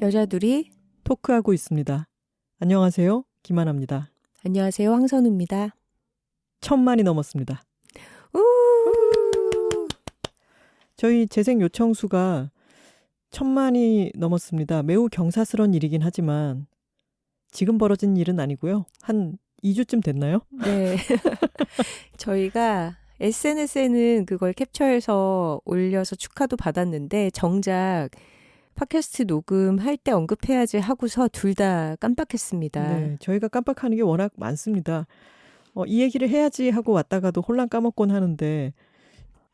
여자들이 토크하고 있습니다. 안녕하세요. 김하나입니다. 안녕하세요. 황선우입니다. 1000만이 넘었습니다. 저희 재생 요청 수가 1000만이 넘었습니다. 매우 경사스러운 일이긴 하지만 지금 벌어진 일은 아니고요. 한 2주쯤 됐나요? 네. 저희가 SNS에는 그걸 캡처해서 올려서 축하도 받았는데 정작 팟캐스트 녹음할 때 언급해야지 하고서 둘 다 깜빡했습니다. 네, 저희가 깜빡하는 게 워낙 많습니다. 이 얘기를 해야지 하고 왔다가도 홀랑 까먹곤 하는데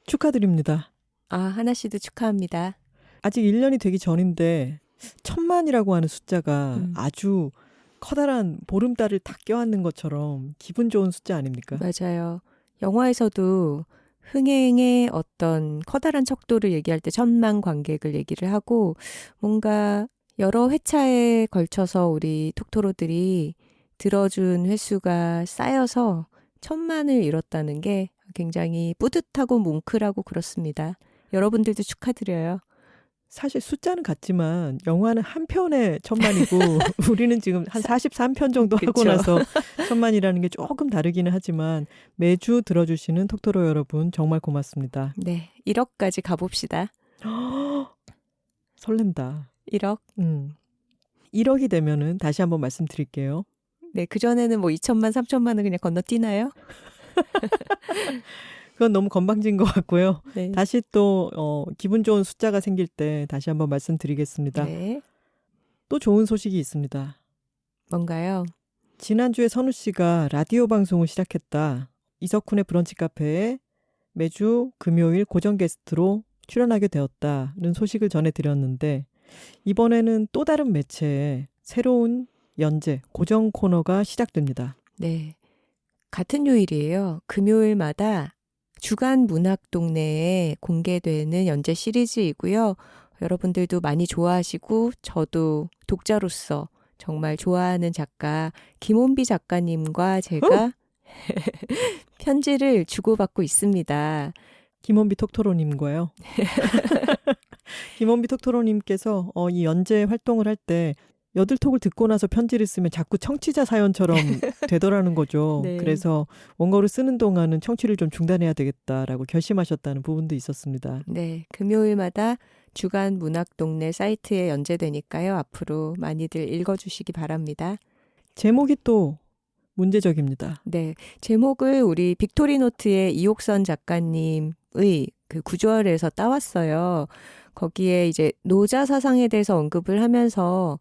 축하드립니다. 아, 하나 씨도 축하합니다. 아직 1년이 되기 전인데 1000만이라고 하는 숫자가 아주 커다란 보름달을 다 껴안는 것처럼 기분 좋은 숫자 아닙니까? 맞아요. 영화에서도 흥행의 어떤 커다란 척도를 얘기할 때 1000만 관객을 얘기를 하고 뭔가 여러 회차에 걸쳐서 우리 톡토로들이 들어준 횟수가 쌓여서 1000만을 이뤘다는 게 굉장히 뿌듯하고 뭉클하고 그렇습니다. 여러분들도 축하드려요. 사실 숫자는 같지만 영화는 한 편에 1000만이고 우리는 지금 한 43편 정도 하고 그쵸. 나서 1000만이라는 게 조금 다르기는 하지만 매주 들어주시는 톡토로 여러분 정말 고맙습니다. 네, 1억까지 가봅시다. 설렌다. 1억. 1억이 되면은 다시 한번 말씀드릴게요. 네, 그전에는 뭐 2천만, 3천만은 그냥 건너뛰나요? 그건 너무 건방진 것 같고요. 네. 다시 또 기분 좋은 숫자가 생길 때 다시 한번 말씀드리겠습니다. 네. 또 좋은 소식이 있습니다. 뭔가요? 지난주에 선우 씨가 라디오 방송을 시작했다. 이석훈의 브런치 카페에 매주 금요일 고정 게스트로 출연하게 되었다는 소식을 전해드렸는데 이번에는 또 다른 매체에 새로운 연재, 고정 코너가 시작됩니다. 네. 같은 요일이에요. 금요일마다 주간 문학 동네에 공개되는 연재 시리즈이고요. 여러분들도 많이 좋아하시고 저도 독자로서 정말 좋아하는 작가 김원비 작가님과 제가 편지를 주고받고 있습니다. 김원비 톡토로님과요. 김원비 톡토로님께서 이 연재 활동을 할 때 여들톡을 듣고 나서 편지를 쓰면 자꾸 청취자 사연처럼 되더라는 거죠. 네. 그래서 원고를 쓰는 동안은 청취를 좀 중단해야 되겠다라고 결심하셨다는 부분도 있었습니다. 네, 금요일마다 주간 문학 동네 사이트에 연재되니까요. 앞으로 많이들 읽어주시기 바랍니다. 제목이 또 문제적입니다. 네, 제목을 우리 빅토리노트의 이옥선 작가님의 그 구절에서 따왔어요. 거기에 이제 노자 사상에 대해서 언급을 하면서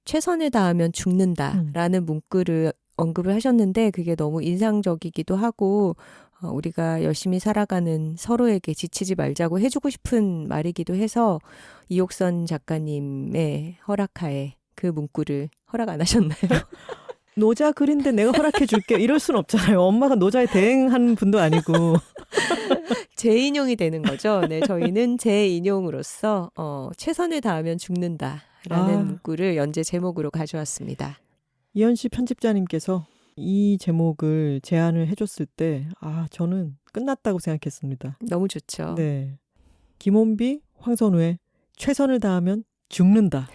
최선을 다하면 죽는다라는 문구를 언급을 하셨는데 그게 너무 인상적이기도 하고 우리가 열심히 살아가는 서로에게 지치지 말자고 해주고 싶은 말이기도 해서 이옥선 작가님의 허락하에 그 문구를 허락 안 하셨나요? 노자 글인데 내가 허락해 줄게 이럴 순 없잖아요. 엄마가 노자에 대행하는 분도 아니고. 재인용이 되는 거죠. 네, 저희는 재인용으로서 최선을 다하면 죽는다라는 문구를 연재 제목으로 가져왔습니다. 이현씨 편집자님께서 이 제목을 제안을 해줬을 때 저는 끝났다고 생각했습니다. 너무 좋죠. 네, 김원비, 황선우의 최선을 다하면 죽는다.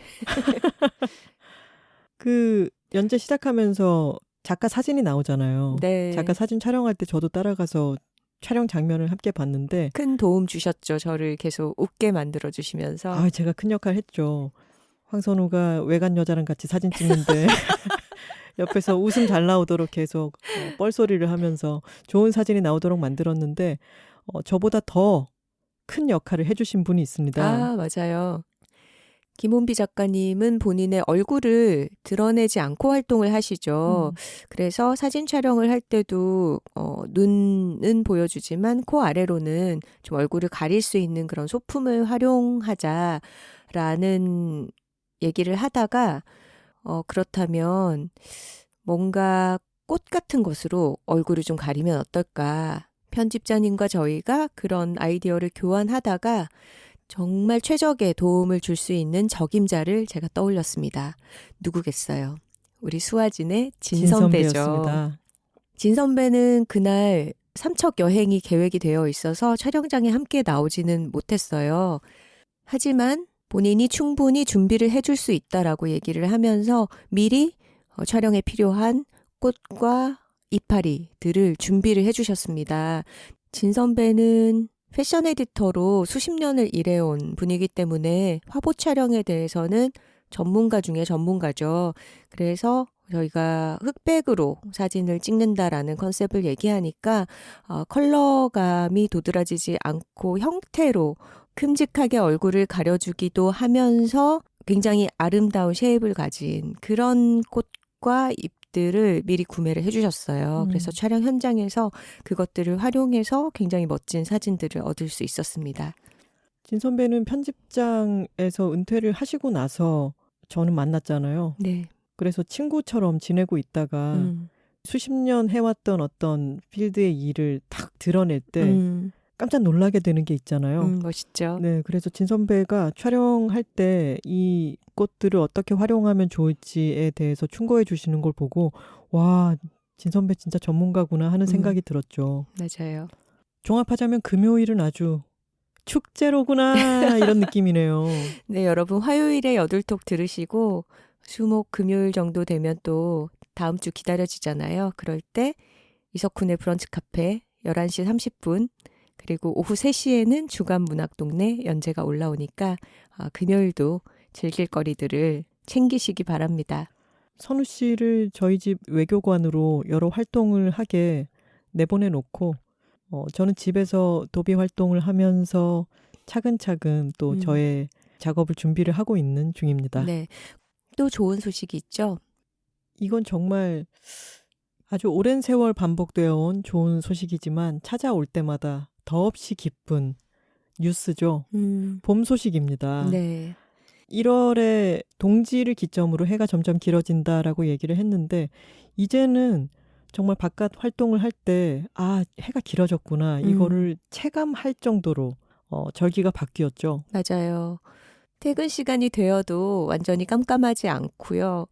그 연재 시작하면서 작가 사진이 나오잖아요. 네. 작가 사진 촬영할 때 저도 따라가서 촬영 장면을 함께 봤는데 큰 도움 주셨죠. 저를 계속 웃게 만들어주시면서. 제가 큰 역할 했죠. 황선우가 외간 여자랑 같이 사진 찍는데 옆에서 웃음 잘 나오도록 계속 뻘소리를 하면서 좋은 사진이 나오도록 만들었는데 저보다 더 큰 역할을 해주신 분이 있습니다. 맞아요. 김원비 작가님은 본인의 얼굴을 드러내지 않고 활동을 하시죠. 그래서 사진 촬영을 할 때도 눈은 보여주지만 코 아래로는 좀 얼굴을 가릴 수 있는 그런 소품을 활용하자라는 얘기를 하다가 그렇다면 뭔가 꽃 같은 것으로 얼굴을 좀 가리면 어떨까. 편집자님과 저희가 그런 아이디어를 교환하다가 정말 최적의 도움을 줄 수 있는 적임자를 제가 떠올렸습니다. 누구겠어요? 우리 수아진의 진 선배죠. 진선배였습니다. 진 선배는 그날 삼척 여행이 계획이 되어 있어서 촬영장에 함께 나오지는 못했어요. 하지만 본인이 충분히 준비를 해줄 수 있다라고 얘기를 하면서 미리 촬영에 필요한 꽃과 이파리들을 준비를 해주셨습니다. 진 선배는 패션 에디터로 수십 년을 일해온 분이기 때문에 화보 촬영에 대해서는 전문가 중에 전문가죠. 그래서 저희가 흑백으로 사진을 찍는다라는 컨셉을 얘기하니까 컬러감이 도드라지지 않고 형태로 큼직하게 얼굴을 가려주기도 하면서 굉장히 아름다운 쉐입을 가진 그런 꽃과 잎들을 미리 구매를 해주셨어요. 그래서 촬영 현장에서 그것들을 활용해서 굉장히 멋진 사진들을 얻을 수 있었습니다. 진 선배는 편집장에서 은퇴를 하시고 나서 저는 만났잖아요. 네. 그래서 친구처럼 지내고 있다가 수십 년 해왔던 어떤 필드의 일을 탁 드러낼 때 깜짝 놀라게 되는 게 있잖아요. 멋있죠. 네, 그래서 진 선배가 촬영할 때 이 꽃들을 어떻게 활용하면 좋을지에 대해서 충고해 주시는 걸 보고 와, 진 선배 진짜 전문가구나 하는 생각이 들었죠. 맞아요. 종합하자면 금요일은 아주 축제로구나 이런 느낌이네요. 네, 여러분 화요일에 여둘톡 들으시고 수목 금요일 정도 되면 또 다음 주 기다려지잖아요. 그럴 때 이석훈의 브런치 카페 11시 30분 그리고 오후 3시에는 주간 문학동네 연재가 올라오니까 금요일도 즐길 거리들을 챙기시기 바랍니다. 선우 씨를 저희 집 외교관으로 여러 활동을 하게 내보내놓고 저는 집에서 도비 활동을 하면서 차근차근 또 저의 작업을 준비를 하고 있는 중입니다. 네, 또 좋은 소식이 있죠? 이건 정말 아주 오랜 세월 반복되어 온 좋은 소식이지만 찾아올 때마다 더없이 기쁜 뉴스죠. 봄 소식입니다. 네. 1월에 동지를 기점으로 해가 점점 길어진다라고 얘기를 했는데 이제는 정말 바깥 활동을 할 때 해가 길어졌구나 이거를 체감할 정도로 절기가 바뀌었죠. 맞아요. 퇴근 시간이 되어도 완전히 깜깜하지 않고요.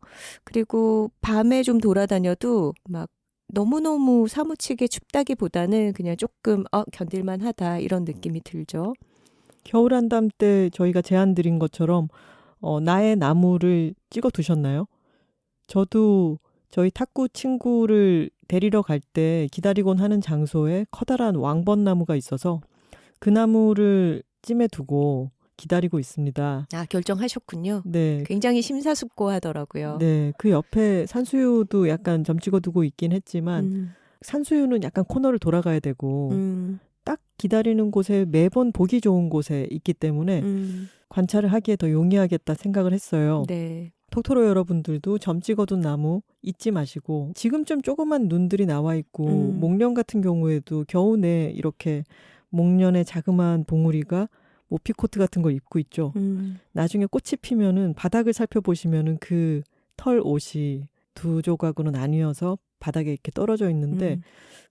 그리고 밤에 좀 돌아다녀도 막 너무너무 사무치게 춥다기보다는 그냥 조금 견딜만 하다 이런 느낌이 들죠. 겨울 한담 때 저희가 제안 드린 것처럼 나의 나무를 찍어 두셨나요? 저도 저희 탁구 친구를 데리러 갈 때 기다리곤 하는 장소에 커다란 왕벚나무가 있어서 그 나무를 찜해 두고 기다리고 있습니다. 결정하셨군요. 네. 굉장히 심사숙고하더라고요. 네. 그 옆에 산수유도 약간 점 찍어 두고 있긴 했지만 산수유는 약간 코너를 돌아가야 되고 딱 기다리는 곳에 매번 보기 좋은 곳에 있기 때문에 관찰을 하기에 더 용이하겠다 생각을 했어요. 네. 톡토로 여러분들도 점 찍어둔 나무 잊지 마시고 지금쯤 조그만 눈들이 나와 있고 목련 같은 경우에도 겨우내 이렇게 목련의 자그마한 봉우리가 모피코트 같은 걸 입고 있죠. 나중에 꽃이 피면은 바닥을 살펴보시면은 그 털 옷이 두 조각으로 나뉘어서 바닥에 이렇게 떨어져 있는데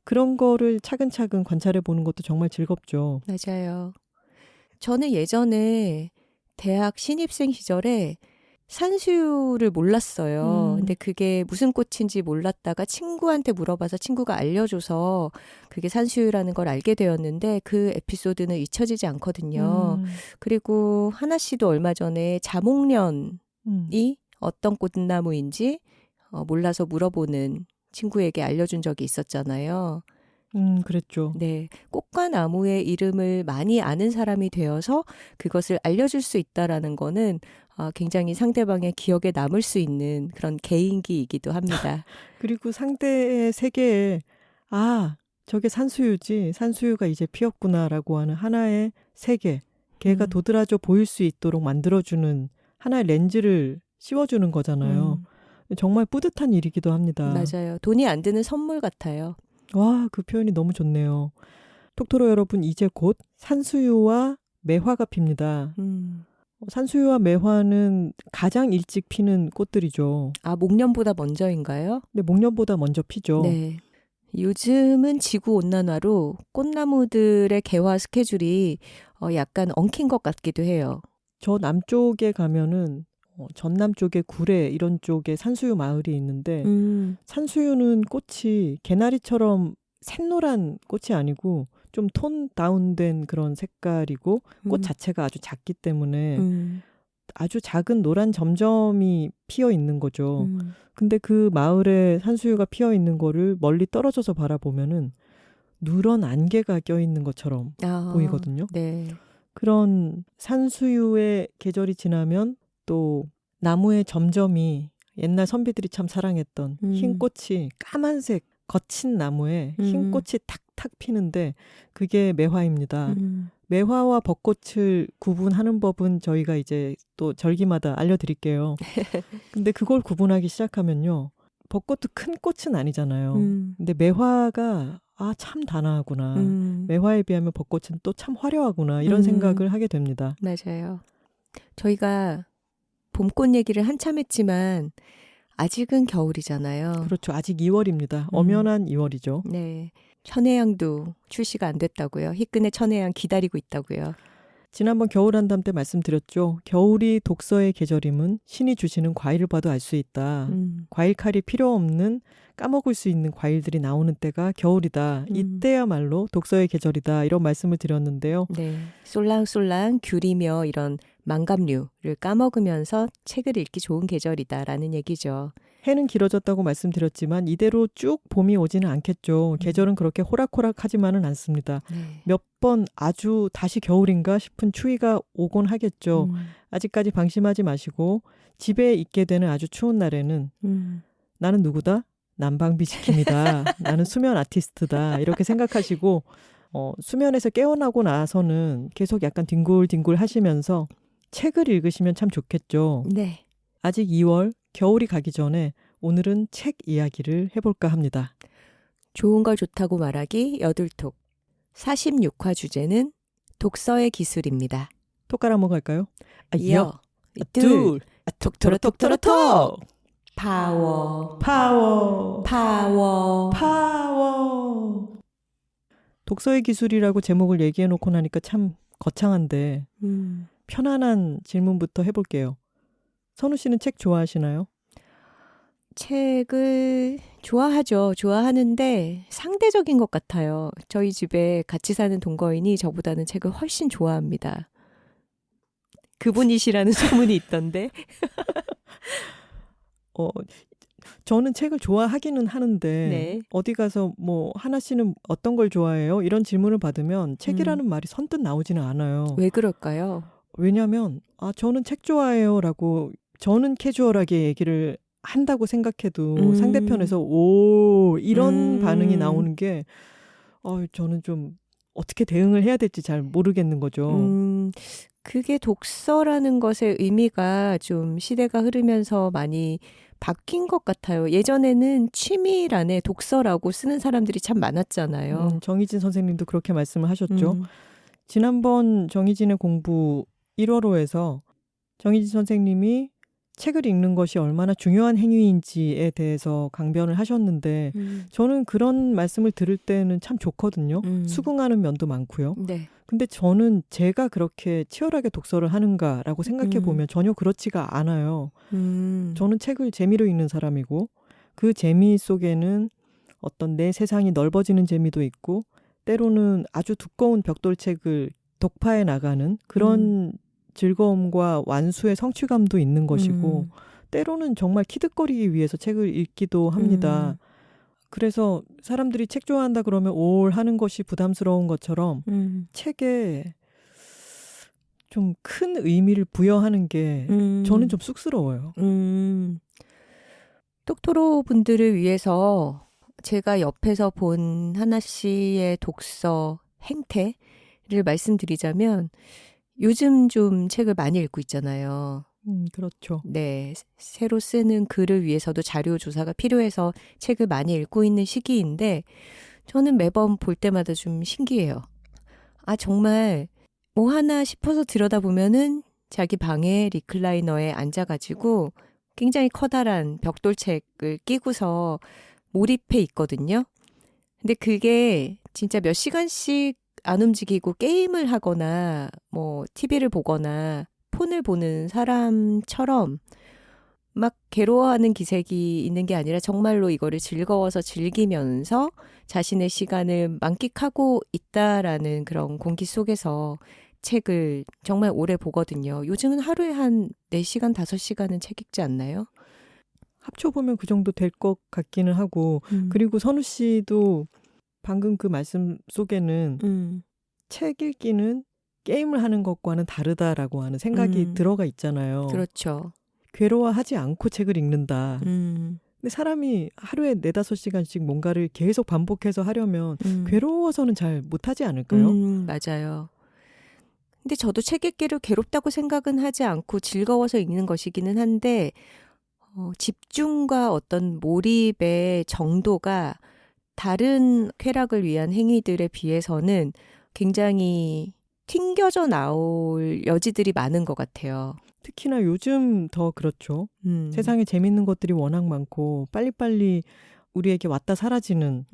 그런 거를 차근차근 관찰해 보는 것도 정말 즐겁죠. 맞아요. 저는 예전에 대학 신입생 시절에 산수유를 몰랐어요. 근데 그게 무슨 꽃인지 몰랐다가 친구한테 물어봐서 친구가 알려줘서 그게 산수유라는 걸 알게 되었는데 그 에피소드는 잊혀지지 않거든요. 그리고 하나 씨도 얼마 전에 자목련이 어떤 꽃나무인지 몰라서 물어보는 친구에게 알려준 적이 있었잖아요. 그랬죠. 네. 꽃과 나무의 이름을 많이 아는 사람이 되어서 그것을 알려줄 수 있다라는 거는 굉장히 상대방의 기억에 남을 수 있는 그런 개인기이기도 합니다. 그리고 상대의 세계에 저게 산수유지, 산수유가 이제 피었구나라고 하는 하나의 세계, 걔가 도드라져 보일 수 있도록 만들어주는 하나의 렌즈를 씌워주는 거잖아요. 정말 뿌듯한 일이기도 합니다. 맞아요. 돈이 안 드는 선물 같아요. 와, 그 표현이 너무 좋네요. 톡토로 여러분, 이제 곧 산수유와 매화가 핍니다. 산수유와 매화는 가장 일찍 피는 꽃들이죠. 목련보다 먼저인가요? 네, 목련보다 먼저 피죠. 네. 요즘은 지구온난화로 꽃나무들의 개화 스케줄이 약간 엉킨 것 같기도 해요. 저 남쪽에 가면은 전남 쪽에 구례 이런 쪽에 산수유 마을이 있는데 산수유는 꽃이 개나리처럼 샛노란 꽃이 아니고 좀 톤 다운된 그런 색깔이고 꽃 자체가 아주 작기 때문에 아주 작은 노란 점점이 피어 있는 거죠. 근데 그 마을에 산수유가 피어 있는 거를 멀리 떨어져서 바라보면은 누런 안개가 껴 있는 것처럼 보이거든요. 네. 그런 산수유의 계절이 지나면 또 나무의 점점이 옛날 선비들이 참 사랑했던 흰 꽃이 까만색 거친 나무에 흰 꽃이 탁탁 피는데 그게 매화입니다. 매화와 벚꽃을 구분하는 법은 저희가 이제 또 절기마다 알려드릴게요. 근데 그걸 구분하기 시작하면요. 벚꽃도 큰 꽃은 아니잖아요. 근데 매화가 참 단아하구나. 매화에 비하면 벚꽃은 또 참 화려하구나. 이런 생각을 하게 됩니다. 맞아요. 저희가 봄꽃 얘기를 한참 했지만 아직은 겨울이잖아요. 그렇죠. 아직 2월입니다. 엄연한 2월이죠. 네. 천혜향도 출시가 안 됐다고요. 희끈의 천혜향 기다리고 있다고요. 지난번 겨울 한담 때 말씀드렸죠. 겨울이 독서의 계절임은 신이 주시는 과일을 봐도 알 수 있다. 과일 칼이 필요 없는 까먹을 수 있는 과일들이 나오는 때가 겨울이다. 이때야말로 독서의 계절이다. 이런 말씀을 드렸는데요. 네. 쏠랑쏠랑 귤이며 이런 망감류를 까먹으면서 책을 읽기 좋은 계절이다라는 얘기죠. 해는 길어졌다고 말씀드렸지만 이대로 쭉 봄이 오지는 않겠죠. 계절은 그렇게 호락호락하지만은 않습니다. 네. 몇 번 아주 다시 겨울인가 싶은 추위가 오곤 하겠죠. 아직까지 방심하지 마시고 집에 있게 되는 아주 추운 날에는 나는 누구다? 난방비 지킴이다. 나는 수면 아티스트다. 이렇게 생각하시고 수면에서 깨어나고 나서는 계속 약간 뒹굴뒹굴 하시면서 책을 읽으시면 참 좋겠죠. 네. 아직 2월 겨울이 가기 전에 오늘은 책 이야기를 해볼까 합니다. 좋은 걸 좋다고 말하기 여둘톡. 46화 주제는 독서의 기술입니다. 톡 깔아먹을까요? 둘. 톡톡톡톡톡. 파워. 파워. 파워. 파워. 독서의 기술이라고 제목을 얘기해놓고 나니까 참 거창한데 편안한 질문부터 해볼게요. 선우 씨는 책 좋아하시나요? 책을 좋아하죠. 좋아하는데 상대적인 것 같아요. 저희 집에 같이 사는 동거인이 저보다는 책을 훨씬 좋아합니다. 그분이시라는 소문이 있던데. 저는 책을 좋아하기는 하는데 네. 어디 가서 뭐 하나 씨는 어떤 걸 좋아해요? 이런 질문을 받으면 책이라는 말이 선뜻 나오지는 않아요. 왜 그럴까요? 왜냐하면 저는 책 좋아해요 라고 저는 캐주얼하게 얘기를 한다고 생각해도 상대편에서 오 이런 반응이 나오는 게 저는 좀 어떻게 대응을 해야 될지 잘 모르겠는 거죠. 그게 독서라는 것의 의미가 좀 시대가 흐르면서 많이 바뀐 것 같아요. 예전에는 취미란에 독서라고 쓰는 사람들이 참 많았잖아요. 정희진 선생님도 그렇게 말씀을 하셨죠. 지난번 정희진의 공부 1월호에서 정희진 선생님이 책을 읽는 것이 얼마나 중요한 행위인지에 대해서 강변을 하셨는데 저는 그런 말씀을 들을 때는 참 좋거든요. 수긍하는 면도 많고요. 네. 근데 저는 제가 그렇게 치열하게 독서를 하는가라고 생각해 보면 전혀 그렇지가 않아요. 저는 책을 재미로 읽는 사람이고 그 재미 속에는 어떤 내 세상이 넓어지는 재미도 있고 때로는 아주 두꺼운 벽돌책을 독파해 나가는 그런 즐거움과 완수의 성취감도 있는 것이고 때로는 정말 키득거리기 위해서 책을 읽기도 합니다. 그래서 사람들이 책 좋아한다 그러면 올 하는 것이 부담스러운 것처럼 책에 좀 큰 의미를 부여하는 게 저는 좀 쑥스러워요. 똑토로 분들을 위해서 제가 옆에서 본 하나 씨의 독서 행태를 말씀드리자면 요즘 좀 책을 많이 읽고 있잖아요. 그렇죠. 네, 새로 쓰는 글을 위해서도 자료 조사가 필요해서 책을 많이 읽고 있는 시기인데 저는 매번 볼 때마다 좀 신기해요. 정말 뭐 하나 싶어서 들여다보면은 자기 방에 리클라이너에 앉아가지고 굉장히 커다란 벽돌책을 끼고서 몰입해 있거든요. 근데 그게 진짜 몇 시간씩 안 움직이고 게임을 하거나 뭐 TV를 보거나 폰을 보는 사람처럼 막 괴로워하는 기색이 있는 게 아니라 정말로 이거를 즐거워서 즐기면서 자신의 시간을 만끽하고 있다라는 그런 공기 속에서 책을 정말 오래 보거든요. 요즘은 하루에 한 4시간, 5시간은 책 읽지 않나요? 합쳐보면 그 정도 될 것 같기는 하고 그리고 선우 씨도 방금 그 말씀 속에는 책 읽기는 게임을 하는 것과는 다르다라고 하는 생각이 들어가 있잖아요. 그렇죠. 괴로워하지 않고 책을 읽는다. 근데 사람이 하루에 4-5시간씩 뭔가를 계속 반복해서 하려면 괴로워서는 잘 못하지 않을까요? 맞아요. 근데 저도 책 읽기를 괴롭다고 생각은 하지 않고 즐거워서 읽는 것이기는 한데 집중과 어떤 몰입의 정도가 다른 쾌락을 위한 행위들에 비해서는 굉장히 튕겨져 나올 여지들이 많은 것 같아요. 특히나 요즘 더 그렇죠. 세상에 재밌는 것들이 워낙 많고 빨리빨리 우리에게 왔다 사라지는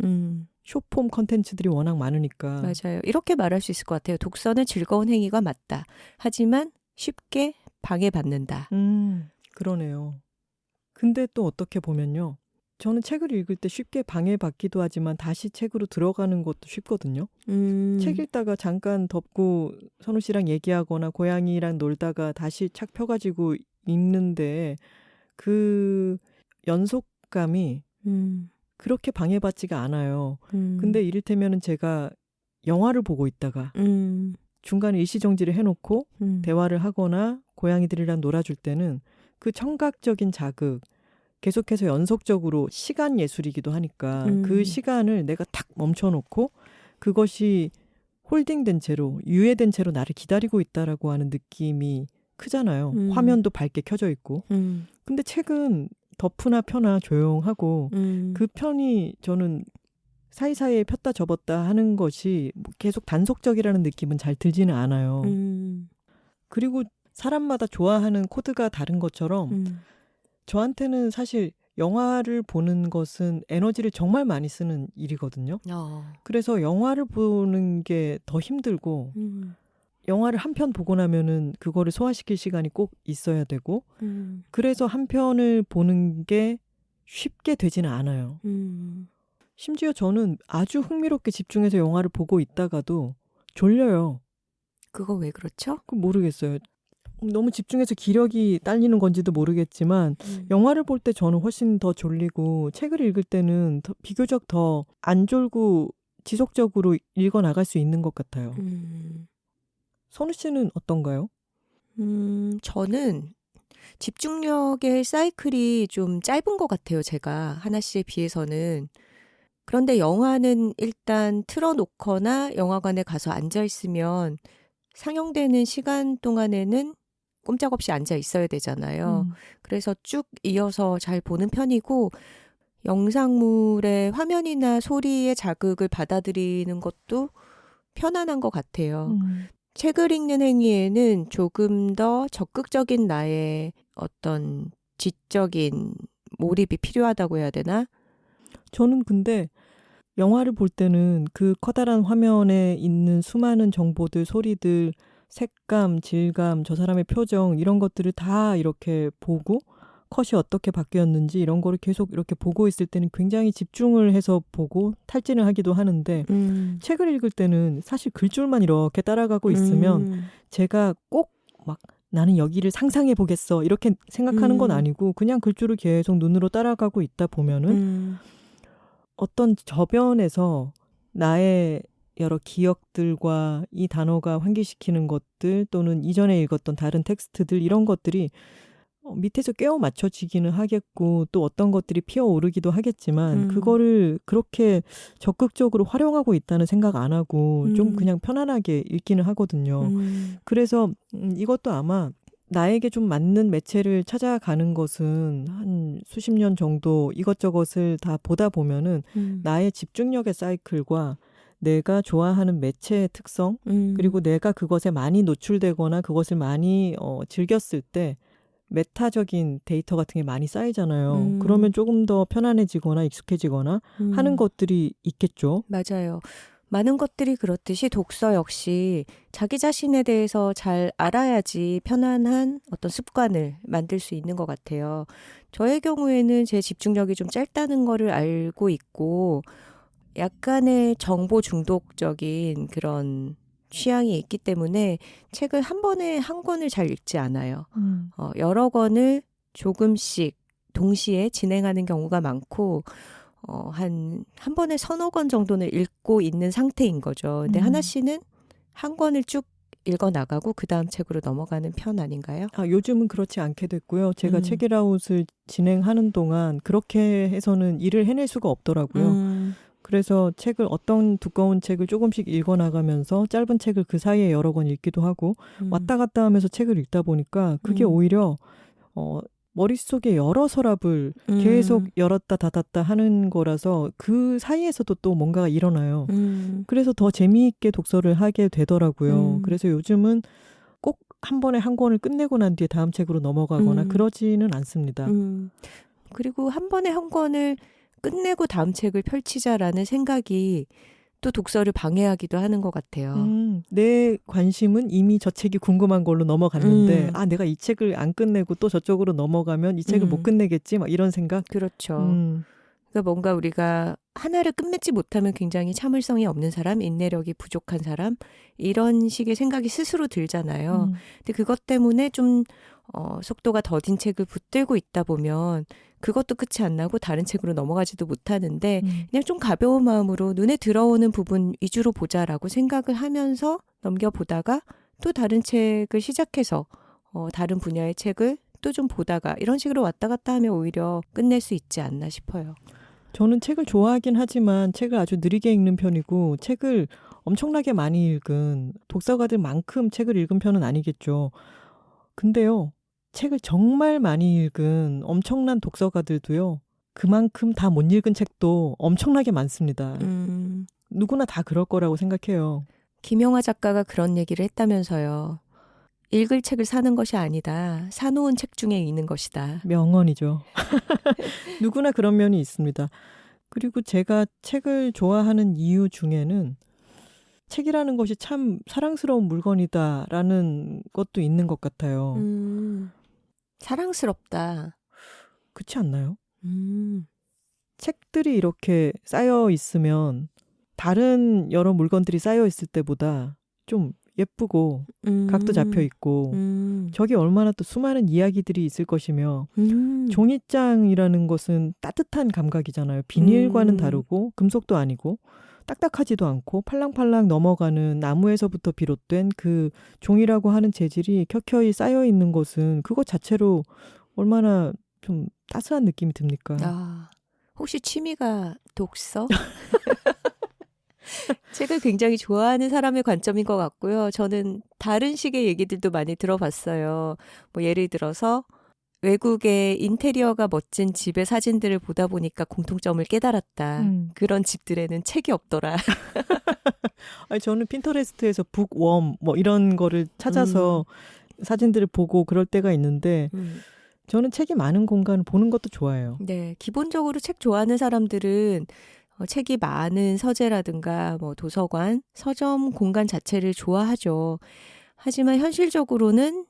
숏폼 컨텐츠들이 워낙 많으니까. 맞아요. 이렇게 말할 수 있을 것 같아요. 독서는 즐거운 행위가 맞다. 하지만 쉽게 방해받는다. 그러네요. 근데 또 어떻게 보면요. 저는 책을 읽을 때 쉽게 방해받기도 하지만 다시 책으로 들어가는 것도 쉽거든요. 책 읽다가 잠깐 덮고 선우 씨랑 얘기하거나 고양이랑 놀다가 다시 착 펴가지고 읽는데 그 연속감이 그렇게 방해받지가 않아요. 근데 이를테면 제가 영화를 보고 있다가 중간에 일시정지를 해놓고 대화를 하거나 고양이들이랑 놀아줄 때는 그 청각적인 자극 계속해서 연속적으로 시간 예술이기도 하니까 그 시간을 내가 탁 멈춰놓고 그것이 홀딩된 채로 유예된 채로 나를 기다리고 있다라고 하는 느낌이 크잖아요. 화면도 밝게 켜져 있고. 근데 책은 덮으나 펴나 조용하고 그 편이 저는 사이사이에 폈다 접었다 하는 것이 계속 단속적이라는 느낌은 잘 들지는 않아요. 그리고 사람마다 좋아하는 코드가 다른 것처럼 저한테는 사실 영화를 보는 것은 에너지를 정말 많이 쓰는 일이거든요. 그래서 영화를 보는 게 더 힘들고 영화를 한 편 보고 나면은 그거를 소화시킬 시간이 꼭 있어야 되고 그래서 한 편을 보는 게 쉽게 되지는 않아요. 심지어 저는 아주 흥미롭게 집중해서 영화를 보고 있다가도 졸려요. 그거 왜 그렇죠? 모르겠어요. 너무 집중해서 기력이 딸리는 건지도 모르겠지만 영화를 볼 때 저는 훨씬 더 졸리고 책을 읽을 때는 비교적 더 안 졸고 지속적으로 읽어 나갈 수 있는 것 같아요. 선우 씨는 어떤가요? 저는 집중력의 사이클이 좀 짧은 것 같아요. 제가 하나 씨에 비해서는. 그런데 영화는 일단 틀어놓거나 영화관에 가서 앉아있으면 상영되는 시간 동안에는 꼼짝없이 앉아 있어야 되잖아요. 그래서 쭉 이어서 잘 보는 편이고 영상물의 화면이나 소리의 자극을 받아들이는 것도 편안한 것 같아요. 책을 읽는 행위에는 조금 더 적극적인 나의 어떤 지적인 몰입이 필요하다고 해야 되나? 저는 근데 영화를 볼 때는 그 커다란 화면에 있는 수많은 정보들, 소리들, 색감, 질감, 저 사람의 표정 이런 것들을 다 이렇게 보고 컷이 어떻게 바뀌었는지 이런 거를 계속 이렇게 보고 있을 때는 굉장히 집중을 해서 보고 탈진을 하기도 하는데 책을 읽을 때는 사실 글줄만 이렇게 따라가고 있으면 제가 꼭 막 나는 여기를 상상해 보겠어 이렇게 생각하는 건 아니고 그냥 글줄을 계속 눈으로 따라가고 있다 보면은 어떤 저변에서 나의 여러 기억들과 이 단어가 환기시키는 것들 또는 이전에 읽었던 다른 텍스트들 이런 것들이 밑에서 깨워 맞춰지기는 하겠고 또 어떤 것들이 피어오르기도 하겠지만 그거를 그렇게 적극적으로 활용하고 있다는 생각 안 하고 좀 그냥 편안하게 읽기는 하거든요. 그래서 이것도 아마 나에게 좀 맞는 매체를 찾아가는 것은 한 수십 년 정도 이것저것을 다 보다 보면은 나의 집중력의 사이클과 내가 좋아하는 매체의 특성 그리고 내가 그것에 많이 노출되거나 그것을 많이 즐겼을 때 메타적인 데이터 같은 게 많이 쌓이잖아요. 그러면 조금 더 편안해지거나 익숙해지거나 하는 것들이 있겠죠. 맞아요. 많은 것들이 그렇듯이 독서 역시 자기 자신에 대해서 잘 알아야지 편안한 어떤 습관을 만들 수 있는 것 같아요. 저의 경우에는 제 집중력이 좀 짧다는 거를 알고 있고 약간의 정보 중독적인 그런 취향이 있기 때문에 책을 한 번에 한 권을 잘 읽지 않아요. 여러 권을 조금씩 동시에 진행하는 경우가 많고 한 번에 서너 권 정도는 읽고 있는 상태인 거죠. 근데 하나 씨는 한 권을 쭉 읽어 나가고 그 다음 책으로 넘어가는 편 아닌가요? 요즘은 그렇지 않게 됐고요. 제가 음. 책이라웃을 진행하는 동안 그렇게 해서는 일을 해낼 수가 없더라고요. 그래서 어떤 두꺼운 책을 조금씩 읽어나가면서 짧은 책을 그 사이에 여러 권 읽기도 하고 왔다 갔다 하면서 책을 읽다 보니까 그게 오히려 머릿속에 여러 서랍을 계속 열었다 닫았다 하는 거라서 그 사이에서도 또 뭔가가 일어나요. 그래서 더 재미있게 독서를 하게 되더라고요. 그래서 요즘은 꼭 한 번에 한 권을 끝내고 난 뒤에 다음 책으로 넘어가거나 그러지는 않습니다. 그리고 한 번에 한 권을 끝내고 다음 책을 펼치자라는 생각이 또 독서를 방해하기도 하는 것 같아요. 내 관심은 이미 저 책이 궁금한 걸로 넘어갔는데 내가 이 책을 안 끝내고 또 저쪽으로 넘어가면 이 책을 못 끝내겠지? 막 이런 생각? 그렇죠. 그러니까 뭔가 우리가 하나를 끝맺지 못하면 굉장히 참을성이 없는 사람, 인내력이 부족한 사람 이런 식의 생각이 스스로 들잖아요. 근데 그것 때문에 좀 속도가 더딘 책을 붙들고 있다 보면 그것도 끝이 안 나고 다른 책으로 넘어가지도 못하는데 그냥 좀 가벼운 마음으로 눈에 들어오는 부분 위주로 보자라고 생각을 하면서 넘겨보다가 또 다른 책을 시작해서 다른 분야의 책을 또 좀 보다가 이런 식으로 왔다 갔다 하면 오히려 끝낼 수 있지 않나 싶어요. 저는 책을 좋아하긴 하지만 책을 아주 느리게 읽는 편이고 책을 엄청나게 많이 읽은 독서가들만큼 책을 읽은 편은 아니겠죠. 근데요. 책을 정말 많이 읽은 엄청난 독서가들도요. 그만큼 다 못 읽은 책도 엄청나게 많습니다. 누구나 다 그럴 거라고 생각해요. 김영하 작가가 그런 얘기를 했다면서요. 읽을 책을 사는 것이 아니다. 사놓은 책 중에 있는 것이다. 명언이죠. 누구나 그런 면이 있습니다. 그리고 제가 책을 좋아하는 이유 중에는 책이라는 것이 참 사랑스러운 물건이다라는 것도 있는 것 같아요. 사랑스럽다. 그렇지 않나요? 책들이 이렇게 쌓여 있으면 다른 여러 물건들이 쌓여 있을 때보다 좀 예쁘고 각도 잡혀 있고 저기 얼마나 또 수많은 이야기들이 있을 것이며 종이장이라는 것은 따뜻한 감각이잖아요. 비닐과는 다르고 금속도 아니고 딱딱하지도 않고 팔랑팔랑 넘어가는 나무에서부터 비롯된 그 종이라고 하는 재질이 켜켜이 쌓여 있는 것은 그것 자체로 얼마나 좀 따스한 느낌이 듭니까? 혹시 취미가 독서? 책을 굉장히 좋아하는 사람의 관점인 것 같고요. 저는 다른 식의 얘기들도 많이 들어봤어요. 뭐 예를 들어서 외국의 인테리어가 멋진 집의 사진들을 보다 보니까 공통점을 깨달았다. 그런 집들에는 책이 없더라. 아니, 저는 핀터레스트에서 북웜 뭐 이런 거를 찾아서 사진들을 보고 그럴 때가 있는데 저는 책이 많은 공간을 보는 것도 좋아해요. 네, 기본적으로 책 좋아하는 사람들은 책이 많은 서재라든가 뭐 도서관, 서점 공간 자체를 좋아하죠. 하지만 현실적으로는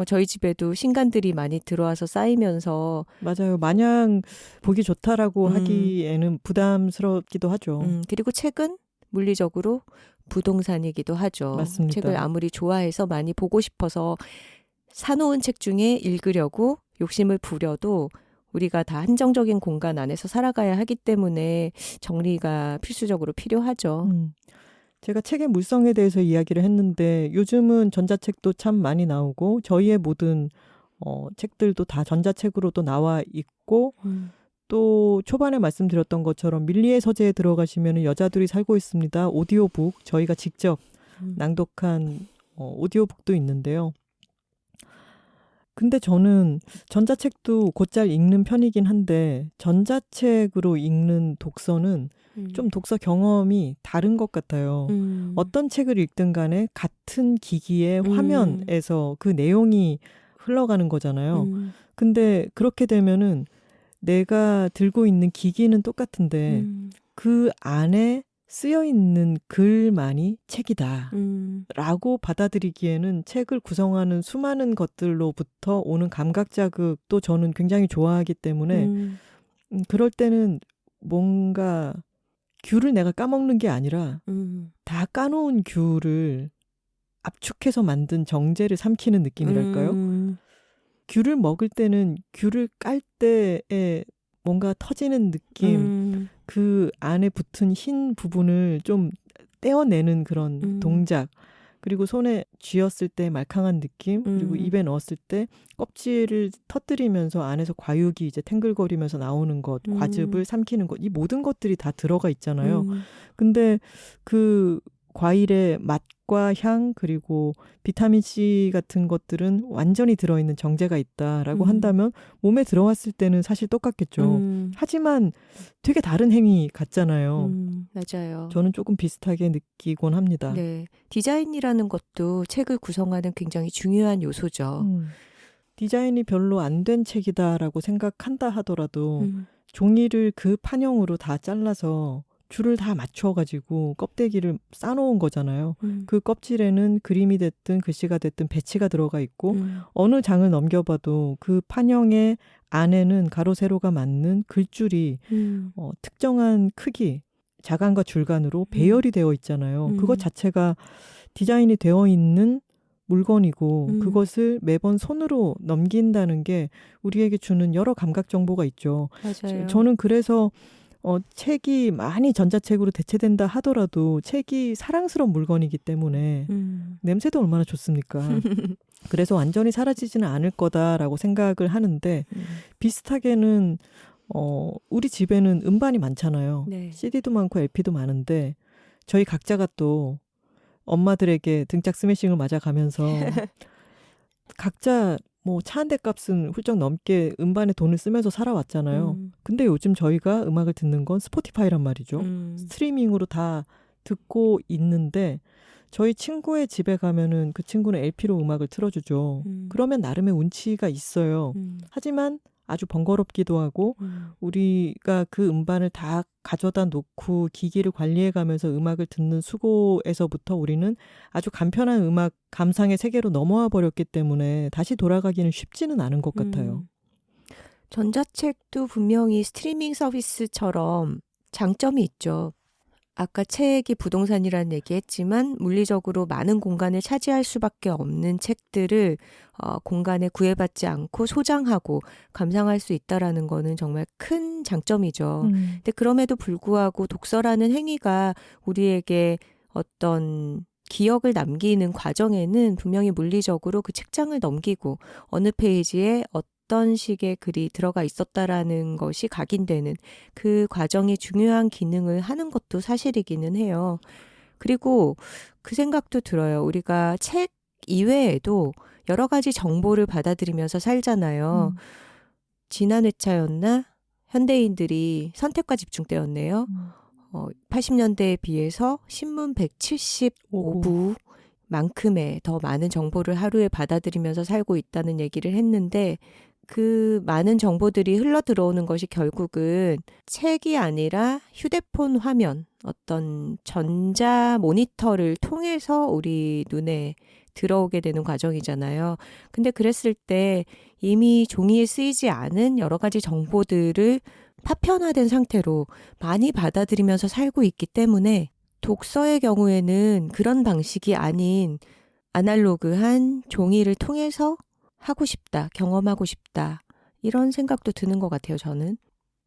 저희 집에도 신간들이 많이 들어와서 쌓이면서 맞아요. 마냥 보기 좋다라고 하기에는 부담스럽기도 하죠. 그리고 책은 물리적으로 부동산이기도 하죠. 맞습니다. 책을 아무리 좋아해서 많이 보고 싶어서 사놓은 책 중에 읽으려고 욕심을 부려도 우리가 다 한정적인 공간 안에서 살아가야 하기 때문에 정리가 필수적으로 필요하죠. 제가 책의 물성에 대해서 이야기를 했는데 요즘은 전자책도 참 많이 나오고 저희의 모든 책들도 다 전자책으로도 나와 있고 또 초반에 말씀드렸던 것처럼 밀리의 서재에 들어가시면 여자들이 살고 있습니다. 오디오북 저희가 직접 낭독한 오디오북도 있는데요. 근데 저는 전자책도 곧잘 읽는 편이긴 한데 전자책으로 읽는 독서는 좀 독서 경험이 다른 것 같아요. 어떤 책을 읽든 간에 같은 기기의 화면에서 그 내용이 흘러가는 거잖아요. 근데 그렇게 되면은 내가 들고 있는 기기는 똑같은데 그 안에 쓰여 있는 글만이 책이다. 음. 라고 받아들이기에는 책을 구성하는 수많은 것들로부터 오는 감각 자극도 저는 굉장히 좋아하기 때문에 그럴 때는 뭔가 귤을 내가 까먹는 게 아니라 다 까놓은 귤을 압축해서 만든 정제를 삼키는 느낌이랄까요? 귤을 먹을 때는 귤을 깔 때에 뭔가 터지는 느낌, 그 안에 붙은 흰 부분을 좀 떼어내는 그런 동작, 그리고 손에 쥐었을 때 말캉한 느낌, 그리고 입에 넣었을 때 껍질을 터뜨리면서 안에서 과육이 이제 탱글거리면서 나오는 것, 과즙을 삼키는 것, 이 모든 것들이 다 들어가 있잖아요. 근데 그 과일의 맛과 향 그리고 비타민C 같은 것들은 완전히 들어있는 정제가 있다라고 한다면 몸에 들어왔을 때는 사실 똑같겠죠. 하지만 되게 다른 행위 같잖아요. 맞아요. 저는 조금 비슷하게 느끼곤 합니다. 네. 디자인이라는 것도 책을 구성하는 굉장히 중요한 요소죠. 디자인이 별로 안 된 책이다라고 생각한다 하더라도 종이를 그 판형으로 다 잘라서 줄을 다 맞춰가지고 껍데기를 싸놓은 거잖아요. 그 껍질에는 그림이 됐든 글씨가 됐든 배치가 들어가 있고 어느 장을 넘겨봐도 그 판형의 안에는 가로 세로가 맞는 글줄이 특정한 크기, 자간과 줄간으로 배열이 되어 있잖아요. 그것 자체가 디자인이 되어 있는 물건이고 그것을 매번 손으로 넘긴다는 게 우리에게 주는 여러 감각 정보가 있죠. 맞아요. 저는 그래서 책이 많이 전자책으로 대체된다 하더라도 책이 사랑스러운 물건이기 때문에 냄새도 얼마나 좋습니까? 그래서 완전히 사라지지는 않을 거다라고 생각을 하는데 비슷하게는 우리 집에는 음반이 많잖아요. 네. CD도 많고 LP도 많은데 저희 각자가 또 엄마들에게 등짝 스매싱을 맞아가면서 각자 뭐 차 한 대 값은 훌쩍 넘게 음반에 돈을 쓰면서 살아왔잖아요. 근데 요즘 저희가 음악을 듣는 건 스포티파이란 말이죠. 스트리밍으로 다 듣고 있는데 저희 친구의 집에 가면은 그 친구는 LP로 음악을 틀어주죠. 그러면 나름의 운치가 있어요. 하지만 아주 번거롭기도 하고 우리가 그 음반을 다 가져다 놓고 기기를 관리해가면서 음악을 듣는 수고에서부터 우리는 아주 간편한 음악 감상의 세계로 넘어와 버렸기 때문에 다시 돌아가기는 쉽지는 않은 것 같아요. 전자책도 분명히 스트리밍 서비스처럼 장점이 있죠. 아까 책이 부동산이라는 얘기했지만 물리적으로 많은 공간을 차지할 수밖에 없는 책들을 공간에 구애받지 않고 소장하고 감상할 수 있다라는 거는 정말 큰 장점이죠. 근데 그럼에도 불구하고 독서라는 행위가 우리에게 어떤 기억을 남기는 과정에는 분명히 물리적으로 그 책장을 넘기고 어느 페이지에 어떤 식의 글이 들어가 있었다라는 것이 각인되는 그 과정이 중요한 기능을 하는 것도 사실이기는 해요. 그리고 그 생각도 들어요. 우리가 책 이외에도 여러 가지 정보를 받아들이면서 살잖아요. 지난 회차였나? 현대인들이 선택과 집중 때였네요. 80년대에 비해서 신문 175부 만큼의 더 많은 정보를 하루에 받아들이면서 살고 있다는 얘기를 했는데 그 많은 정보들이 흘러 들어오는 것이 결국은 책이 아니라 휴대폰 화면, 어떤 전자 모니터를 통해서 우리 눈에 들어오게 되는 과정이잖아요. 근데 그랬을 때 이미 종이에 쓰이지 않은 여러 가지 정보들을 파편화된 상태로 많이 받아들이면서 살고 있기 때문에 독서의 경우에는 그런 방식이 아닌 아날로그한 종이를 통해서 하고 싶다, 경험하고 싶다 이런 생각도 드는 것 같아요, 저는.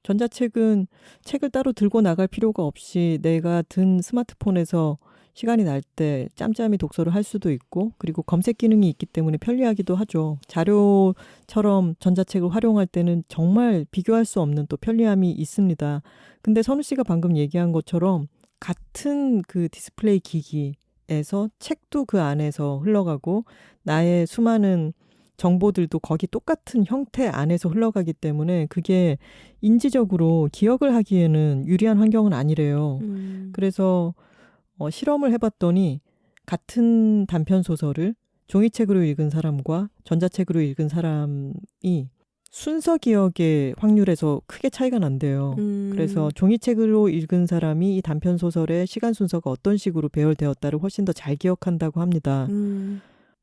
전자책은 책을 따로 들고 나갈 필요가 없이 내가 든 스마트폰에서 시간이 날 때 짬짬이 독서를 할 수도 있고 그리고 검색 기능이 있기 때문에 편리하기도 하죠. 자료처럼 전자책을 활용할 때는 정말 비교할 수 없는 또 편리함이 있습니다. 근데 선우 씨가 방금 얘기한 것처럼 같은 그 디스플레이 기기에서 책도 그 안에서 흘러가고 나의 수많은 정보들도 거기 똑같은 형태 안에서 흘러가기 때문에 그게 인지적으로 기억을 하기에는 유리한 환경은 아니래요. 그래서 실험을 해봤더니 같은 단편 소설을 종이책으로 읽은 사람과 전자책으로 읽은 사람이 순서 기억의 확률에서 크게 차이가 난대요. 그래서 종이책으로 읽은 사람이 이 단편 소설의 시간 순서가 어떤 식으로 배열되었다를 훨씬 더 잘 기억한다고 합니다.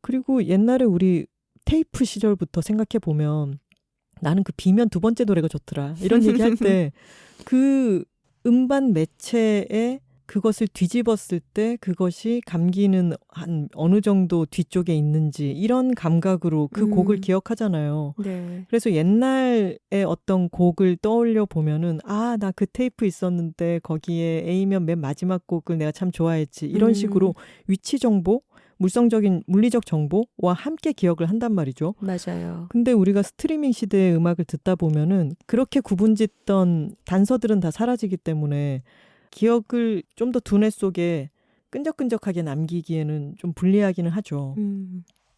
그리고 옛날에 우리 테이프 시절부터 생각해 보면 나는 그 비면 두 번째 노래가 좋더라. 이런 얘기할 때 그 음반 매체에 그것을 뒤집었을 때 그것이 감기는 한 어느 정도 뒤쪽에 있는지 이런 감각으로 그 곡을 기억하잖아요. 네. 그래서 옛날에 어떤 곡을 떠올려 보면은 아, 나 그 테이프 있었는데 거기에 A면 맨 마지막 곡을 내가 참 좋아했지. 이런 식으로 위치 정보, 물리적 정보와 함께 기억을 한단 말이죠. 맞아요. 근데 우리가 스트리밍 시대의 음악을 듣다 보면은 그렇게 구분짓던 단서들은 다 사라지기 때문에 기억을 좀 더 두뇌 속에 끈적끈적하게 남기기에는 좀 불리하기는 하죠.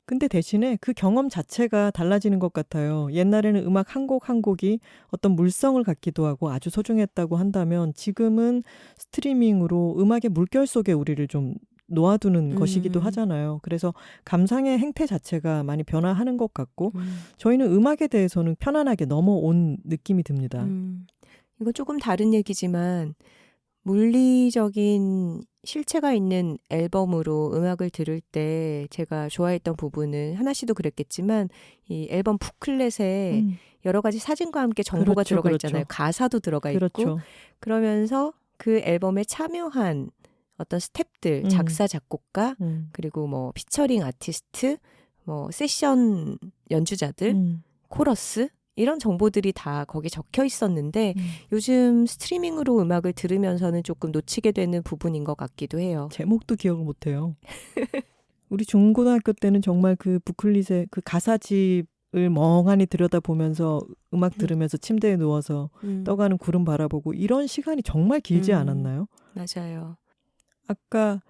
근데 대신에 그 경험 자체가 달라지는 것 같아요. 옛날에는 음악 한 곡 한 곡이 어떤 물성을 갖기도 하고 아주 소중했다고 한다면 지금은 스트리밍으로 음악의 물결 속에 우리를 좀 놓아두는 것이기도 하잖아요. 그래서 감상의 행태 자체가 많이 변화하는 것 같고 저희는 음악에 대해서는 편안하게 넘어온 느낌이 듭니다. 이거 조금 다른 얘기지만 물리적인 실체가 있는 앨범으로 음악을 들을 때 제가 좋아했던 부분은 하나 씨도 그랬겠지만 이 앨범 북클렛에 여러 가지 사진과 함께 정보가 그렇죠, 들어가 그렇죠. 있잖아요. 가사도 들어가 있고 그렇죠. 그러면서 그 앨범에 참여한 어떤 스태프들, 작사, 작곡가 그리고 뭐 피처링 아티스트, 뭐 세션 연주자들, 코러스 이런 정보들이 다 거기에 적혀 있었는데 요즘 스트리밍으로 음악을 들으면서는 조금 놓치게 되는 부분인 것 같기도 해요. 제목도 기억을 못해요. 우리 중고등학교 때는 정말 그 부클릿의 그 가사집을 멍하니 들여다보면서 음악 들으면서 침대에 누워서 떠가는 구름 바라보고 이런 시간이 정말 길지 않았나요? 맞아요. 아까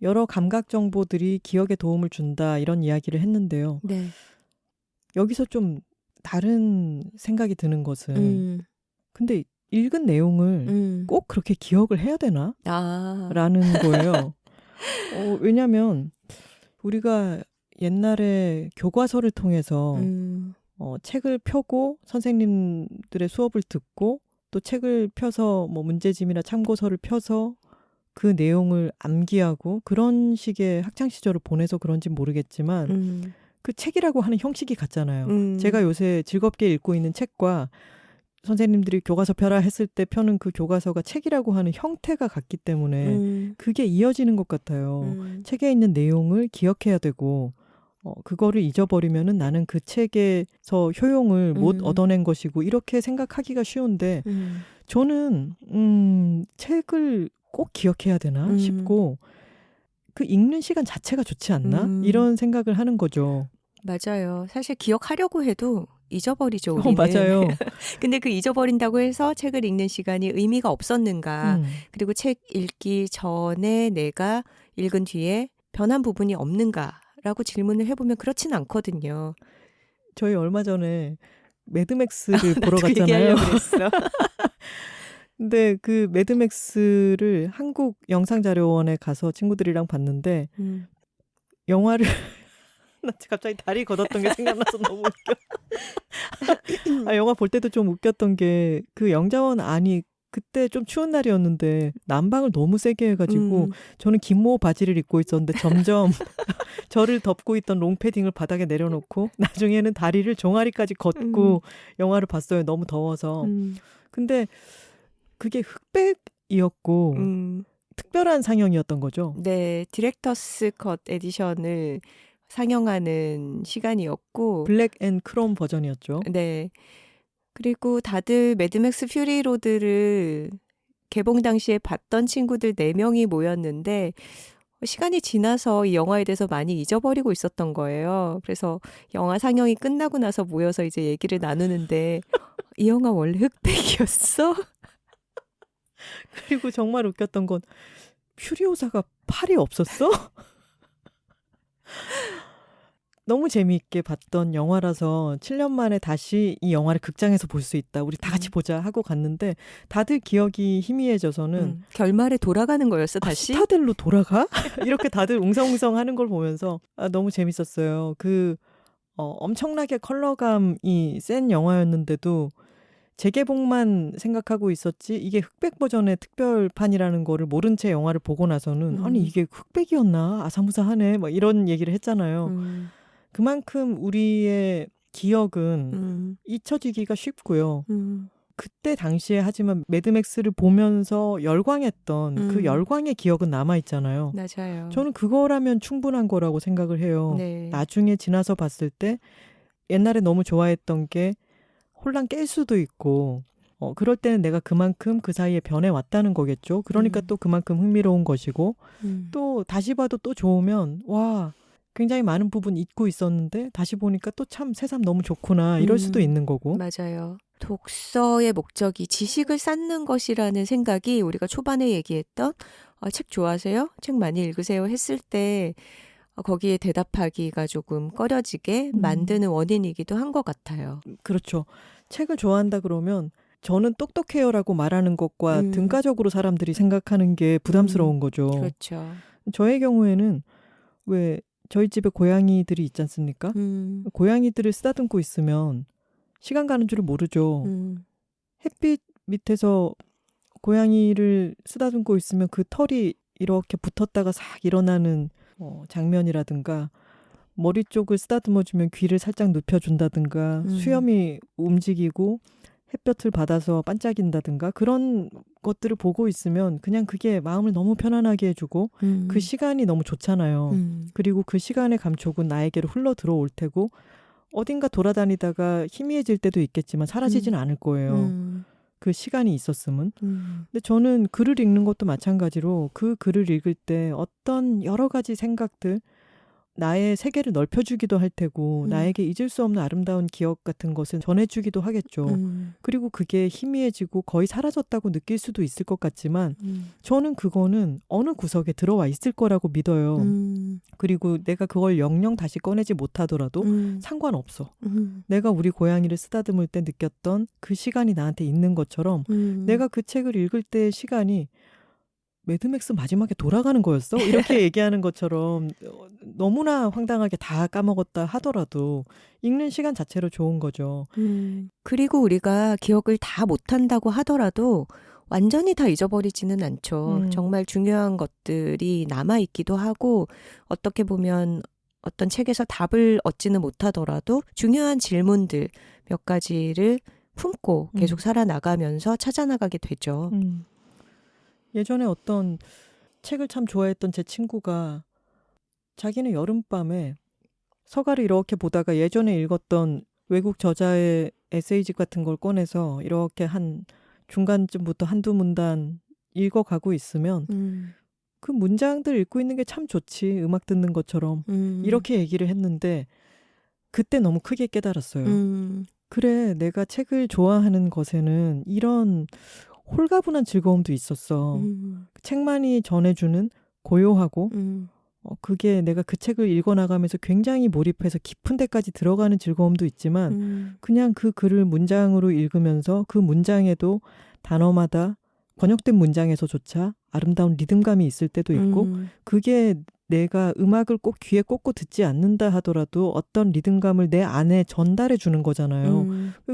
여러 감각 정보들이 기억에 도움을 준다 이런 이야기를 했는데요. 네. 여기서 좀 다른 생각이 드는 것은 근데 읽은 내용을 꼭 그렇게 기억을 해야 되나? 라는 거예요. 왜냐하면 우리가 옛날에 교과서를 통해서 책을 펴고 선생님들의 수업을 듣고 또 책을 펴서 뭐 문제집이나 참고서를 펴서 그 내용을 암기하고 그런 식의 학창시절을 보내서 그런지 모르겠지만 그 책이라고 하는 형식이 같잖아요. 제가 요새 즐겁게 읽고 있는 책과 선생님들이 교과서 펴라 했을 때 펴는 그 교과서가 책이라고 하는 형태가 같기 때문에 그게 이어지는 것 같아요. 책에 있는 내용을 기억해야 되고 그거를 잊어버리면은 나는 그 책에서 효용을 못 얻어낸 것이고 이렇게 생각하기가 쉬운데 저는 책을 꼭 기억해야 되나 싶고 그 읽는 시간 자체가 좋지 않나? 이런 생각을 하는 거죠. 맞아요. 사실 기억하려고 해도 잊어버리죠, 우리는. 맞아요. 근데 그 잊어버린다고 해서 책을 읽는 시간이 의미가 없었는가. 그리고 책 읽기 전에 내가 읽은 뒤에 변한 부분이 없는가라고 질문을 해보면 그렇진 않거든요. 저희 얼마 전에 매드맥스를 보러 갔잖아요. 근데 그 매드맥스를 한국 영상자료원에 가서 친구들이랑 봤는데 영화를 나 갑자기 다리 걷었던 게 생각나서 너무 웃겨. 영화 볼 때도 좀 웃겼던 게 그 영자원 안이 그때 좀 추운 날이었는데 난방을 너무 세게 해가지고 저는 긴모 바지를 입고 있었는데 점점 저를 덮고 있던 롱패딩을 바닥에 내려놓고 나중에는 다리를 종아리까지 걷고 영화를 봤어요. 너무 더워서. 근데 그게 흑백이었고 특별한 상영이었던 거죠. 네, 디렉터스 컷 에디션을 상영하는 시간이었고 블랙 앤 크롬 버전이었죠. 네. 그리고 다들 매드맥스 퓨리 로드를 개봉 당시에 봤던 친구들 4명이 모였는데 시간이 지나서 이 영화에 대해서 많이 잊어버리고 있었던 거예요. 그래서 영화 상영이 끝나고 나서 모여서 이제 얘기를 나누는데 이 영화 원래 흑백이었어? 그리고 정말 웃겼던 건 퓨리오사가 팔이 없었어? 너무 재미있게 봤던 영화라서 7년 만에 다시 이 영화를 극장에서 볼 수 있다. 우리 다 같이 보자 하고 갔는데 다들 기억이 희미해져서는 결말에 돌아가는 거였어 다시? 시타델로 돌아가? 이렇게 다들 웅성웅성 하는 걸 보면서 너무 재밌었어요. 그 엄청나게 컬러감이 센 영화였는데도 재개봉만 생각하고 있었지 이게 흑백 버전의 특별판이라는 거를 모른 채 영화를 보고 나서는 아니 이게 흑백이었나? 아사무사하네. 뭐 이런 얘기를 했잖아요. 그만큼 우리의 기억은 잊혀지기가 쉽고요. 그때 당시에 하지만 매드맥스를 보면서 열광했던 그 열광의 기억은 남아있잖아요. 맞아요. 저는 그거라면 충분한 거라고 생각을 해요. 네. 나중에 지나서 봤을 때 옛날에 너무 좋아했던 게 홀랑 깰 수도 있고 그럴 때는 내가 그만큼 그 사이에 변해왔다는 거겠죠. 그러니까 또 그만큼 흥미로운 것이고 또 다시 봐도 또 좋으면 와 굉장히 많은 부분 잊고 있었는데 다시 보니까 또 참 새삼 너무 좋구나 이럴 수도 있는 거고. 맞아요. 독서의 목적이 지식을 쌓는 것이라는 생각이 우리가 초반에 얘기했던 책 좋아하세요? 책 많이 읽으세요? 했을 때 거기에 대답하기가 조금 꺼려지게 만드는 원인이기도 한 것 같아요. 그렇죠. 책을 좋아한다 그러면 저는 똑똑해요라고 말하는 것과 등가적으로 사람들이 생각하는 게 부담스러운 거죠. 그렇죠. 저의 경우에는 왜 저희 집에 고양이들이 있지 않습니까? 고양이들을 쓰다듬고 있으면 시간 가는 줄을 모르죠. 햇빛 밑에서 고양이를 쓰다듬고 있으면 그 털이 이렇게 붙었다가 싹 일어나는 장면이라든가 머리 쪽을 쓰다듬어주면 귀를 살짝 눕혀준다든가 수염이 움직이고 햇볕을 받아서 반짝인다든가 그런 것들을 보고 있으면 그냥 그게 마음을 너무 편안하게 해주고 그 시간이 너무 좋잖아요. 그리고 그 시간의 감촉은 나에게로 흘러 들어올 테고 어딘가 돌아다니다가 희미해질 때도 있겠지만 사라지진 않을 거예요. 그 시간이 있었으면. 근데 저는 글을 읽는 것도 마찬가지로 그 글을 읽을 때 어떤 여러 가지 생각들 나의 세계를 넓혀주기도 할 테고 나에게 잊을 수 없는 아름다운 기억 같은 것을 전해주기도 하겠죠. 그리고 그게 희미해지고 거의 사라졌다고 느낄 수도 있을 것 같지만 저는 그거는 어느 구석에 들어와 있을 거라고 믿어요. 그리고 내가 그걸 영영 다시 꺼내지 못하더라도 상관없어. 내가 우리 고양이를 쓰다듬을 때 느꼈던 그 시간이 나한테 있는 것처럼 내가 그 책을 읽을 때의 시간이 매드맥스 마지막에 돌아가는 거였어? 이렇게 얘기하는 것처럼 너무나 황당하게 다 까먹었다 하더라도 읽는 시간 자체로 좋은 거죠. 그리고 우리가 기억을 다 못한다고 하더라도 완전히 다 잊어버리지는 않죠. 정말 중요한 것들이 남아있기도 하고 어떻게 보면 어떤 책에서 답을 얻지는 못하더라도 중요한 질문들 몇 가지를 품고 계속 살아나가면서 찾아나가게 되죠. 예전에 어떤 책을 참 좋아했던 제 친구가 자기는 여름밤에 서가를 이렇게 보다가 예전에 읽었던 외국 저자의 에세이집 같은 걸 꺼내서 이렇게 한 중간쯤부터 한두 문단 읽어가고 있으면 그 문장들 읽고 있는 게 참 좋지. 음악 듣는 것처럼. 이렇게 얘기를 했는데 그때 너무 크게 깨달았어요. 그래, 내가 책을 좋아하는 것에는 이런 홀가분한 즐거움도 있었어. 책만이 전해주는 고요하고 그게 내가 그 책을 읽어나가면서 굉장히 몰입해서 깊은 데까지 들어가는 즐거움도 있지만 그냥 그 글을 문장으로 읽으면서 그 문장에도 단어마다 번역된 문장에서조차 아름다운 리듬감이 있을 때도 있고 그게 내가 음악을 꼭 귀에 꽂고 듣지 않는다 하더라도 어떤 리듬감을 내 안에 전달해 주는 거잖아요.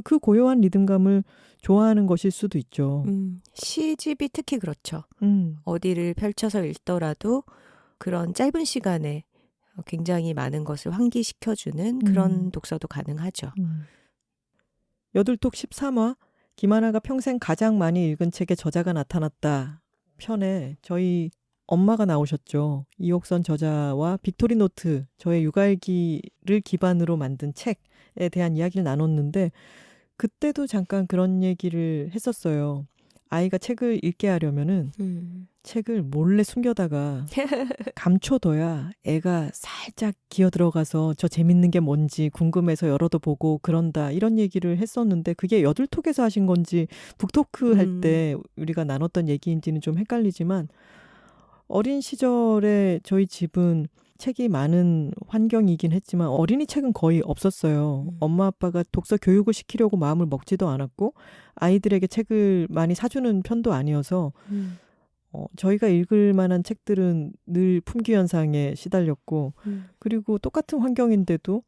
그 고요한 리듬감을 좋아하는 것일 수도 있죠. 시집이 특히 그렇죠. 어디를 펼쳐서 읽더라도 그런 짧은 시간에 굉장히 많은 것을 환기시켜주는 그런 독서도 가능하죠. 여둘톡 13화 김하나가 평생 가장 많이 읽은 책의 저자가 나타났다 편에 저희 엄마가 나오셨죠. 이옥선 저자와 빅토리노트 저의 육아일기를 기반으로 만든 책에 대한 이야기를 나눴는데 그때도 잠깐 그런 얘기를 했었어요. 아이가 책을 읽게 하려면은 책을 몰래 숨겨다가 감춰둬야 애가 살짝 기어들어가서 저 재밌는 게 뭔지 궁금해서 열어도 보고 그런다 이런 얘기를 했었는데 그게 여둘톡에서 하신 건지 북토크 할 때 우리가 나눴던 얘기인지는 좀 헷갈리지만 어린 시절에 저희 집은 책이 많은 환경이긴 했지만 어린이 책은 거의 없었어요. 엄마 아빠가 독서 교육을 시키려고 마음을 먹지도 않았고 아이들에게 책을 많이 사주는 편도 아니어서 저희가 읽을 만한 책들은 늘 품귀 현상에 시달렸고 그리고 똑같은 환경인데도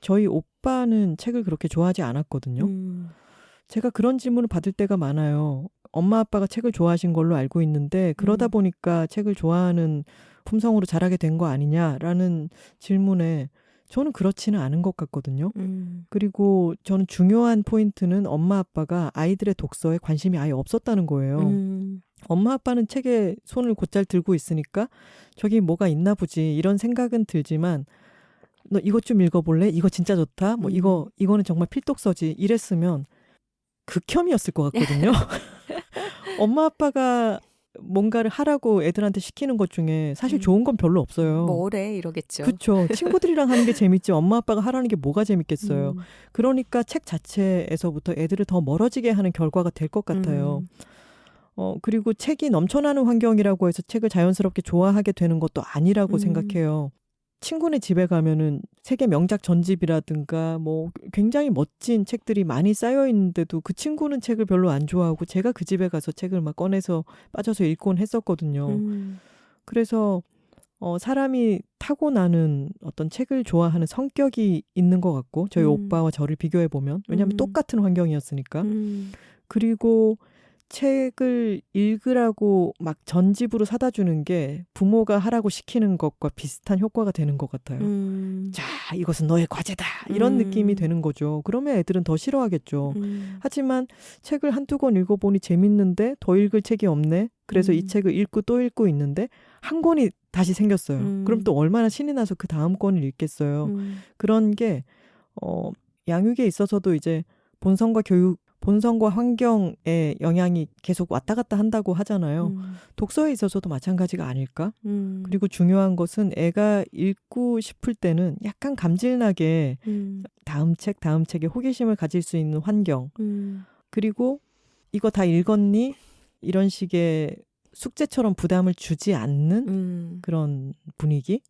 저희 오빠는 책을 그렇게 좋아하지 않았거든요. 제가 그런 질문을 받을 때가 많아요. 엄마 아빠가 책을 좋아하신 걸로 알고 있는데 그러다 보니까 책을 좋아하는 품성으로 자라게 된 거 아니냐라는 질문에 저는 그렇지는 않은 것 같거든요. 그리고 저는 중요한 포인트는 엄마 아빠가 아이들의 독서에 관심이 아예 없었다는 거예요. 엄마 아빠는 책에 손을 곧잘 들고 있으니까 저기 뭐가 있나 보지 이런 생각은 들지만 너 이것 좀 읽어볼래? 이거 진짜 좋다. 뭐 이거는 정말 필독서지. 이랬으면 극혐이었을 것 같거든요. 엄마 아빠가 뭔가를 하라고 애들한테 시키는 것 중에 사실 좋은 건 별로 없어요. 뭐래 이러겠죠. 그렇죠. 친구들이랑 하는 게 재밌지 엄마 아빠가 하라는 게 뭐가 재밌겠어요. 그러니까 책 자체에서부터 애들을 더 멀어지게 하는 결과가 될 것 같아요. 그리고 책이 넘쳐나는 환경이라고 해서 책을 자연스럽게 좋아하게 되는 것도 아니라고 생각해요. 친구네 집에 가면은 세계 명작 전집이라든가 뭐 굉장히 멋진 책들이 많이 쌓여 있는데도 그 친구는 책을 별로 안 좋아하고 제가 그 집에 가서 책을 막 꺼내서 빠져서 읽곤 했었거든요. 그래서 사람이 타고나는 어떤 책을 좋아하는 성격이 있는 것 같고 저희 오빠와 저를 비교해 보면 왜냐하면 똑같은 환경이었으니까. 그리고 책을 읽으라고 막 전집으로 사다 주는 게 부모가 하라고 시키는 것과 비슷한 효과가 되는 것 같아요. 자, 이것은 너의 과제다. 이런 느낌이 되는 거죠. 그러면 애들은 더 싫어하겠죠. 하지만 책을 한두 권 읽어보니 재밌는데 더 읽을 책이 없네. 그래서 이 책을 읽고 또 읽고 있는데 한 권이 다시 생겼어요. 그럼 또 얼마나 신이 나서 그 다음 권을 읽겠어요. 그런 게 양육에 있어서도 이제 본성과 환경의 영향이 계속 왔다 갔다 한다고 하잖아요. 독서에 있어서도 마찬가지가 아닐까? 그리고 중요한 것은 애가 읽고 싶을 때는 약간 감질나게 다음 책에 호기심을 가질 수 있는 환경. 그리고 이거 다 읽었니? 이런 식의 숙제처럼 부담을 주지 않는 그런 분위기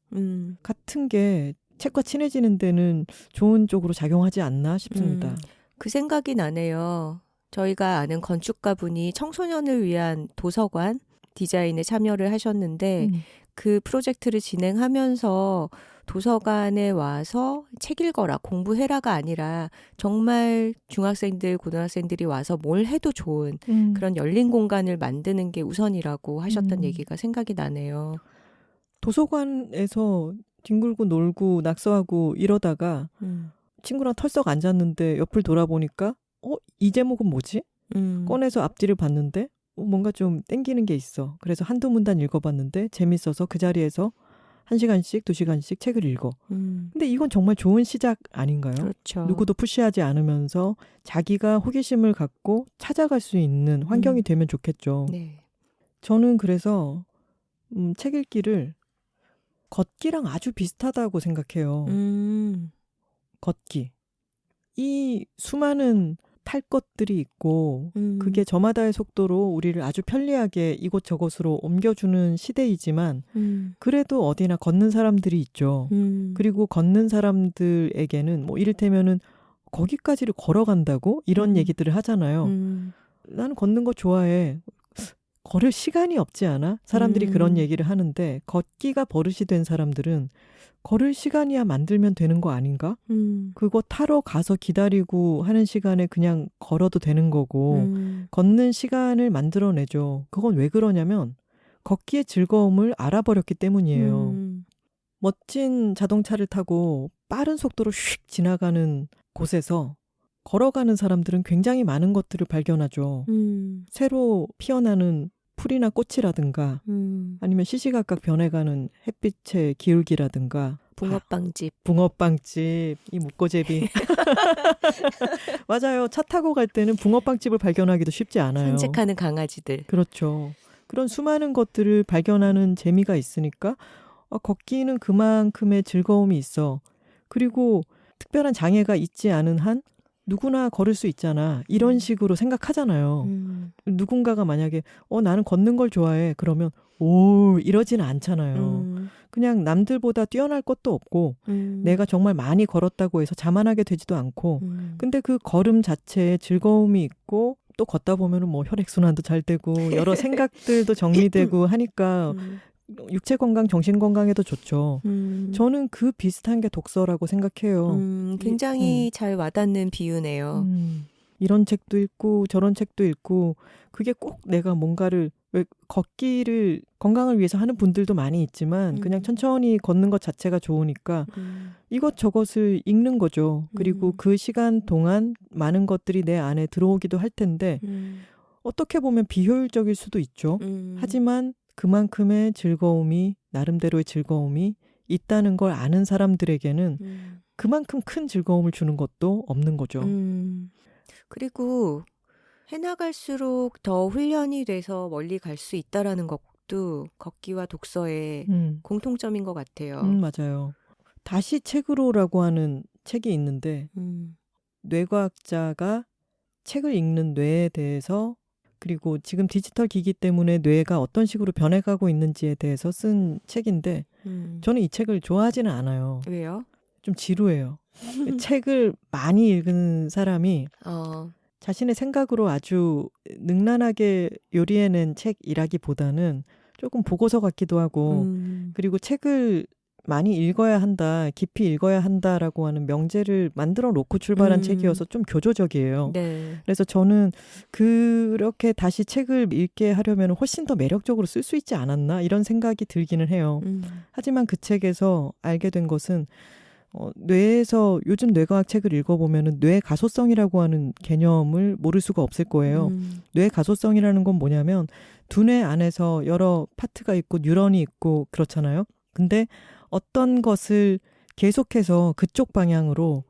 같은 게 책과 친해지는 데는 좋은 쪽으로 작용하지 않나 싶습니다. 그 생각이 나네요. 저희가 아는 건축가분이 청소년을 위한 도서관 디자인에 참여를 하셨는데 그 프로젝트를 진행하면서 도서관에 와서 책 읽어라, 공부해라가 아니라 정말 중학생들, 고등학생들이 와서 뭘 해도 좋은 그런 열린 공간을 만드는 게 우선이라고 하셨던 얘기가 생각이 나네요. 도서관에서 뒹굴고 놀고 낙서하고 이러다가 친구랑 털썩 앉았는데 옆을 돌아보니까 이 제목은 뭐지? 꺼내서 앞뒤를 봤는데 뭔가 좀 땡기는 게 있어. 그래서 한두 문단 읽어봤는데 재밌어서 그 자리에서 1시간씩 2시간씩 책을 읽어. 근데 이건 정말 좋은 시작 아닌가요? 그렇죠. 누구도 푸시하지 않으면서 자기가 호기심을 갖고 찾아갈 수 있는 환경이 되면 좋겠죠. 네. 저는 그래서 책 읽기를 걷기랑 아주 비슷하다고 생각해요. 걷기. 이 수많은 탈 것들이 있고 그게 저마다의 속도로 우리를 아주 편리하게 이곳저곳으로 옮겨주는 시대이지만 그래도 어디나 걷는 사람들이 있죠. 그리고 걷는 사람들에게는 뭐 이를테면은 거기까지를 걸어간다고 이런 얘기들을 하잖아요. 나는 걷는 거 좋아해. 걸을 시간이 없지 않아? 사람들이 그런 얘기를 하는데 걷기가 버릇이 된 사람들은 걸을 시간이야 만들면 되는 거 아닌가? 그거 타러 가서 기다리고 하는 시간에 그냥 걸어도 되는 거고 걷는 시간을 만들어내죠. 그건 왜 그러냐면 걷기의 즐거움을 알아버렸기 때문이에요. 멋진 자동차를 타고 빠른 속도로 휙 지나가는 곳에서 걸어가는 사람들은 굉장히 많은 것들을 발견하죠. 새로 피어나는 풀이나 꽃이라든가 아니면 시시각각 변해가는 햇빛의 기울기라든가 붕어빵집. 붕어빵집, 이 묵고제비. 맞아요. 차 타고 갈 때는 붕어빵집을 발견하기도 쉽지 않아요. 산책하는 강아지들. 그렇죠. 그런 수많은 것들을 발견하는 재미가 있으니까 걷기는 그만큼의 즐거움이 있어. 그리고 특별한 장애가 있지 않은 한 누구나 걸을 수 있잖아. 이런 식으로 생각하잖아요. 누군가가 만약에 나는 걷는 걸 좋아해. 그러면 이러지는 않잖아요. 그냥 남들보다 뛰어날 것도 없고 내가 정말 많이 걸었다고 해서 자만하게 되지도 않고 근데 그 걸음 자체에 즐거움이 있고 또 걷다 보면은 뭐 혈액순환도 잘 되고 여러 생각들도 정리되고 하니까 육체 건강, 정신 건강에도 좋죠. 저는 그 비슷한 게 독서라고 생각해요. 굉장히 잘 와닿는 비유네요. 이런 책도 읽고 저런 책도 읽고 그게 꼭 내가 뭔가를 왜 걷기를 건강을 위해서 하는 분들도 많이 있지만 그냥 천천히 걷는 것 자체가 좋으니까 이것저것을 읽는 거죠. 그리고 그 시간 동안 많은 것들이 내 안에 들어오기도 할 텐데 어떻게 보면 비효율적일 수도 있죠. 하지만 그만큼의 즐거움이 나름대로의 즐거움이 있다는 걸 아는 사람들에게는 그만큼 큰 즐거움을 주는 것도 없는 거죠. 그리고 해나갈수록 더 훈련이 돼서 멀리 갈 수 있다라는 것도 걷기와 독서의 공통점인 것 같아요. 맞아요. 다시 책으로라고 하는 책이 있는데 뇌과학자가 책을 읽는 뇌에 대해서 그리고 지금 디지털 기기 때문에 뇌가 어떤 식으로 변해가고 있는지에 대해서 쓴 책인데 저는 이 책을 좋아하지는 않아요. 왜요? 좀 지루해요. 책을 많이 읽은 사람이 자신의 생각으로 아주 능란하게 요리해낸 책이라기보다는 조금 보고서 같기도 하고 그리고 책을 많이 읽어야 한다, 깊이 읽어야 한다라고 하는 명제를 만들어 놓고 출발한 책이어서 좀 교조적이에요. 네. 그래서 저는 그렇게 다시 책을 읽게 하려면 훨씬 더 매력적으로 쓸 수 있지 않았나 이런 생각이 들기는 해요. 하지만 그 책에서 알게 된 것은 뇌에서 요즘 뇌과학 책을 읽어보면 뇌 가소성이라고 하는 개념을 모를 수가 없을 거예요. 뇌 가소성이라는 건 뭐냐면 두뇌 안에서 여러 파트가 있고 뉴런이 있고 그렇잖아요. 근데 어떤 것을 계속해서 그쪽 방향으로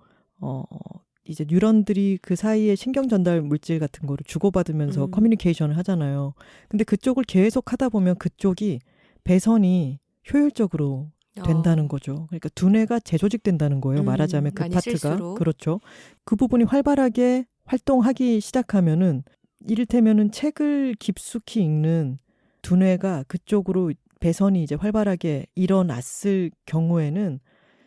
이제 뉴런들이 그 사이에 신경 전달 물질 같은 거를 주고받으면서 커뮤니케이션을 하잖아요. 근데 그쪽을 계속 하다 보면 그쪽이 배선이 효율적으로 된다는 거죠. 그러니까 두뇌가 재조직된다는 거예요. 말하자면 그 파트가. 쓸수록. 그렇죠. 그 부분이 활발하게 활동하기 시작하면은 이를테면은 책을 깊숙이 읽는 두뇌가 그쪽으로 배선이 이제 활발하게 일어났을 경우에는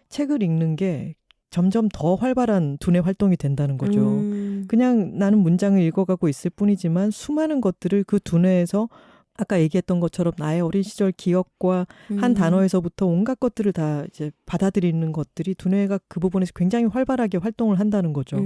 책을 읽는 게 점점 더 활발한 두뇌 활동이 된다는 거죠. 그냥 나는 문장을 읽어가고 있을 뿐이지만 수많은 것들을 그 두뇌에서 아까 얘기했던 것처럼 나의 어린 시절 기억과 한 단어에서부터 온갖 것들을 다 이제 받아들이는 것들이 두뇌가 그 부분에서 굉장히 활발하게 활동을 한다는 거죠.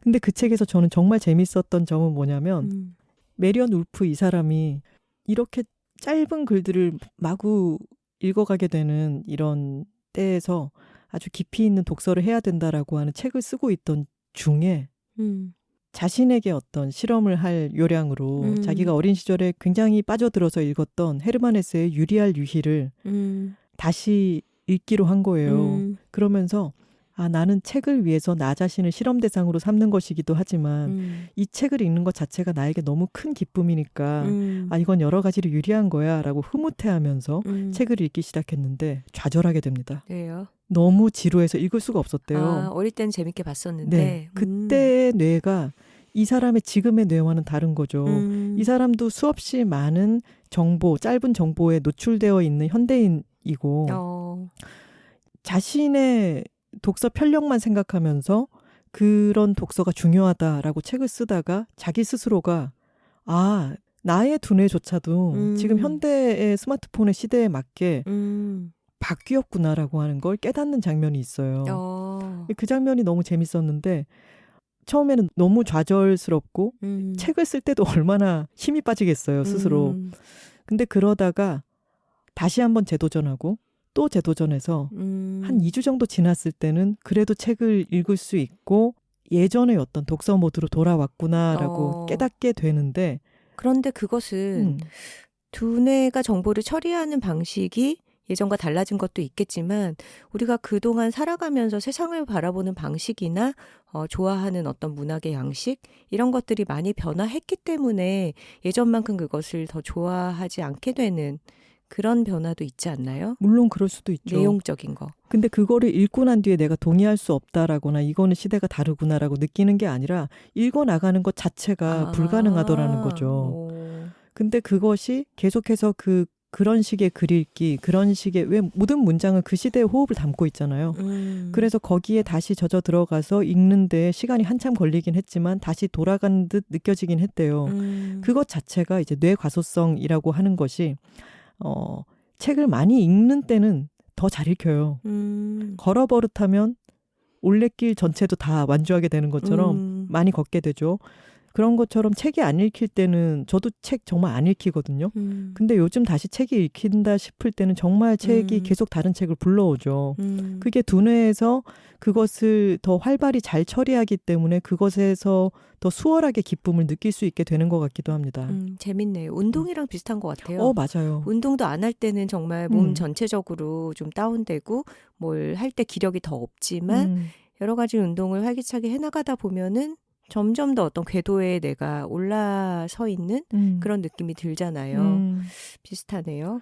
근데 그 책에서 저는 정말 재밌었던 점은 뭐냐면 메리언 울프 이 사람이 이렇게 짧은 글들을 마구 읽어가게 되는 이런 때에서 아주 깊이 있는 독서를 해야 된다라고 하는 책을 쓰고 있던 중에 자신에게 어떤 실험을 할 요량으로 자기가 어린 시절에 굉장히 빠져들어서 읽었던 헤르만 헤세의 유리알 유희를 다시 읽기로 한 거예요. 그러면서 나는 책을 위해서 나 자신을 실험 대상으로 삼는 것이기도 하지만 이 책을 읽는 것 자체가 나에게 너무 큰 기쁨이니까 이건 여러 가지로 유리한 거야 라고 흐뭇해하면서 책을 읽기 시작했는데 좌절하게 됩니다. 왜요? 너무 지루해서 읽을 수가 없었대요. 어릴 땐 재밌게 봤었는데. 네, 그때의 뇌가 이 사람의 지금의 뇌와는 다른 거죠. 이 사람도 수없이 많은 정보, 짧은 정보에 노출되어 있는 현대인이고 자신의 독서 편력만 생각하면서 그런 독서가 중요하다라고 책을 쓰다가 자기 스스로가 나의 두뇌조차도 지금 현대의 스마트폰의 시대에 맞게 바뀌었구나라고 하는 걸 깨닫는 장면이 있어요. 그 장면이 너무 재밌었는데 처음에는 너무 좌절스럽고 책을 쓸 때도 얼마나 힘이 빠지겠어요, 스스로. 근데 그러다가 다시 한번 재도전하고 또 재도전해서 한 2주 정도 지났을 때는 그래도 책을 읽을 수 있고 예전의 어떤 독서 모드로 돌아왔구나라고 깨닫게 되는데 그런데 그것은 두뇌가 정보를 처리하는 방식이 예전과 달라진 것도 있겠지만 우리가 그동안 살아가면서 세상을 바라보는 방식이나 좋아하는 어떤 문학의 양식 이런 것들이 많이 변화했기 때문에 예전만큼 그것을 더 좋아하지 않게 되는 그런 변화도 있지 않나요? 물론 그럴 수도 있죠. 내용적인 거. 근데 그거를 읽고 난 뒤에 내가 동의할 수 없다라거나 이거는 시대가 다르구나라고 느끼는 게 아니라 읽어 나가는 것 자체가 불가능하더라는 거죠. 근데 그것이 계속해서 그런 식의 글 읽기, 그런 식의 왜 모든 문장은 그 시대의 호흡을 담고 있잖아요. 그래서 거기에 다시 젖어 들어가서 읽는데 시간이 한참 걸리긴 했지만 다시 돌아간 듯 느껴지긴 했대요. 그것 자체가 이제 뇌 과소성이라고 하는 것이 책을 많이 읽는 때는 더 잘 읽혀요. 걸어버릇하면 올레길 전체도 다 완주하게 되는 것처럼 많이 걷게 되죠. 그런 것처럼 책이 안 읽힐 때는 저도 책 정말 안 읽히거든요. 근데 요즘 다시 책이 읽힌다 싶을 때는 정말 책이 계속 다른 책을 불러오죠. 그게 두뇌에서 그것을 더 활발히 잘 처리하기 때문에 그것에서 더 수월하게 기쁨을 느낄 수 있게 되는 것 같기도 합니다. 재밌네요. 운동이랑 비슷한 것 같아요. 맞아요. 운동도 안 할 때는 정말 몸 전체적으로 좀 다운되고 뭘 할 때 기력이 더 없지만 여러 가지 운동을 활기차게 해나가다 보면은 점점 더 어떤 궤도에 내가 올라서 있는 그런 느낌이 들잖아요. 비슷하네요.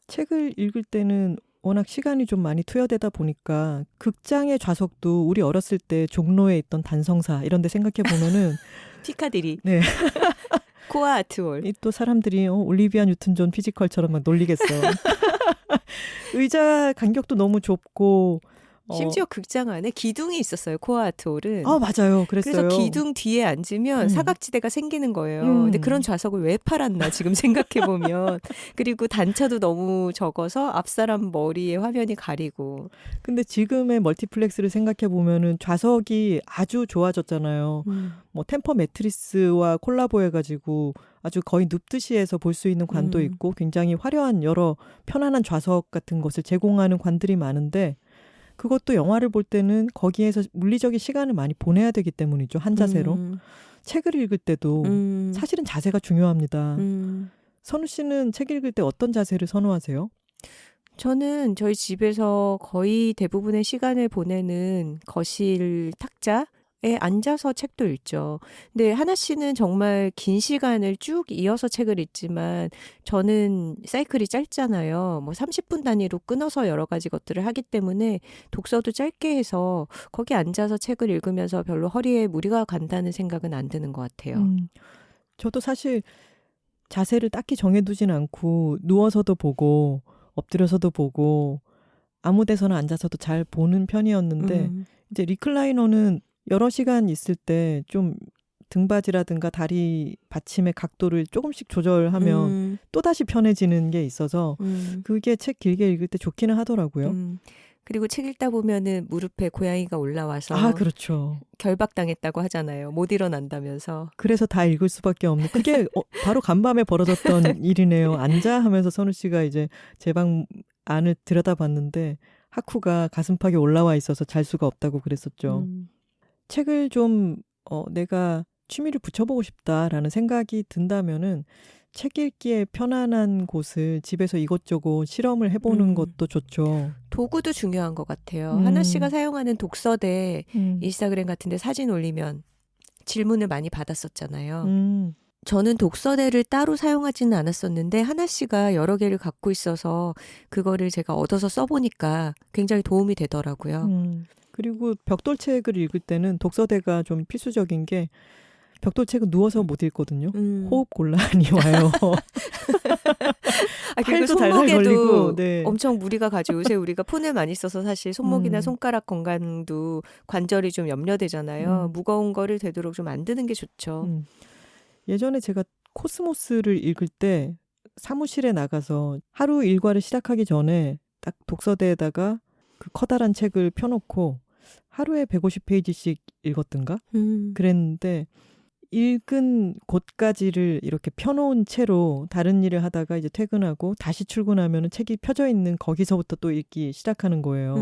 책을 읽을 때는 워낙 시간이 좀 많이 투여되다 보니까 극장의 좌석도 우리 어렸을 때 종로에 있던 단성사 이런 데 생각해 보면은 피카디리. 네. 코아 아트홀. 또 사람들이 올리비아 뉴튼 존 피지컬처럼 막 놀리겠어. 의자 간격도 너무 좁고 심지어 극장 안에 기둥이 있었어요. 코아 아트홀은. 맞아요. 그랬어요. 그래서 기둥 뒤에 앉으면 사각지대가 생기는 거예요. 근데 그런 좌석을 왜 팔았나 지금 생각해보면. 그리고 단차도 너무 적어서 앞사람 머리에 화면이 가리고. 근데 지금의 멀티플렉스를 생각해보면은 좌석이 아주 좋아졌잖아요. 뭐 템퍼 매트리스와 콜라보해가지고 아주 거의 눕듯이 해서 볼 수 있는 관도 있고 굉장히 화려한 여러 편안한 좌석 같은 것을 제공하는 관들이 많은데 그것도 영화를 볼 때는 거기에서 물리적인 시간을 많이 보내야 되기 때문이죠. 한 자세로. 책을 읽을 때도 사실은 자세가 중요합니다. 선우 씨는 책 읽을 때 어떤 자세를 선호하세요? 저는 저희 집에서 거의 대부분의 시간을 보내는 거실 탁자에 앉아서 책도 읽죠. 근데 하나 씨는 정말 긴 시간을 쭉 이어서 책을 읽지만 저는 사이클이 짧잖아요. 뭐 30분 단위로 끊어서 여러 가지 것들을 하기 때문에 독서도 짧게 해서 거기 앉아서 책을 읽으면서 별로 허리에 무리가 간다는 생각은 안 드는 것 같아요. 저도 사실 자세를 딱히 정해두진 않고 누워서도 보고 엎드려서도 보고 아무 데서나 앉아서도 잘 보는 편이었는데 이제 리클라이너는 여러 시간 있을 때 좀 등받이라든가 다리 받침의 각도를 조금씩 조절하면 또다시 편해지는 게 있어서 그게 책 길게 읽을 때 좋기는 하더라고요. 그리고 책 읽다 보면은 무릎에 고양이가 올라와서 그렇죠. 결박당했다고 하잖아요. 못 일어난다면서. 그래서 다 읽을 수밖에 없는 그게 바로 간밤에 벌어졌던 일이네요. 앉아 하면서 선우 씨가 이제 제 방 안을 들여다봤는데 하쿠가 가슴팍에 올라와 있어서 잘 수가 없다고 그랬었죠. 책을 좀 내가 취미를 붙여보고 싶다라는 생각이 든다면은 책 읽기에 편안한 곳을 집에서 이것저것 실험을 해보는 것도 좋죠. 도구도 중요한 것 같아요. 하나 씨가 사용하는 독서대 인스타그램 같은 데 사진 올리면 질문을 많이 받았었잖아요. 저는 독서대를 따로 사용하지는 않았었는데 하나 씨가 여러 개를 갖고 있어서 그거를 제가 얻어서 써보니까 굉장히 도움이 되더라고요. 그리고 벽돌책을 읽을 때는 독서대가 좀 필수적인 게 벽돌책은 누워서 못 읽거든요. 호흡 곤란이 와요. 그리고 팔도 달달 손목에도 걸리고, 네. 엄청 무리가 가죠. 요새 우리가 폰을 많이 써서 사실 손목이나 손가락 건강도 관절이 좀 염려되잖아요. 무거운 거를 되도록 좀 안 드는 게 좋죠. 예전에 제가 코스모스를 읽을 때 사무실에 나가서 하루 일과를 시작하기 전에 딱 독서대에다가 그 커다란 책을 펴놓고 하루에 150페이지씩 읽었던가? 그랬는데 읽은 곳까지를 이렇게 펴놓은 채로 다른 일을 하다가 이제 퇴근하고 다시 출근하면 책이 펴져 있는 거기서부터 또 읽기 시작하는 거예요.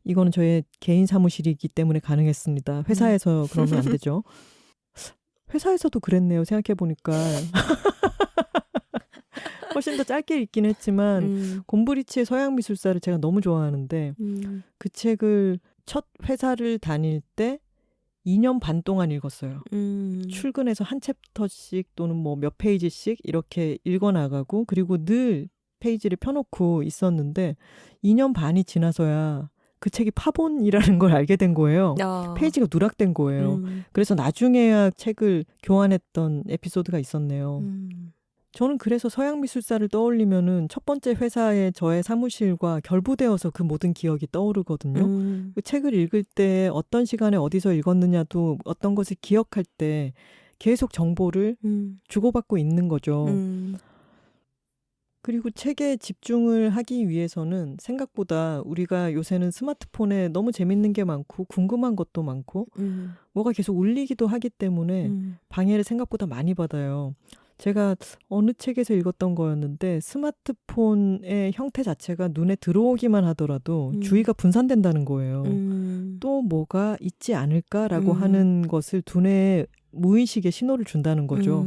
이거는 저의 개인 사무실이기 때문에 가능했습니다. 회사에서 그러면 안 되죠. 회사에서도 그랬네요. 생각해보니까. 훨씬 더 짧게 읽긴 했지만 곰브리치의 서양미술사를 제가 너무 좋아하는데 그 책을 첫 회사를 다닐 때 2년 반 동안 읽었어요. 출근해서 한 챕터씩 또는 뭐 몇 페이지씩 이렇게 읽어나가고 그리고 늘 페이지를 펴놓고 있었는데 2년 반이 지나서야 그 책이 파본이라는 걸 알게 된 거예요. 페이지가 누락된 거예요. 그래서 나중에야 책을 교환했던 에피소드가 있었네요. 저는 그래서 서양미술사를 떠올리면은 첫 번째 회사의 저의 사무실과 결부되어서 그 모든 기억이 떠오르거든요. 그 책을 읽을 때 어떤 시간에 어디서 읽었느냐도 어떤 것을 기억할 때 계속 정보를 주고받고 있는 거죠. 그리고 책에 집중을 하기 위해서는 생각보다 우리가 요새는 스마트폰에 너무 재밌는 게 많고 궁금한 것도 많고 뭐가 계속 울리기도 하기 때문에 방해를 생각보다 많이 받아요. 제가 어느 책에서 읽었던 거였는데 스마트폰의 형태 자체가 눈에 들어오기만 하더라도 주의가 분산된다는 거예요. 또 뭐가 있지 않을까라고 하는 것을 두뇌에 무의식의 신호를 준다는 거죠.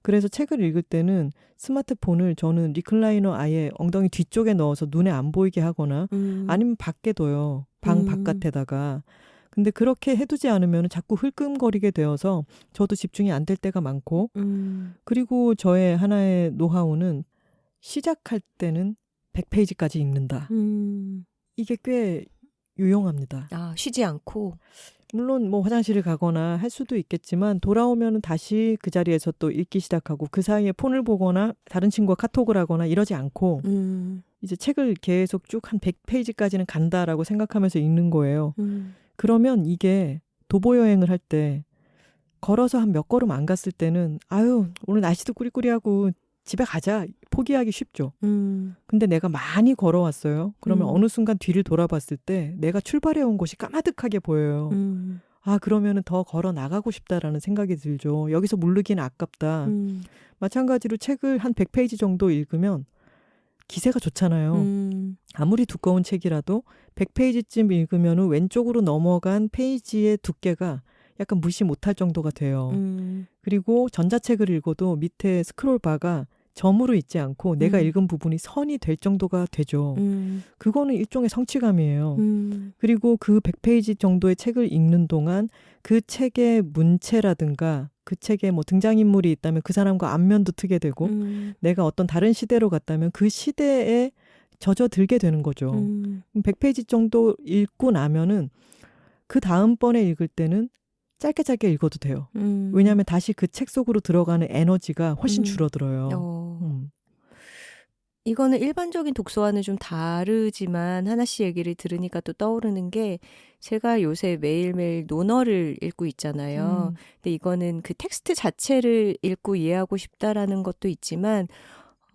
그래서 책을 읽을 때는 스마트폰을 저는 리클라이너 아예 엉덩이 뒤쪽에 넣어서 눈에 안 보이게 하거나 아니면 밖에 둬요. 방 바깥에다가. 근데 그렇게 해두지 않으면 자꾸 흘끔거리게 되어서 저도 집중이 안 될 때가 많고 그리고 저의 하나의 노하우는 시작할 때는 100페이지까지 읽는다. 이게 꽤 유용합니다. 아, 쉬지 않고. 물론 뭐 화장실을 가거나 할 수도 있겠지만 돌아오면 다시 그 자리에서 또 읽기 시작하고 그 사이에 폰을 보거나 다른 친구와 카톡을 하거나 이러지 않고 이제 책을 계속 쭉 한 100페이지까지는 간다라고 생각하면서 읽는 거예요. 그러면 이게 도보 여행을 할 때 걸어서 한 몇 걸음 안 갔을 때는 아유 오늘 날씨도 꾸리꾸리하고 집에 가자 포기하기 쉽죠. 근데 내가 많이 걸어왔어요. 그러면 어느 순간 뒤를 돌아봤을 때 내가 출발해온 곳이 까마득하게 보여요. 아 그러면 더 걸어 나가고 싶다라는 생각이 들죠. 여기서 모르기는 아깝다. 마찬가지로 책을 한 100페이지 정도 읽으면 기세가 좋잖아요. 아무리 두꺼운 책이라도 100페이지쯤 읽으면 왼쪽으로 넘어간 페이지의 두께가 약간 무시 못할 정도가 돼요. 그리고 전자책을 읽어도 밑에 스크롤 바가 점으로 있지 않고 내가 읽은 부분이 선이 될 정도가 되죠. 그거는 일종의 성취감이에요. 그리고 그 100페이지 정도의 책을 읽는 동안 그 책의 문체라든가 그 책에 뭐 등장인물이 있다면 그 사람과 안면도 트게 되고 내가 어떤 다른 시대로 갔다면 그 시대에 젖어들게 되는 거죠. 100페이지 정도 읽고 나면은 그 다음번에 읽을 때는 짧게 읽어도 돼요. 왜냐하면 다시 그 책 속으로 들어가는 에너지가 훨씬 줄어들어요. 이거는 일반적인 독서와는 좀 다르지만 하나씩 얘기를 들으니까 또 떠오르는 게 제가 요새 매일매일 논어를 읽고 있잖아요. 근데 이거는 그 텍스트 자체를 읽고 이해하고 싶다라는 것도 있지만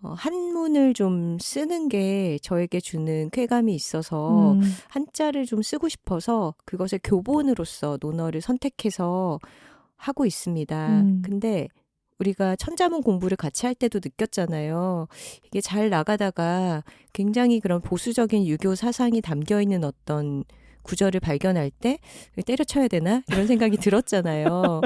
한문을 좀 쓰는 게 저에게 주는 쾌감이 있어서 한자를 좀 쓰고 싶어서 그것을 교본으로서 논어를 선택해서 하고 있습니다. 근데 우리가 천자문 공부를 같이 할 때도 느꼈잖아요. 이게 잘 나가다가 굉장히 그런 보수적인 유교 사상이 담겨있는 어떤 구절을 발견할 때 때려쳐야 되나? 이런 생각이 들었잖아요.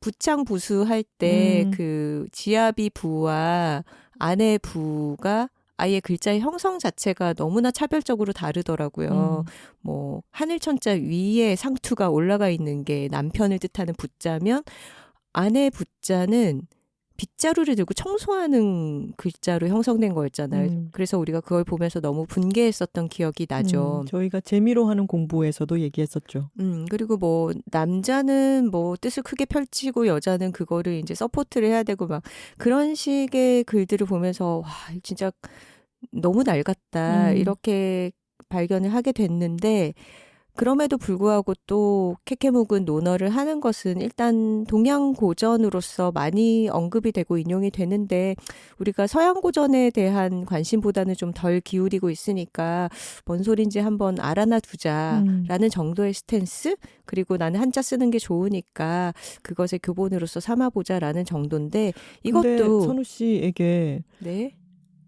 부창부수 할 때 그 지아비 부와 아내 부가 아예 글자의 형성 자체가 너무나 차별적으로 다르더라고요. 뭐 하늘천자 위에 상투가 올라가 있는 게 남편을 뜻하는 부자면 아내 부자는 빗자루를 들고 청소하는 글자로 형성된 거였잖아요. 그래서 우리가 그걸 보면서 너무 분개했었던 기억이 나죠. 저희가 재미로 하는 공부에서도 얘기했었죠. 그리고 뭐 남자는 뭐 뜻을 크게 펼치고 여자는 그거를 이제 서포트를 해야 되고 막 그런 식의 글들을 보면서 와 진짜 너무 낡았다 이렇게 발견을 하게 됐는데 그럼에도 불구하고 또 케케묵은 논어를 하는 것은 일단 동양 고전으로서 많이 언급이 되고 인용이 되는데 우리가 서양 고전에 대한 관심보다는 좀 덜 기울이고 있으니까 뭔 소린지 한번 알아나 두자라는 정도의 스탠스 그리고 나는 한자 쓰는 게 좋으니까 그것을 교본으로서 삼아보자라는 정도인데 이것도 근데 선우 씨에게 네?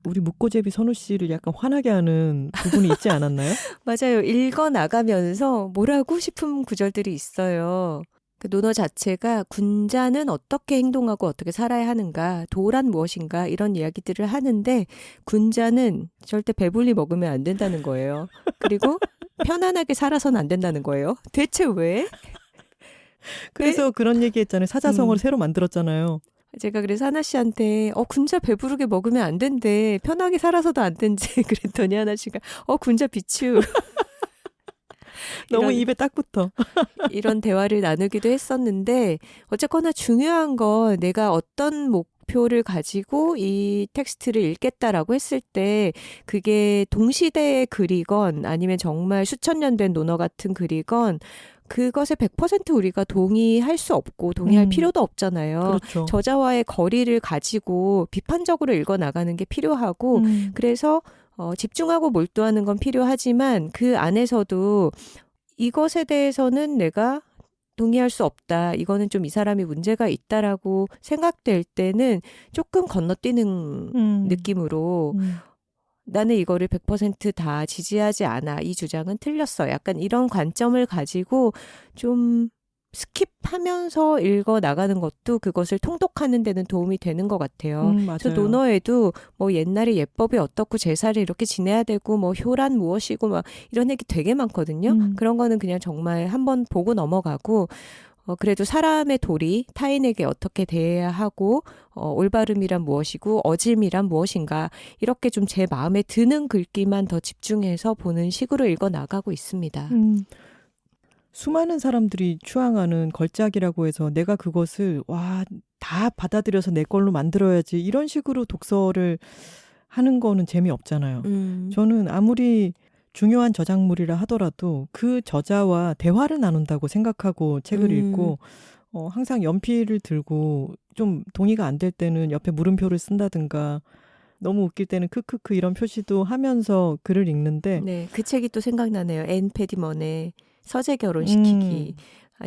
우리 묵고제비 선우 씨를 약간 화나게 하는 부분이 있지 않았나요? 맞아요. 읽어 나가면서 뭐라고 싶은 구절들이 있어요. 그 논어 자체가 군자는 어떻게 행동하고 어떻게 살아야 하는가, 도란 무엇인가 이런 이야기들을 하는데 군자는 절대 배불리 먹으면 안 된다는 거예요. 그리고 편안하게 살아서는 안 된다는 거예요. 대체 왜? 그래서 그런 얘기 했잖아요. 사자성어를 새로 만들었잖아요. 제가 그래서 하나 씨한테 군자 배부르게 먹으면 안 된대. 편하게 살아서도 안 된대. 그랬더니 하나 씨가 군자 비추. 너무 입에 딱 붙어. 이런 대화를 나누기도 했었는데 어쨌거나 중요한 건 내가 어떤 목표를 가지고 이 텍스트를 읽겠다라고 했을 때 그게 동시대의 글이건 아니면 정말 수천 년 된 논어 같은 글이건 그것에 100% 우리가 동의할 수 없고 동의할 필요도 없잖아요. 그렇죠. 저자와의 거리를 가지고 비판적으로 읽어나가는 게 필요하고 그래서 집중하고 몰두하는 건 필요하지만 그 안에서도 이것에 대해서는 내가 동의할 수 없다. 이거는 좀 이 사람이 문제가 있다라고 생각될 때는 조금 건너뛰는 느낌으로 나는 이거를 100% 다 지지하지 않아. 이 주장은 틀렸어. 약간 이런 관점을 가지고 좀 스킵하면서 읽어 나가는 것도 그것을 통독하는 데는 도움이 되는 것 같아요. 맞아요. 그래서 논어에도 뭐 옛날에 예법이 어떻고 제사를 이렇게 지내야 되고 뭐 효란 무엇이고 막 이런 얘기 되게 많거든요. 그런 거는 그냥 정말 한번 보고 넘어가고 그래도 사람의 도리, 타인에게 어떻게 대해야 하고 올바름이란 무엇이고 어짐이란 무엇인가 이렇게 좀 제 마음에 드는 글귀만 더 집중해서 보는 식으로 읽어 나가고 있습니다. 수많은 사람들이 추앙하는 걸작이라고 해서 내가 그것을 다 받아들여서 내 걸로 만들어야지 이런 식으로 독서를 하는 거는 재미없잖아요. 저는 아무리 중요한 저작물이라 하더라도 그 저자와 대화를 나눈다고 생각하고 책을 읽고 항상 연필을 들고 좀 동의가 안 될 때는 옆에 물음표를 쓴다든가 너무 웃길 때는 크크크 이런 표시도 하면서 글을 읽는데 네, 그 책이 또 생각나네요. 앤 패디먼의 서재 결혼시키기.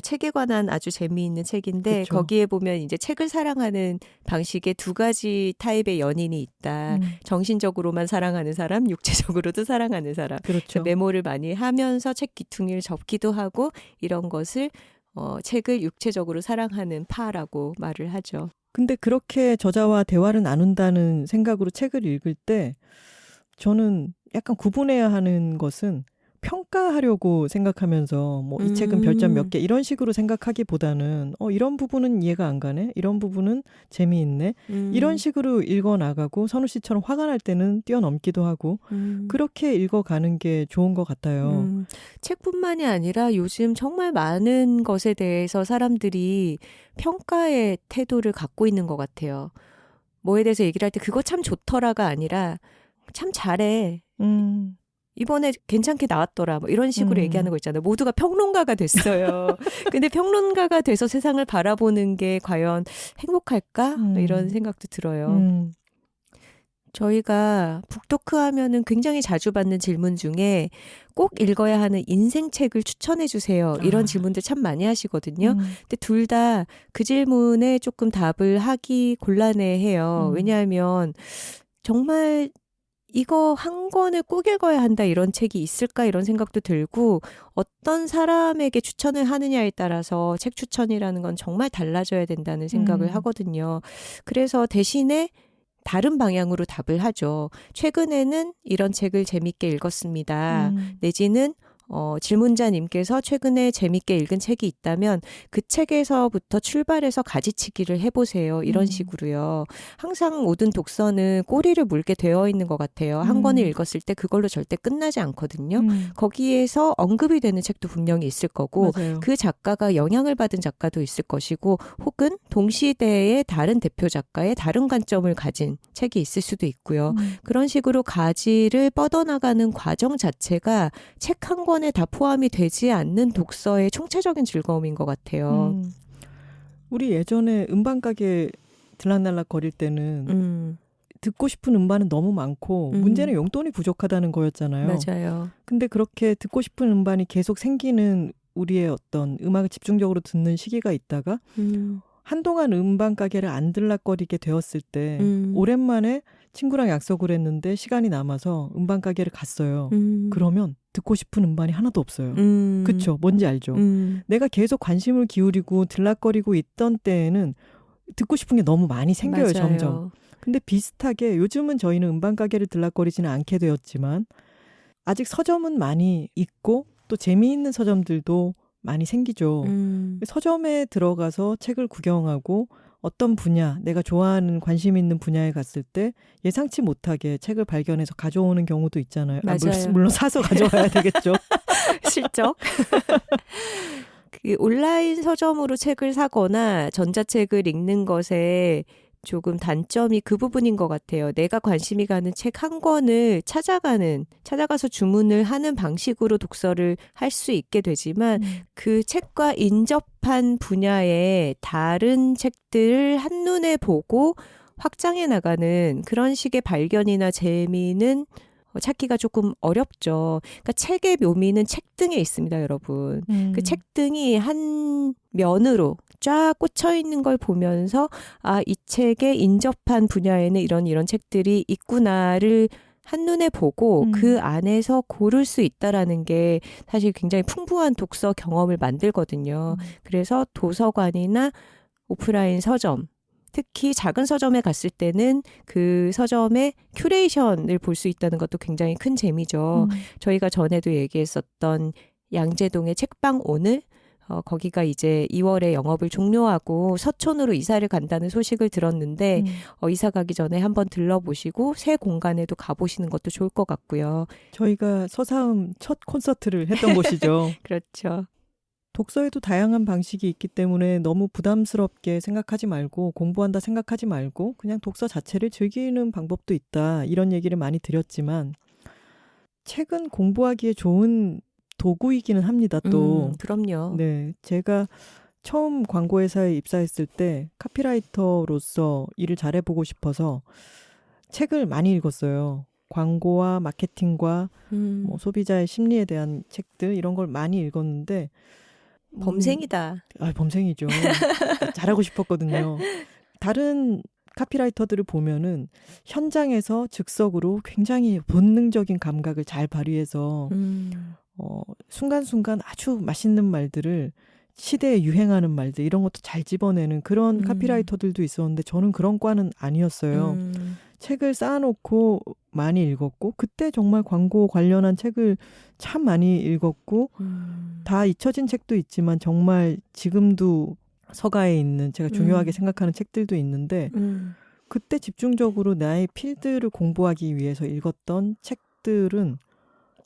책에 관한 아주 재미있는 책인데 그쵸. 거기에 보면 이제 책을 사랑하는 방식에 두 가지 타입의 연인이 있다. 정신적으로만 사랑하는 사람, 육체적으로도 사랑하는 사람. 그렇죠. 메모를 많이 하면서 책 귀퉁이를 접기도 하고 이런 것을 책을 육체적으로 사랑하는 파라고 말을 하죠. 근데 그렇게 저자와 대화를 나눈다는 생각으로 책을 읽을 때 저는 약간 구분해야 하는 것은 평가하려고 생각하면서 뭐 이 책은 별점 몇 개 이런 식으로 생각하기보다는 이런 부분은 이해가 안 가네, 이런 부분은 재미있네, 이런 식으로 읽어나가고 선우 씨처럼 화가 날 때는 뛰어넘기도 하고 그렇게 읽어가는 게 좋은 것 같아요. 책뿐만이 아니라 요즘 정말 많은 것에 대해서 사람들이 평가의 태도를 갖고 있는 것 같아요. 뭐에 대해서 얘기를 할 때 그거 참 좋더라가 아니라 참 잘해. 이번에 괜찮게 나왔더라. 뭐 이런 식으로 얘기하는 거 있잖아요. 모두가 평론가가 됐어요. 근데 평론가가 돼서 세상을 바라보는 게 과연 행복할까? 이런 생각도 들어요. 저희가 북토크 하면은 굉장히 자주 받는 질문 중에 꼭 읽어야 하는 인생책을 추천해 주세요. 이런 질문들 참 많이 하시거든요. 근데 둘 다 그 질문에 조금 답을 하기 곤란해해요. 왜냐하면 정말 이거 한 권을 꼭 읽어야 한다 이런 책이 있을까 이런 생각도 들고 어떤 사람에게 추천을 하느냐에 따라서 책 추천이라는 건 정말 달라져야 된다는 생각을 하거든요. 그래서 대신에 다른 방향으로 답을 하죠. 최근에는 이런 책을 재밌게 읽었습니다. 내지는 질문자님께서 최근에 재밌게 읽은 책이 있다면 그 책에서부터 출발해서 가지치기를 해보세요. 이런 식으로요. 항상 모든 독서는 꼬리를 물게 되어 있는 것 같아요. 한 권을 읽었을 때 그걸로 절대 끝나지 않거든요. 거기에서 언급이 되는 책도 분명히 있을 거고 맞아요. 그 작가가 영향을 받은 작가도 있을 것이고 혹은 동시대의 다른 대표 작가의 다른 관점을 가진 책이 있을 수도 있고요. 그런 식으로 가지를 뻗어나가는 과정 자체가 책 한 권에 다 포함이 되지 않는 독서의 총체적인 즐거움인 것 같아요. 우리 예전에 음반가게 들락날락 거릴 때는 듣고 싶은 음반은 너무 많고 문제는 용돈이 부족하다는 거였잖아요. 맞아요. 근데 그렇게 듣고 싶은 음반이 계속 생기는 우리의 어떤 음악을 집중적으로 듣는 시기가 있다가 한동안 음반 가게를 안 들락거리게 되었을 때 오랜만에 친구랑 약속을 했는데 시간이 남아서 음반 가게를 갔어요. 그러면 듣고 싶은 음반이 하나도 없어요. 그쵸? 뭔지 알죠? 내가 계속 관심을 기울이고 들락거리고 있던 때에는 듣고 싶은 게 너무 많이 생겨요. 맞아요. 점점. 근데 비슷하게 요즘은 저희는 음반 가게를 들락거리지는 않게 되었지만 아직 서점은 많이 있고 또 재미있는 서점들도 많이 생기죠. 서점에 들어가서 책을 구경하고 어떤 분야, 내가 좋아하는 관심 있는 분야에 갔을 때 예상치 못하게 책을 발견해서 가져오는 경우도 있잖아요. 맞아요. 물론 사서 가져와야 되겠죠. 실적. 그 온라인 서점으로 책을 사거나 전자책을 읽는 것에 조금 단점이 그 부분인 것 같아요. 내가 관심이 가는 책 한 권을 찾아가서 주문을 하는 방식으로 독서를 할 수 있게 되지만 그 책과 인접한 분야의 다른 책들을 한눈에 보고 확장해 나가는 그런 식의 발견이나 재미는 찾기가 조금 어렵죠. 그러니까 책의 묘미는 책등에 있습니다, 여러분. 그 책등이 한 면으로 쫙 꽂혀 있는 걸 보면서 이 책에 인접한 분야에는 이런 책들이 있구나를 한눈에 보고 그 안에서 고를 수 있다라는 게 사실 굉장히 풍부한 독서 경험을 만들거든요. 그래서 도서관이나 오프라인 서점, 특히 작은 서점에 갔을 때는 그 서점의 큐레이션을 볼 수 있다는 것도 굉장히 큰 재미죠. 저희가 전에도 얘기했었던 양재동의 책방 오늘 거기가 이제 2월에 영업을 종료하고 서촌으로 이사를 간다는 소식을 들었는데 이사 가기 전에 한번 들러보시고 새 공간에도 가보시는 것도 좋을 것 같고요. 저희가 서사음 첫 콘서트를 했던 곳이죠. 그렇죠. 독서에도 다양한 방식이 있기 때문에 너무 부담스럽게 생각하지 말고 공부한다 생각하지 말고 그냥 독서 자체를 즐기는 방법도 있다. 이런 얘기를 많이 드렸지만 책은 공부하기에 좋은 도구이기는 합니다. 또 그럼요. 네, 제가 처음 광고회사에 입사했을 때 카피라이터로서 일을 잘해보고 싶어서 책을 많이 읽었어요. 광고와 마케팅과 뭐 소비자의 심리에 대한 책들 이런 걸 많이 읽었는데 범생이다. 범생이죠. 잘하고 싶었거든요. 다른 카피라이터들을 보면은 현장에서 즉석으로 굉장히 본능적인 감각을 잘 발휘해서 순간순간 아주 맛있는 말들을 시대에 유행하는 말들 이런 것도 잘 집어내는 그런 카피라이터들도 있었는데 저는 그런 과는 아니었어요. 책을 쌓아놓고 많이 읽었고 그때 정말 광고 관련한 책을 참 많이 읽었고 다 잊혀진 책도 있지만 정말 지금도 서가에 있는 제가 중요하게 생각하는 책들도 있는데 그때 집중적으로 나의 필드를 공부하기 위해서 읽었던 책들은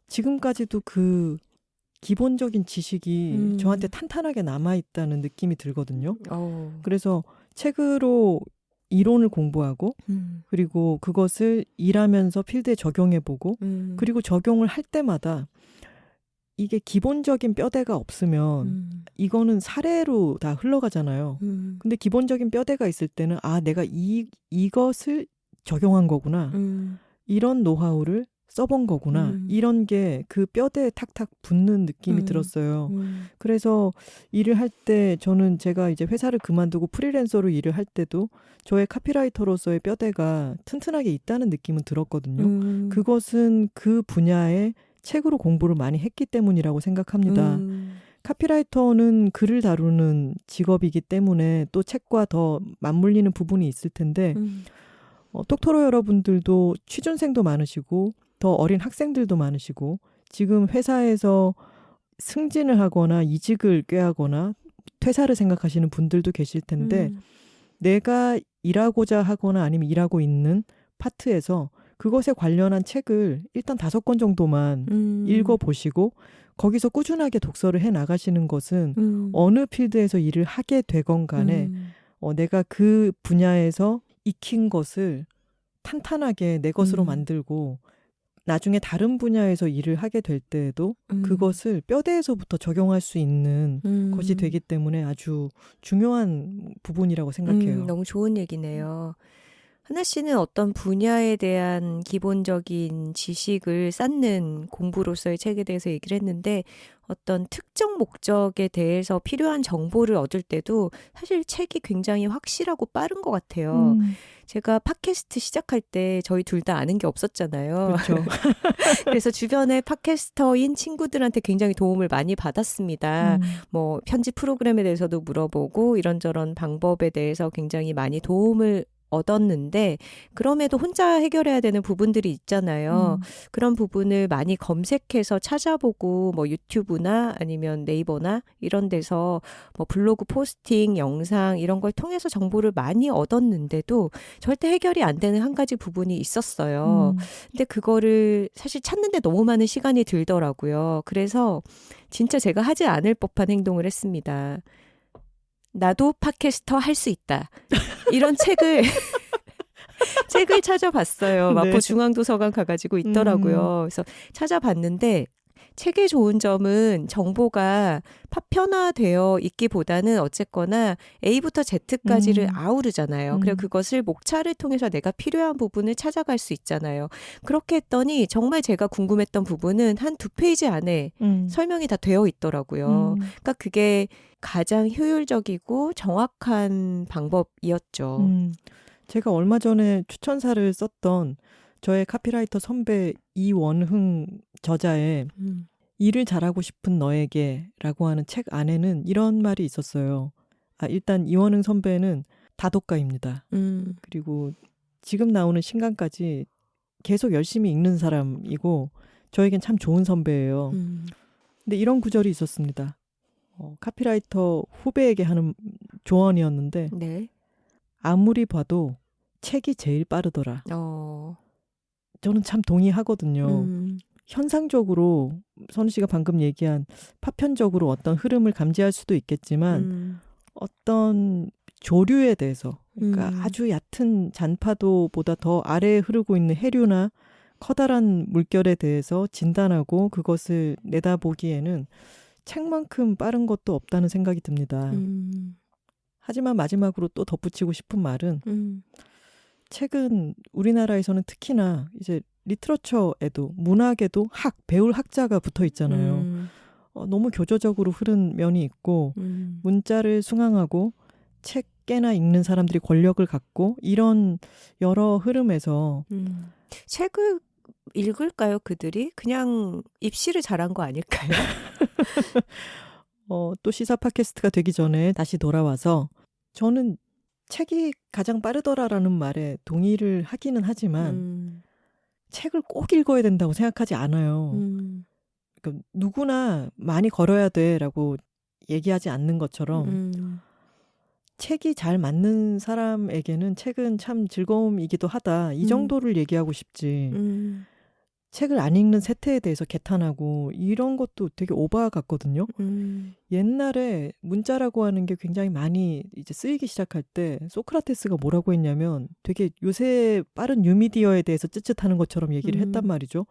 지금까지도 그 기본적인 지식이 저한테 탄탄하게 남아있다는 느낌이 들거든요. 그래서 책으로 이론을 공부하고 그리고 그것을 일하면서 필드에 적용해보고 그리고 적용을 할 때마다 이게 기본적인 뼈대가 없으면 이거는 사례로 다 흘러가잖아요. 근데 기본적인 뼈대가 있을 때는 내가 이것을 적용한 거구나. 이런 노하우를 써본 거구나. 이런 게 그 뼈대에 탁탁 붙는 느낌이 들었어요. 그래서 일을 할 때 저는 제가 이제 회사를 그만두고 프리랜서로 일을 할 때도 저의 카피라이터로서의 뼈대가 튼튼하게 있다는 느낌은 들었거든요. 그것은 그 분야의 책으로 공부를 많이 했기 때문이라고 생각합니다. 카피라이터는 글을 다루는 직업이기 때문에 또 책과 더 맞물리는 부분이 있을 텐데 똑토로 여러분들도 취준생도 많으시고 더 어린 학생들도 많으시고 지금 회사에서 승진을 하거나 이직을 꾀하거나 퇴사를 생각하시는 분들도 계실 텐데 내가 일하고자 하거나 아니면 일하고 있는 파트에서 그것에 관련한 책을 일단 5권 정도만 읽어보시고 거기서 꾸준하게 독서를 해나가시는 것은 어느 필드에서 일을 하게 되건 간에 내가 그 분야에서 익힌 것을 탄탄하게 내 것으로 만들고 나중에 다른 분야에서 일을 하게 될 때에도 그것을 뼈대에서부터 적용할 수 있는 것이 되기 때문에 아주 중요한 부분이라고 생각해요. 너무 좋은 얘기네요. 하나 씨는 어떤 분야에 대한 기본적인 지식을 쌓는 공부로서의 책에 대해서 얘기를 했는데 어떤 특정 목적에 대해서 필요한 정보를 얻을 때도 사실 책이 굉장히 확실하고 빠른 것 같아요. 제가 팟캐스트 시작할 때 저희 둘 다 아는 게 없었잖아요. 그렇죠. 그래서 주변에 팟캐스터인 친구들한테 굉장히 도움을 많이 받았습니다. 뭐 편집 프로그램에 대해서도 물어보고 이런저런 방법에 대해서 굉장히 많이 도움을 얻었는데 그럼에도 혼자 해결해야 되는 부분들이 있잖아요. 그런 부분을 많이 검색해서 찾아보고 뭐 유튜브나 아니면 네이버나 이런 데서 뭐 블로그 포스팅, 영상 이런 걸 통해서 정보를 많이 얻었는데도 절대 해결이 안 되는 한 가지 부분이 있었어요. 근데 그거를 사실 찾는데 너무 많은 시간이 들더라고요. 그래서 진짜 제가 하지 않을 법한 행동을 했습니다. 나도 팟캐스터 할 수 있다. 이런 책을 책을 찾아봤어요. 마포 네. 중앙도서관 가가지고 있더라고요. 그래서 찾아봤는데 책의 좋은 점은 정보가 파편화되어 있기보다는 어쨌거나 A부터 Z까지를 아우르잖아요. 그리고 그것을 목차를 통해서 내가 필요한 부분을 찾아갈 수 있잖아요. 그렇게 했더니 정말 제가 궁금했던 부분은 한 2페이지 안에 설명이 다 되어 있더라고요. 그러니까 그게 가장 효율적이고 정확한 방법이었죠. 제가 얼마 전에 추천사를 썼던 저의 카피라이터 선배 이원흥 저자의 일을 잘하고 싶은 너에게 라고 하는 책 안에는 이런 말이 있었어요. 일단 이원흥 선배는 다독가입니다. 그리고 지금 나오는 신간까지 계속 열심히 읽는 사람이고 저에겐 참 좋은 선배예요. 근데 이런 구절이 있었습니다. 카피라이터 후배에게 하는 조언이었는데 네. 아무리 봐도 책이 제일 빠르더라. 저는 참 동의하거든요. 현상적으로 선우 씨가 방금 얘기한 파편적으로 어떤 흐름을 감지할 수도 있겠지만 어떤 조류에 대해서 그러니까 아주 얕은 잔파도보다 더 아래에 흐르고 있는 해류나 커다란 물결에 대해서 진단하고 그것을 내다보기에는 책만큼 빠른 것도 없다는 생각이 듭니다. 하지만 마지막으로 또 덧붙이고 싶은 말은 책은 우리나라에서는 특히나 이제 리트러처에도 문학에도 배울 학자가 붙어 있잖아요. 너무 교조적으로 흐른 면이 있고 문자를 숭앙하고 책 꽤나 읽는 사람들이 권력을 갖고 이런 여러 흐름에서 책을 읽을까요, 그들이? 그냥 입시를 잘한 거 아닐까요? 또 시사 팟캐스트가 되기 전에 다시 돌아와서 저는 책이 가장 빠르더라라는 말에 동의를 하기는 하지만 책을 꼭 읽어야 된다고 생각하지 않아요. 그러니까 누구나 많이 걸어야 돼라고 얘기하지 않는 것처럼 책이 잘 맞는 사람에게는 책은 참 즐거움이기도 하다. 이 정도를 얘기하고 싶지. 책을 안 읽는 세태에 대해서 개탄하고 이런 것도 되게 오바 같거든요. 옛날에 문자라고 하는 게 굉장히 많이 이제 쓰이기 시작할 때 소크라테스가 뭐라고 했냐면 되게 요새 빠른 뉴미디어에 대해서 쯧쯧하는 것처럼 얘기를 했단 말이죠.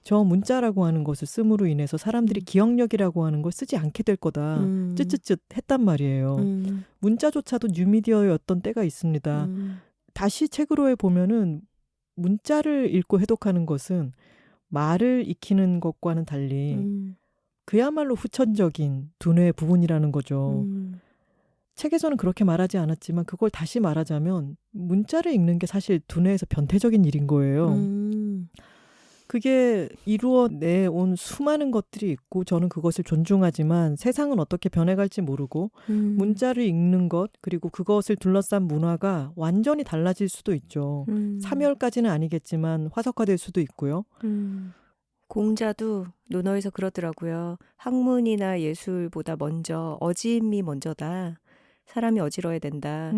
저 문자라고 하는 것을 씀으로 인해서 사람들이 기억력이라고 하는 걸 쓰지 않게 될 거다. 쯧쯧쯧 했단 말이에요. 문자조차도 뉴미디어였던 때가 있습니다. 다시 책으로 해보면은 문자를 읽고 해독하는 것은 말을 익히는 것과는 달리 그야말로 후천적인 두뇌의 부분이라는 거죠. 책에서는 그렇게 말하지 않았지만 그걸 다시 말하자면 문자를 읽는 게 사실 두뇌에서 변태적인 일인 거예요. 그게 이루어내온 수많은 것들이 있고 저는 그것을 존중하지만 세상은 어떻게 변해갈지 모르고 문자를 읽는 것 그리고 그것을 둘러싼 문화가 완전히 달라질 수도 있죠. 사멸까지는 아니겠지만 화석화될 수도 있고요. 공자도 논어에서 그러더라고요. 학문이나 예술보다 먼저 어짐이 먼저다. 사람이 어지러야 된다.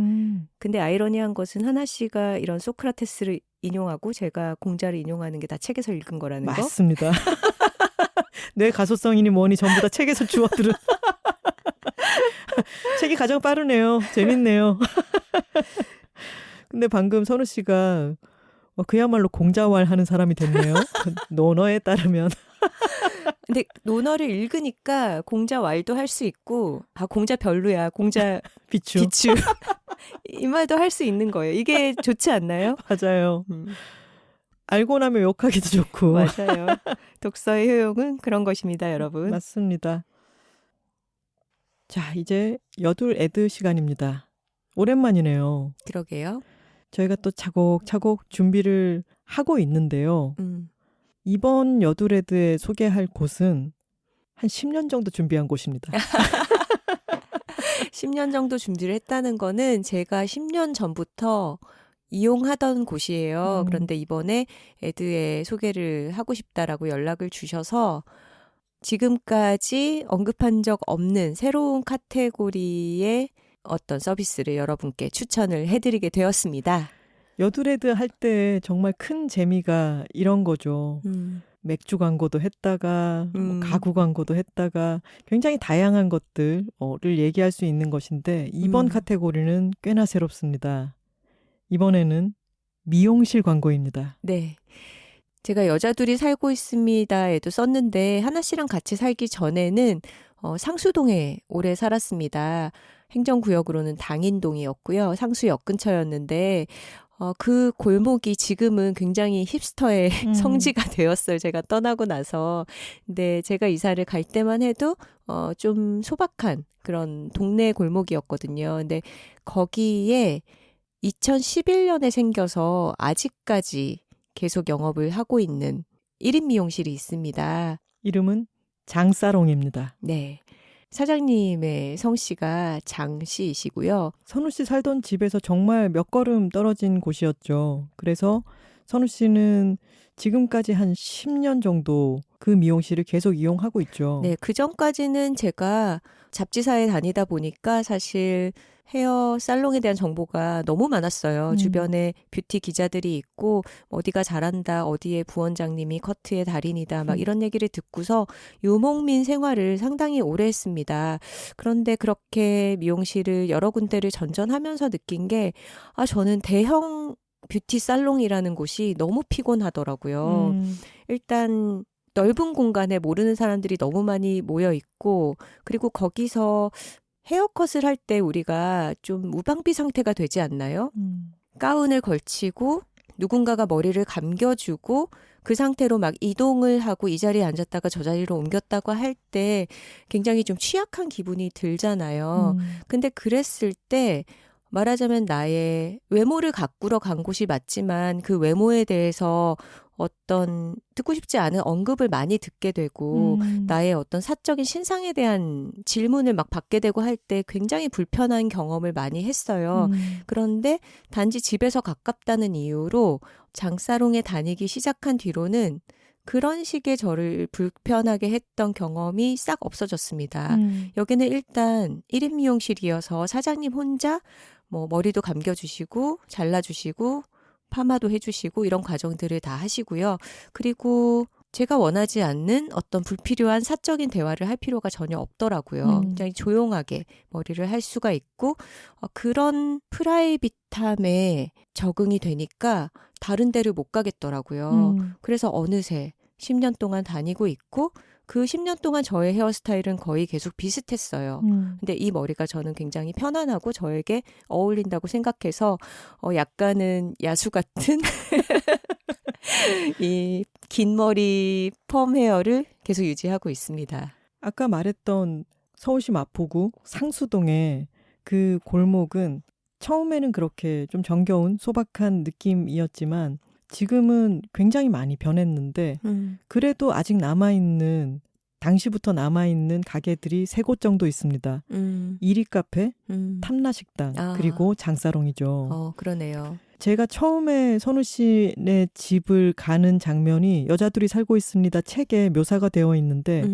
근데 아이러니한 것은 하나 씨가 이런 소크라테스를 인용하고 제가 공자를 인용하는 게 다 책에서 읽은 거라는 거. 맞습니다. 내 가소성이니 뭐니 전부 다 책에서 주워들은. 책이 가장 빠르네요. 재밌네요. 근데 방금 선우 씨가 그야말로 공자왈 하는 사람이 됐네요. 논어에 따르면. 근데 논어를 읽으니까 공자 왈도 할 수 있고 공자 별로야. 공자 비추. 이 말도 할 수 있는 거예요. 이게 좋지 않나요? 맞아요. 알고 나면 욕하기도 좋고. 맞아요. 독서의 효용은 그런 것입니다, 여러분. 맞습니다. 자, 이제 여둘 애드 시간입니다. 오랜만이네요. 그러게요. 저희가 또 차곡차곡 준비를 하고 있는데요. 이번 여둘애드에 소개할 곳은 한 10년 정도 준비한 곳입니다. 10년 정도 준비를 했다는 거는 제가 10년 전부터 이용하던 곳이에요. 그런데 이번에 애드에 소개를 하고 싶다라고 연락을 주셔서 지금까지 언급한 적 없는 새로운 카테고리의 어떤 서비스를 여러분께 추천을 해드리게 되었습니다. 여둘애드 할 때 정말 큰 재미가 이런 거죠. 맥주 광고도 했다가 뭐 가구 광고도 했다가 굉장히 다양한 것들을 얘기할 수 있는 것인데 이번 카테고리는 꽤나 새롭습니다. 이번에는 미용실 광고입니다. 네. 제가 여자 둘이 살고 있습니다에도 썼는데 하나 씨랑 같이 살기 전에는 상수동에 오래 살았습니다. 행정구역으로는 당인동이었고요. 상수역 근처였는데 그 골목이 지금은 굉장히 힙스터의 성지가 되었어요. 제가 떠나고 나서. 근데 제가 이사를 갈 때만 해도 좀 소박한 그런 동네 골목이었거든요. 근데 거기에 2011년에 생겨서 아직까지 계속 영업을 하고 있는 1인 미용실이 있습니다. 이름은 장사롱입니다. 네. 사장님의 성씨가 장씨이시고요. 선우 씨 살던 집에서 정말 몇 걸음 떨어진 곳이었죠. 그래서 선우 씨는 지금까지 한 10년 정도 그 미용실을 계속 이용하고 있죠. 네, 그 전까지는 제가 잡지사에 다니다 보니까 사실 헤어 살롱에 대한 정보가 너무 많았어요. 주변에 뷰티 기자들이 있고 어디가 잘한다, 어디에 부원장님이 커트의 달인이다 막 이런 얘기를 듣고서 유목민 생활을 상당히 오래 했습니다. 그런데 그렇게 미용실을 여러 군데를 전전하면서 느낀 게 저는 대형 뷰티 살롱이라는 곳이 너무 피곤하더라고요. 일단 넓은 공간에 모르는 사람들이 너무 많이 모여 있고 그리고 거기서 헤어컷을 할 때 우리가 좀 무방비 상태가 되지 않나요? 가운을 걸치고 누군가가 머리를 감겨주고 그 상태로 막 이동을 하고 이 자리에 앉았다가 저 자리로 옮겼다고 할 때 굉장히 좀 취약한 기분이 들잖아요. 근데 그랬을 때 말하자면 나의 외모를 가꾸러 간 곳이 맞지만 그 외모에 대해서 어떤 듣고 싶지 않은 언급을 많이 듣게 되고 나의 어떤 사적인 신상에 대한 질문을 막 받게 되고 할 때 굉장히 불편한 경험을 많이 했어요. 그런데 단지 집에서 가깝다는 이유로 장사롱에 다니기 시작한 뒤로는 그런 식의 저를 불편하게 했던 경험이 싹 없어졌습니다. 여기는 일단 1인 미용실이어서 사장님 혼자 뭐 머리도 감겨주시고 잘라주시고 파마도 해주시고 이런 과정들을 다 하시고요. 그리고 제가 원하지 않는 어떤 불필요한 사적인 대화를 할 필요가 전혀 없더라고요. 굉장히 조용하게 머리를 할 수가 있고 그런 프라이빗함에 적응이 되니까 다른 데를 못 가겠더라고요. 그래서 어느새 10년 동안 다니고 있고 그 10년 동안 저의 헤어스타일은 거의 계속 비슷했어요. 근데 이 머리가 저는 굉장히 편안하고 저에게 어울린다고 생각해서 약간은 야수 같은 이 긴 머리 펌 헤어를 계속 유지하고 있습니다. 아까 말했던 서울시 마포구 상수동의 그 골목은 처음에는 그렇게 좀 정겨운 소박한 느낌이었지만 지금은 굉장히 많이 변했는데 그래도 아직 남아있는 당시부터 남아있는 가게들이 3곳 정도 있습니다. 이리카페, 탐라식당, 그리고 장사롱이죠. 그러네요. 제가 처음에 선우 씨네 집을 가는 장면이 여자들이 살고 있습니다 책에 묘사가 되어 있는데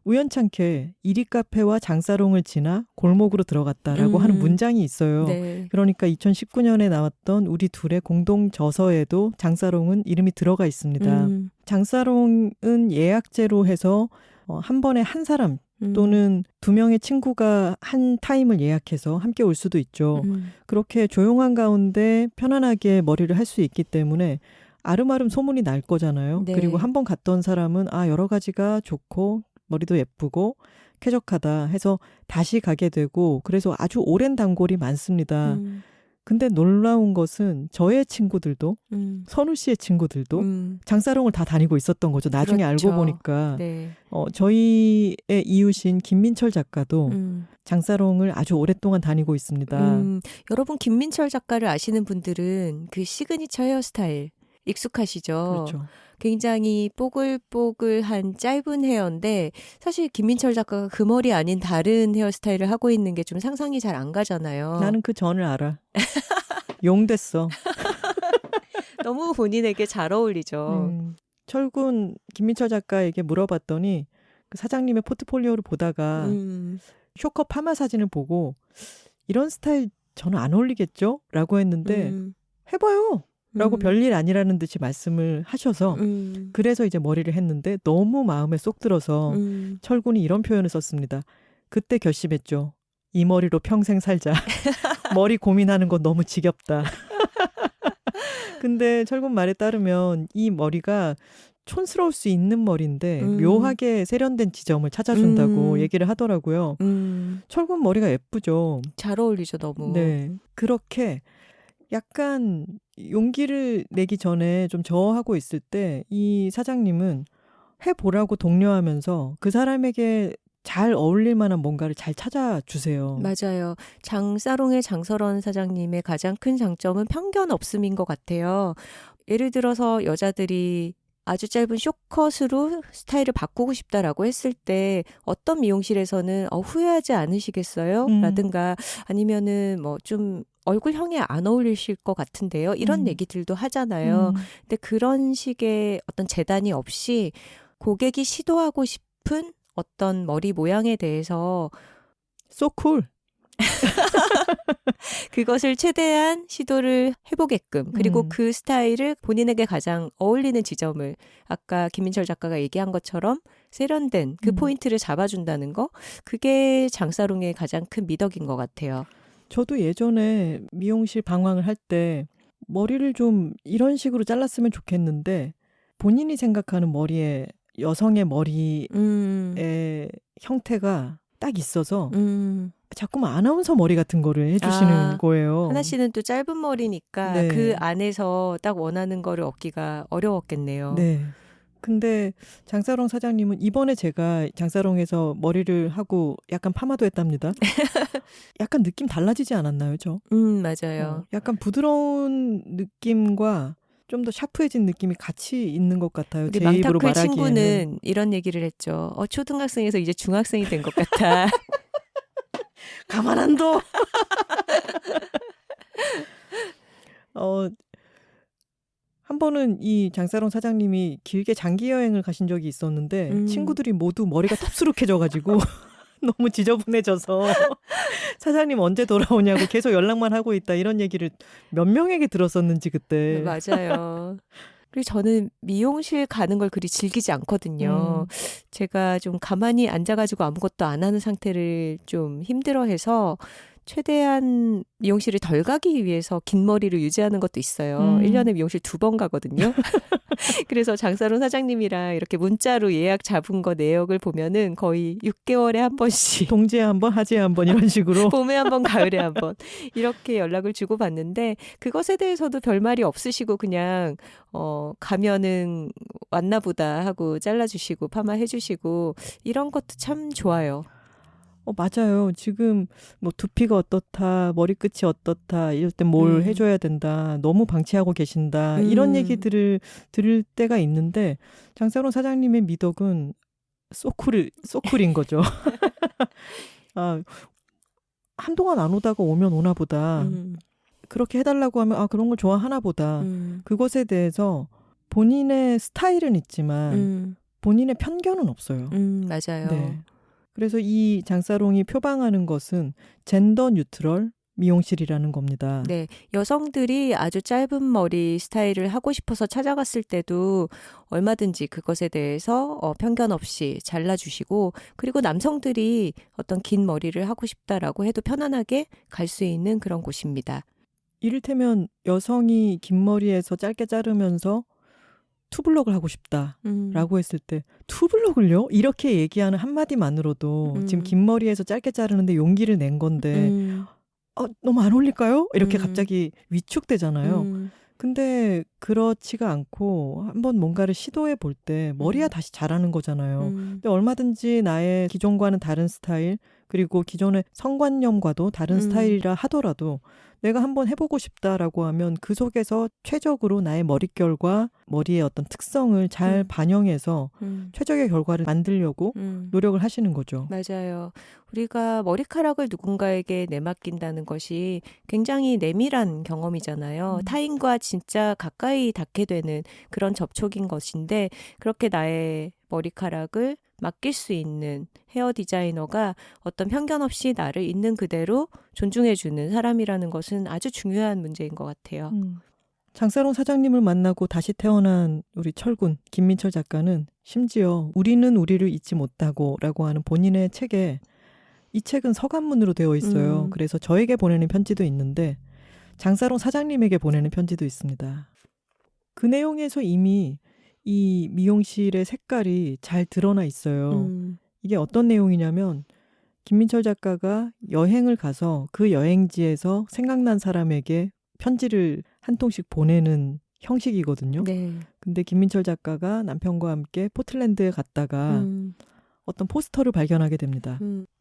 우연찮게 이리카페와 장사롱을 지나 골목으로 들어갔다라고 하는 문장이 있어요. 네. 그러니까 2019년에 나왔던 우리 둘의 공동 저서에도 장사롱은 이름이 들어가 있습니다. 장사롱은 예약제로 해서 한 번에 한 사람 또는 2명의 친구가 한 타임을 예약해서 함께 올 수도 있죠. 그렇게 조용한 가운데 편안하게 머리를 할 수 있기 때문에 아름아름 소문이 날 거잖아요. 네. 그리고 한 번 갔던 사람은 여러 가지가 좋고 머리도 예쁘고 쾌적하다 해서 다시 가게 되고 그래서 아주 오랜 단골이 많습니다. 근데 놀라운 것은 저의 친구들도 선우 씨의 친구들도 장사롱을 다 다니고 있었던 거죠. 나중에 그렇죠. 알고 보니까 네. 저희의 이웃인 김민철 작가도 장사롱을 아주 오랫동안 다니고 있습니다. 여러분 김민철 작가를 아시는 분들은 그 시그니처 헤어스타일 익숙하시죠? 그렇죠. 굉장히 뽀글뽀글한 짧은 헤어인데 사실 김민철 작가가 그 머리 아닌 다른 헤어스타일을 하고 있는 게 좀 상상이 잘 안 가잖아요. 나는 그 전을 알아. 용됐어. 너무 본인에게 잘 어울리죠. 철군 김민철 작가에게 물어봤더니 그 사장님의 포트폴리오를 보다가 쇼커 파마 사진을 보고 이런 스타일 저는 안 어울리겠죠? 라고 했는데 해봐요. 라고 별일 아니라는 듯이 말씀을 하셔서 그래서 이제 머리를 했는데 너무 마음에 쏙 들어서 철군이 이런 표현을 썼습니다. 그때 결심했죠. 이 머리로 평생 살자. 머리 고민하는 거 너무 지겹다. 근데 철군 말에 따르면 이 머리가 촌스러울 수 있는 머리인데 묘하게 세련된 지점을 찾아준다고 얘기를 하더라고요. 철군 머리가 예쁘죠. 잘 어울리죠, 너무. 네. 그렇게 약간 용기를 내기 전에 좀 저하고 있을 때 이 사장님은 해보라고 독려하면서 그 사람에게 잘 어울릴 만한 뭔가를 잘 찾아주세요. 맞아요. 장사롱의 장설원 사장님의 가장 큰 장점은 편견 없음인 것 같아요. 예를 들어서 여자들이 아주 짧은 숏컷으로 스타일을 바꾸고 싶다라고 했을 때 어떤 미용실에서는 후회하지 않으시겠어요? 라든가 아니면은 뭐 좀 얼굴형에 안 어울리실 것 같은데요. 이런 얘기들도 하잖아요. 근데 그런 식의 어떤 재단이 없이 고객이 시도하고 싶은 어떤 머리 모양에 대해서 So cool. 그것을 최대한 시도를 해보게끔 그리고 그 스타일을 본인에게 가장 어울리는 지점을 아까 김민철 작가가 얘기한 것처럼 세련된 그 포인트를 잡아준다는 거 그게 장사롱의 가장 큰 미덕인 것 같아요. 저도 예전에 미용실 방황을 할 때 머리를 좀 이런 식으로 잘랐으면 좋겠는데 본인이 생각하는 머리에 여성의 머리의 형태가 딱 있어서 자꾸만 아나운서 머리 같은 거를 해주시는 거예요. 하나 씨는 또 짧은 머리니까 네. 그 안에서 딱 원하는 거를 얻기가 어려웠겠네요. 네. 근데 장사롱 사장님은 이번에 제가 장사롱에서 머리를 하고 약간 파마도 했답니다. 약간 느낌 달라지지 않았나요, 저? 맞아요. 약간 부드러운 느낌과 좀 더 샤프해진 느낌이 같이 있는 것 같아요. 우리 제 입으로 망타클 말하기에는. 친구는 이런 얘기를 했죠. 초등학생에서 이제 중학생이 된 것 같아. 가만 안 둬. 한 번은 이 장사롱 사장님이 길게 장기 여행을 가신 적이 있었는데 친구들이 모두 머리가 텁수룩해져가지고 너무 지저분해져서 사장님 언제 돌아오냐고 계속 연락만 하고 있다 이런 얘기를 몇 명에게 들었었는지 그때. 맞아요. 그리고 저는 미용실 가는 걸 그리 즐기지 않거든요. 제가 좀 가만히 앉아가지고 아무것도 안 하는 상태를 좀 힘들어해서 최대한 미용실을 덜 가기 위해서 긴 머리를 유지하는 것도 있어요. 1년에 미용실 2번 가거든요. 그래서 장사롱 사장님이랑 이렇게 문자로 예약 잡은 거 내역을 보면은 거의 6개월에 한 번씩 동지에 한 번, 하지에 한 번 이런 식으로. 봄에 한 번, 가을에 한 번 이렇게 연락을 주고받는데 그것에 대해서도 별말이 없으시고 그냥 가면은 왔나 보다 하고 잘라주시고 파마해주시고 이런 것도 참 좋아요. 맞아요. 지금 뭐 두피가 어떻다, 머리끝이 어떻다, 이럴 때 뭘 해줘야 된다, 너무 방치하고 계신다, 이런 얘기들을 들을 때가 있는데 장사롱 사장님의 미덕은 소쿨인 거죠. 한동안 안 오다가 오면 오나 보다. 그렇게 해달라고 하면 그런 걸 좋아하나 보다. 그것에 대해서 본인의 스타일은 있지만 본인의 편견은 없어요. 맞아요. 네. 그래서 이 장사롱이 표방하는 것은 젠더 뉴트럴 미용실이라는 겁니다. 네, 여성들이 아주 짧은 머리 스타일을 하고 싶어서 찾아갔을 때도 얼마든지 그것에 대해서 편견 없이 잘라주시고 그리고 남성들이 어떤 긴 머리를 하고 싶다라고 해도 편안하게 갈 수 있는 그런 곳입니다. 이를테면 여성이 긴 머리에서 짧게 자르면서 투블럭을 하고 싶다라고 했을 때 투블럭을요? 이렇게 얘기하는 한마디만으로도 지금 긴 머리에서 짧게 자르는데 용기를 낸 건데 너무 안 어울릴까요? 이렇게 갑자기 위축되잖아요. 근데 그렇지가 않고 한번 뭔가를 시도해 볼 때 머리야 다시 자라는 거잖아요. 근데 얼마든지 나의 기존과는 다른 스타일 그리고 기존의 성관념과도 다른 스타일이라 하더라도 내가 한번 해보고 싶다라고 하면 그 속에서 최적으로 나의 머릿결과 머리의 어떤 특성을 잘 반영해서 최적의 결과를 만들려고 노력을 하시는 거죠. 맞아요. 우리가 머리카락을 누군가에게 내맡긴다는 것이 굉장히 내밀한 경험이잖아요. 타인과 진짜 가까이 닿게 되는 그런 접촉인 것인데 그렇게 나의 머리카락을 맡길 수 있는 헤어 디자이너가 어떤 편견 없이 나를 있는 그대로 존중해주는 사람이라는 것은 아주 중요한 문제인 것 같아요. 장사롱 사장님을 만나고 다시 태어난 우리 철군 김민철 작가는 심지어 우리는 우리를 잊지 못하고 라고 하는 본인의 책에 이 책은 서간문으로 되어 있어요. 그래서 저에게 보내는 편지도 있는데 장사롱 사장님에게 보내는 편지도 있습니다. 그 내용에서 이미 이 미용실의 색깔이 잘 드러나 있어요. 이게 어떤 내용이냐면 김민철 작가가 여행을 가서 그 여행지에서 생각난 사람에게 편지를 한 통씩 보내는 형식이거든요. 네. 근데 김민철 작가가 남편과 함께 포틀랜드에 갔다가 어떤 포스터를 발견하게 됩니다.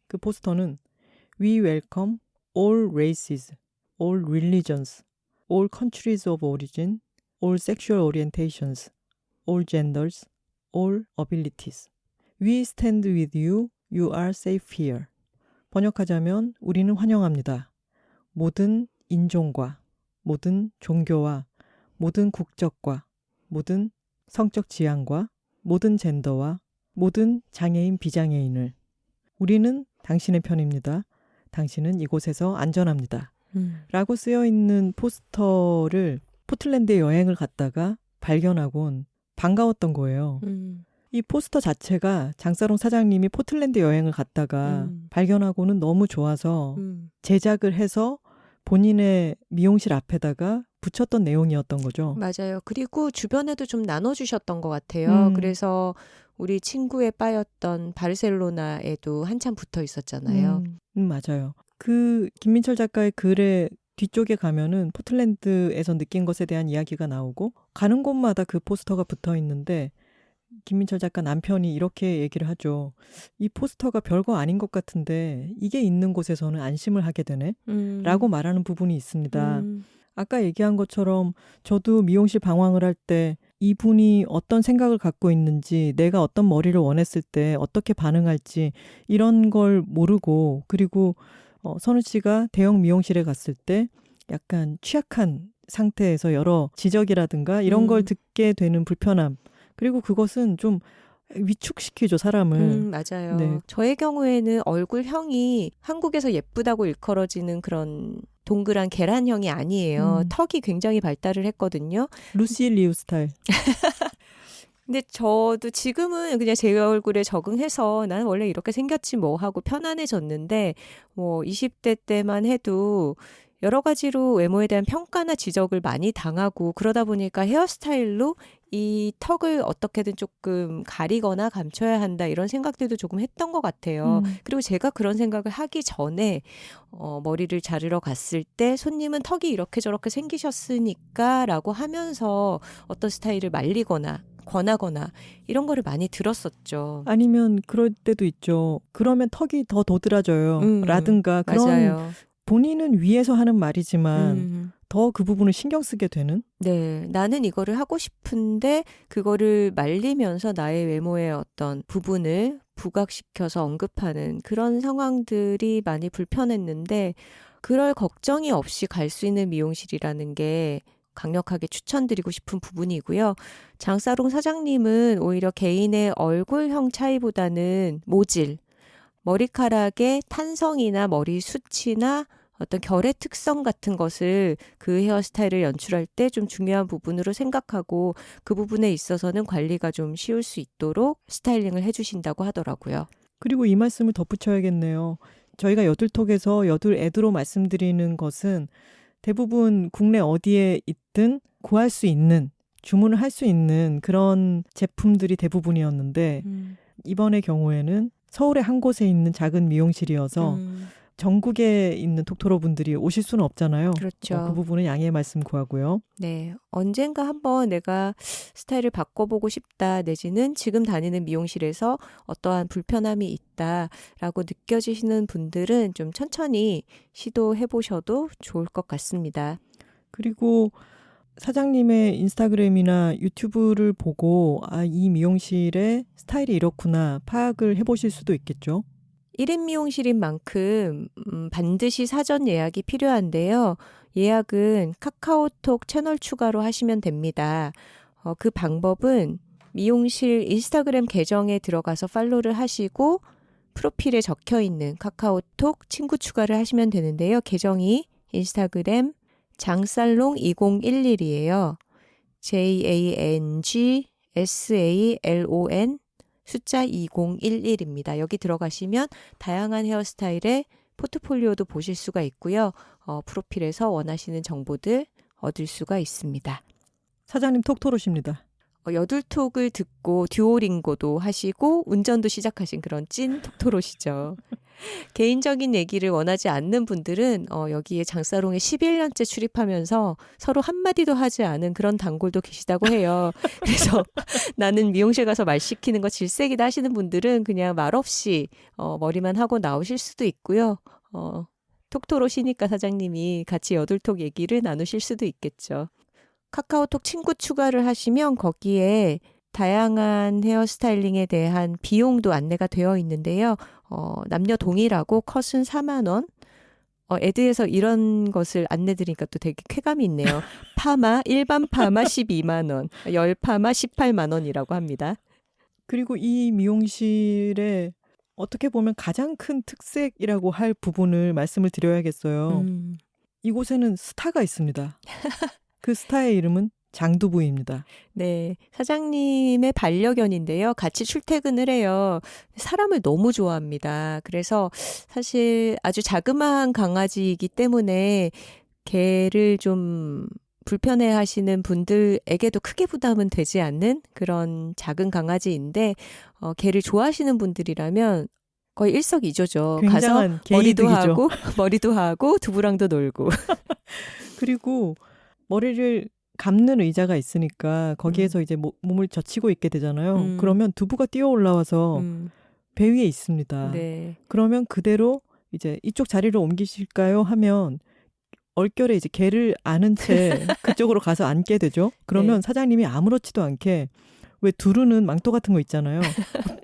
그 포스터는 We welcome all races, all religions, all countries of origin, all sexual orientations, all genders, all abilities. We stand with you, you are safe here. 번역하자면 우리는 환영합니다. 모든 인종과 모든 종교와 모든 국적과 모든 성적 지향과 모든 젠더와 모든 장애인 비장애인을 우리는 당신의 편입니다. 당신은 이곳에서 안전합니다. 라고 쓰여 있는 포스터를 포틀랜드에 여행을 갔다가 발견하곤 반가웠던 거예요. 이 포스터 자체가 장사롱 사장님이 포틀랜드 여행을 갔다가 발견하고는 너무 좋아서 제작을 해서 본인의 미용실 앞에다가 붙였던 내용이었던 거죠. 맞아요. 그리고 주변에도 좀 나눠주셨던 것 같아요. 그래서 우리 친구의 바였던 바르셀로나에도 한참 붙어 있었잖아요. 맞아요. 그 김민철 작가의 글의 뒤쪽에 가면은 포틀랜드에서 느낀 것에 대한 이야기가 나오고 가는 곳마다 그 포스터가 붙어 있는데 김민철 작가 남편이 이렇게 얘기를 하죠. 이 포스터가 별거 아닌 것 같은데 이게 있는 곳에서는 안심을 하게 되네? 라고 말하는 부분이 있습니다. 아까 얘기한 것처럼 저도 미용실 방황을 할 때 이분이 어떤 생각을 갖고 있는지 내가 어떤 머리를 원했을 때 어떻게 반응할지 이런 걸 모르고 그리고 선우 씨가 대형 미용실에 갔을 때 약간 취약한 상태에서 여러 지적이라든가 이런 걸 듣게 되는 불편함 그리고 그것은 좀 위축시키죠, 사람을. 맞아요. 네. 저의 경우에는 얼굴형이 한국에서 예쁘다고 일컬어지는 그런 동그란 계란형이 아니에요. 턱이 굉장히 발달을 했거든요. 루시 리우 스타일. 근데 저도 지금은 그냥 제 얼굴에 적응해서 나는 원래 이렇게 생겼지 뭐 하고 편안해졌는데 뭐 20대 때만 해도 여러 가지로 외모에 대한 평가나 지적을 많이 당하고 그러다 보니까 헤어스타일로 이 턱을 어떻게든 조금 가리거나 감춰야 한다 이런 생각들도 조금 했던 것 같아요. 그리고 제가 그런 생각을 하기 전에 머리를 자르러 갔을 때 손님은 턱이 이렇게 저렇게 생기셨으니까 라고 하면서 어떤 스타일을 말리거나 권하거나 이런 거를 많이 들었었죠. 아니면 그럴 때도 있죠. 그러면 턱이 더 도드라져요. 라든가 그런 맞아요. 본인은 위에서 하는 말이지만 더 그 부분을 신경 쓰게 되는? 네, 나는 이거를 하고 싶은데 그거를 말리면서 나의 외모의 어떤 부분을 부각시켜서 언급하는 그런 상황들이 많이 불편했는데 그럴 걱정이 없이 갈 수 있는 미용실이라는 게 강력하게 추천드리고 싶은 부분이고요. 장사롱 사장님은 오히려 개인의 얼굴형 차이보다는 모질, 머리카락의 탄성이나 머리 숱이나 어떤 결의 특성 같은 것을 그 헤어스타일을 연출할 때 좀 중요한 부분으로 생각하고 그 부분에 있어서는 관리가 좀 쉬울 수 있도록 스타일링을 해주신다고 하더라고요. 그리고 이 말씀을 덧붙여야겠네요. 저희가 여둘톡에서 여둘 애드로 말씀드리는 것은 대부분 국내 어디에 있든 구할 수 있는, 주문을 할 수 있는 그런 제품들이 대부분이었는데 이번의 경우에는 서울의 한 곳에 있는 작은 미용실이어서 전국에 있는 톡토로 분들이 오실 수는 없잖아요. 그렇죠. 그 부분은 양해의 말씀 구하고요. 네, 언젠가 한번 내가 스타일을 바꿔보고 싶다 내지는 지금 다니는 미용실에서 어떠한 불편함이 있다라고 느껴지시는 분들은 좀 천천히 시도해보셔도 좋을 것 같습니다. 그리고 사장님의 인스타그램이나 유튜브를 보고 이 미용실의 스타일이 이렇구나 파악을 해보실 수도 있겠죠. 1인 미용실인 만큼 반드시 사전 예약이 필요한데요. 예약은 카카오톡 채널 추가로 하시면 됩니다. 그 방법은 미용실 인스타그램 계정에 들어가서 팔로우를 하시고 프로필에 적혀있는 카카오톡 친구 추가를 하시면 되는데요. 계정이 인스타그램 장살롱 2011이에요. JANGSALON 숫자 2011입니다. 여기 들어가시면 다양한 헤어스타일의 포트폴리오도 보실 수가 있고요. 프로필에서 원하시는 정보들 얻을 수가 있습니다. 사장님 톡토로십니다. 여둘톡을 듣고 듀오링고도 하시고 운전도 시작하신 그런 찐 톡토로시죠. 개인적인 얘기를 원하지 않는 분들은 여기에 장사롱에 11년째 출입하면서 서로 한마디도 하지 않은 그런 단골도 계시다고 해요. 그래서 나는 미용실 가서 말 시키는 거 질색이다 하시는 분들은 그냥 말없이 머리만 하고 나오실 수도 있고요. 톡토로시니까 사장님이 같이 여둘톡 얘기를 나누실 수도 있겠죠. 카카오톡 친구 추가를 하시면 거기에 다양한 헤어스타일링에 대한 비용도 안내가 되어 있는데요. 남녀 동일하고 컷은 4만 원. 애드에서 이런 것을 안내드리니까 또 되게 쾌감이 있네요. 파마, 일반 파마 12만 원, 열 파마 18만 원이라고 합니다. 그리고 이 미용실의 어떻게 보면 가장 큰 특색이라고 할 부분을 말씀을 드려야겠어요. 이곳에는 스타가 있습니다. 그 스타의 이름은 장두부입니다. 네, 사장님의 반려견인데요. 같이 출퇴근을 해요. 사람을 너무 좋아합니다. 그래서 사실 아주 자그마한 강아지이기 때문에 개를 좀 불편해 하시는 분들에게도 크게 부담은 되지 않는 그런 작은 강아지인데 개를 좋아하시는 분들이라면 거의 일석이조죠. 가서 굉장한 개이득이죠. 머리도 하고 두부랑도 놀고. 그리고 머리를 감는 의자가 있으니까 거기에서 이제 몸을 젖히고 있게 되잖아요. 그러면 두부가 뛰어 올라와서 배 위에 있습니다. 네. 그러면 그대로 이제 이쪽 자리를 옮기실까요? 하면 얼결에 이제 개를 안은 채 그쪽으로 가서 앉게 되죠. 그러면 네. 사장님이 아무렇지도 않게 왜 두루는 망토 같은 거 있잖아요.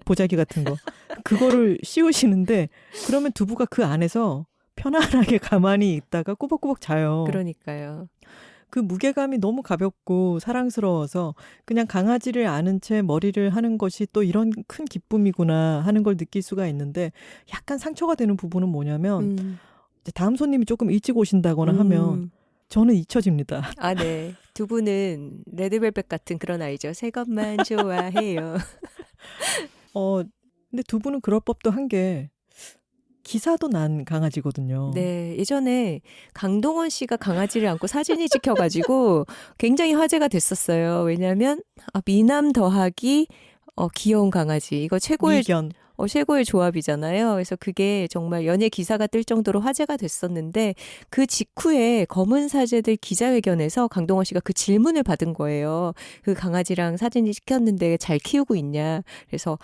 보자기 같은 거. 그거를 씌우시는데 그러면 두부가 그 안에서 편안하게 가만히 있다가 꾸벅꾸벅 자요. 그러니까요. 그 무게감이 너무 가볍고 사랑스러워서 그냥 강아지를 안은 채 머리를 하는 것이 또 이런 큰 기쁨이구나 하는 걸 느낄 수가 있는데 약간 상처가 되는 부분은 뭐냐면 이제 다음 손님이 조금 일찍 오신다거나 하면 저는 잊혀집니다. 아, 네. 두부는 레드벨벳 같은 그런 아이죠. 새 것만 좋아해요. 근데 두부는 그럴 법도 한 게 기사도 난 강아지거든요. 네, 예전에 강동원 씨가 강아지를 안고 사진이 찍혀가지고 굉장히 화제가 됐었어요. 왜냐하면 미남 더하기 귀여운 강아지 이거 최고의 미견. 최고의 조합이잖아요. 그래서 그게 정말 연예 기사가 뜰 정도로 화제가 됐었는데 그 직후에 검은 사제들 기자회견에서 강동원 씨가 그 질문을 받은 거예요. 그 강아지랑 사진이 찍혔는데 잘 키우고 있냐. 그래서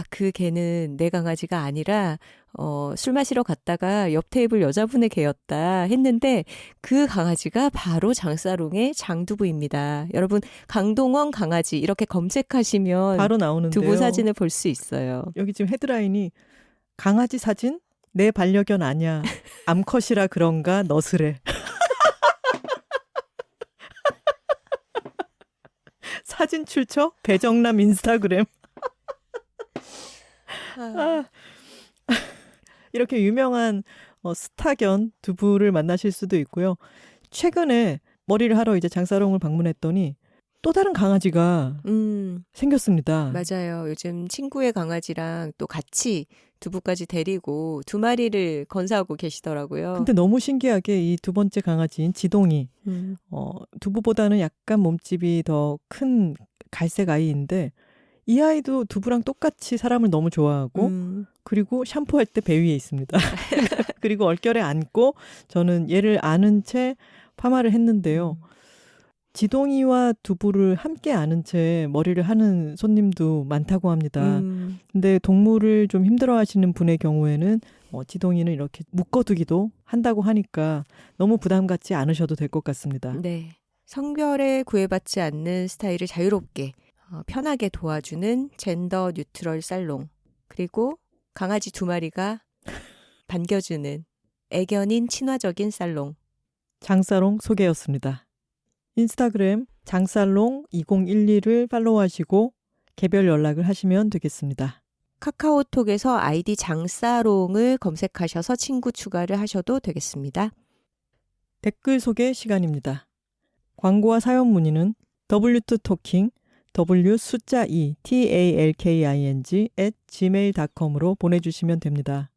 그 개는 내 강아지가 아니라 술 마시러 갔다가 옆 테이블 여자분의 개였다 했는데 그 강아지가 바로 장사롱의 장두부입니다. 여러분 강동원 강아지 이렇게 검색하시면 바로 나오는데요. 두부 사진을 볼 수 있어요. 여기 지금 헤드라인이 강아지 사진? 내 반려견 아니야. 암컷이라 그런가 너스레. 사진 출처 배정남 인스타그램. 이렇게 유명한 스타견 두부를 만나실 수도 있고요. 최근에 머리를 하러 이제 장사롱을 방문했더니 또 다른 강아지가 생겼습니다. 맞아요. 요즘 친구의 강아지랑 또 같이 두부까지 데리고 두 마리를 건사하고 계시더라고요. 근데 너무 신기하게 이 두 번째 강아지인 지동이 두부보다는 약간 몸집이 더 큰 갈색 아이인데 이 아이도 두부랑 똑같이 사람을 너무 좋아하고 그리고 샴푸할 때 배 위에 있습니다. 그리고 얼결에 앉고 저는 얘를 안은 채 파마를 했는데요. 지동이와 두부를 함께 안은 채 머리를 하는 손님도 많다고 합니다. 근데 동물을 좀 힘들어하시는 분의 경우에는 지동이는 이렇게 묶어두기도 한다고 하니까 너무 부담 갖지 않으셔도 될 것 같습니다. 네, 성별에 구애받지 않는 스타일을 자유롭게 편하게 도와주는 젠더 뉴트럴 살롱, 그리고 강아지 두 마리가 반겨주는 애견인 친화적인 살롱. 장사롱 소개였습니다. 인스타그램 장살롱 2012를 팔로우하시고 개별 연락을 하시면 되겠습니다. 카카오톡에서 아이디 장사롱을 검색하셔서 친구 추가를 하셔도 되겠습니다. 댓글 소개 시간입니다. 광고와 사연 문의는 w2talking w-숫자 2 talking @gmail.com으로 보내주시면 됩니다.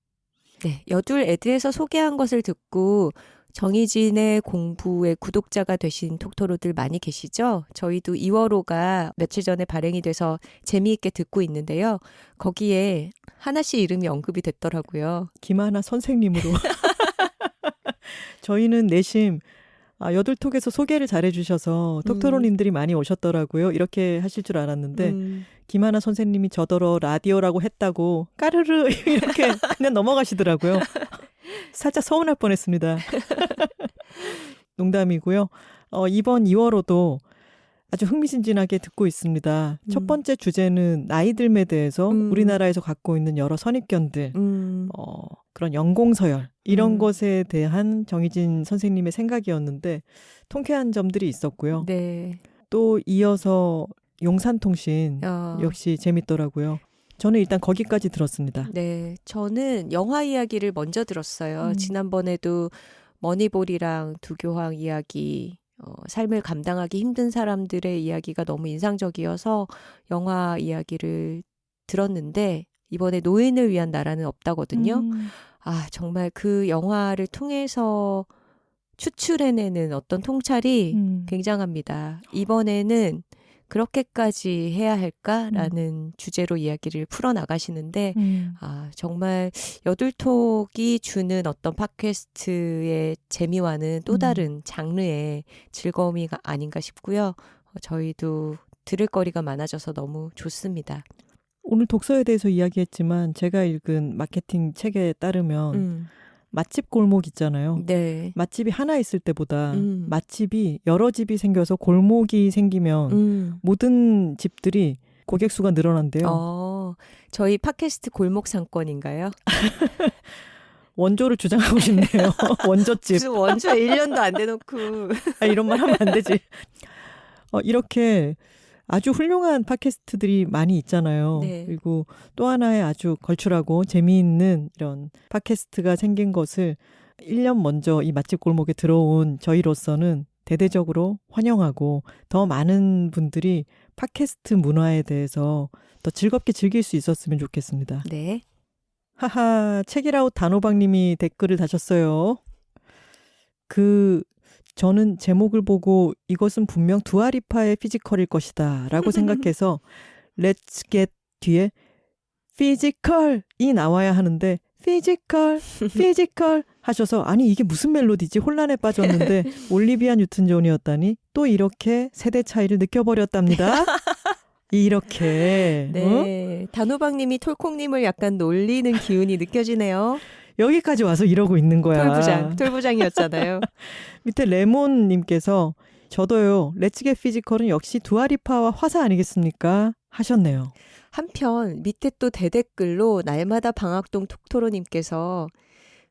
네, 여둘 애드에서 소개한 것을 듣고 정희진의 공부의 구독자가 되신 톡토로들 많이 계시죠? 저희도 2월호가 며칠 전에 발행이 돼서 재미있게 듣고 있는데요. 거기에 하나 씨 이름이 언급이 됐더라고요. 김하나 선생님으로. 저희는 내심 여둘톡에서 소개를 잘해주셔서 톡토로님들이 많이 오셨더라고요. 이렇게 하실 줄 알았는데 김하나 선생님이 저더러 라디오라고 했다고 까르르 이렇게 그냥 넘어가시더라고요. 살짝 서운할 뻔했습니다. 농담이고요. 이번 2월호도 아주 흥미진진하게 듣고 있습니다. 첫 번째 주제는 나이 듦에 대해서 우리나라에서 갖고 있는 여러 선입견들, 그런 연공서열 이런 것에 대한 정희진 선생님의 생각이었는데 통쾌한 점들이 있었고요. 네. 또 이어서 용산통신 역시 재밌더라고요. 저는 일단 거기까지 들었습니다. 네, 저는 영화 이야기를 먼저 들었어요. 지난번에도 머니볼이랑 두교황 이야기, 삶을 감당하기 힘든 사람들의 이야기가 너무 인상적이어서 영화 이야기를 들었는데 이번에 노인을 위한 나라는 없다거든요. 정말 그 영화를 통해서 추출해내는 어떤 통찰이 굉장합니다. 이번에는 그렇게까지 해야 할까라는 주제로 이야기를 풀어나가시는데 정말 여둘톡이 주는 어떤 팟캐스트의 재미와는 또 다른 장르의 즐거움이 아닌가 싶고요. 저희도 들을 거리가 많아져서 너무 좋습니다. 오늘 독서에 대해서 이야기했지만 제가 읽은 마케팅 책에 따르면 맛집 골목 있잖아요. 네. 맛집이 하나 있을 때보다 맛집이 여러 집이 생겨서 골목이 생기면 모든 집들이 고객 수가 늘어난대요. 저희 팟캐스트 골목 상권인가요? 원조를 주장하고 싶네요. 원조집. 무슨 원조에 1년도 안 돼놓고. 이런 말 하면 안 되지. 이렇게 아주 훌륭한 팟캐스트들이 많이 있잖아요. 네. 그리고 또 하나의 아주 걸출하고 재미있는 이런 팟캐스트가 생긴 것을 1년 먼저 이 맛집 골목에 들어온 저희로서는 대대적으로 환영하고 더 많은 분들이 팟캐스트 문화에 대해서 더 즐겁게 즐길 수 있었으면 좋겠습니다. 네. 하하, 책이라웃 단호박님이 댓글을 다셨어요. 저는 제목을 보고 이것은 분명 두아리파의 피지컬일 것이다 라고 생각해서 Let's Get 뒤에 피지컬이 나와야 하는데 피지컬 하셔서 아니 이게 무슨 멜로디지 혼란에 빠졌는데 올리비아 뉴튼 존이었다니 또 이렇게 세대 차이를 느껴버렸답니다. 이렇게. 네. 단호박님이 톨콩님을 약간 놀리는 기운이 느껴지네요. 여기까지 와서 이러고 있는 거야. 톨부장이었잖아요. 밑에 레몬님께서 저도요. 렛츠겟 피지컬은 역시 두아리파와 화사 아니겠습니까? 하셨네요. 한편 밑에 또 대댓글로 날마다 방학동 톡토로님께서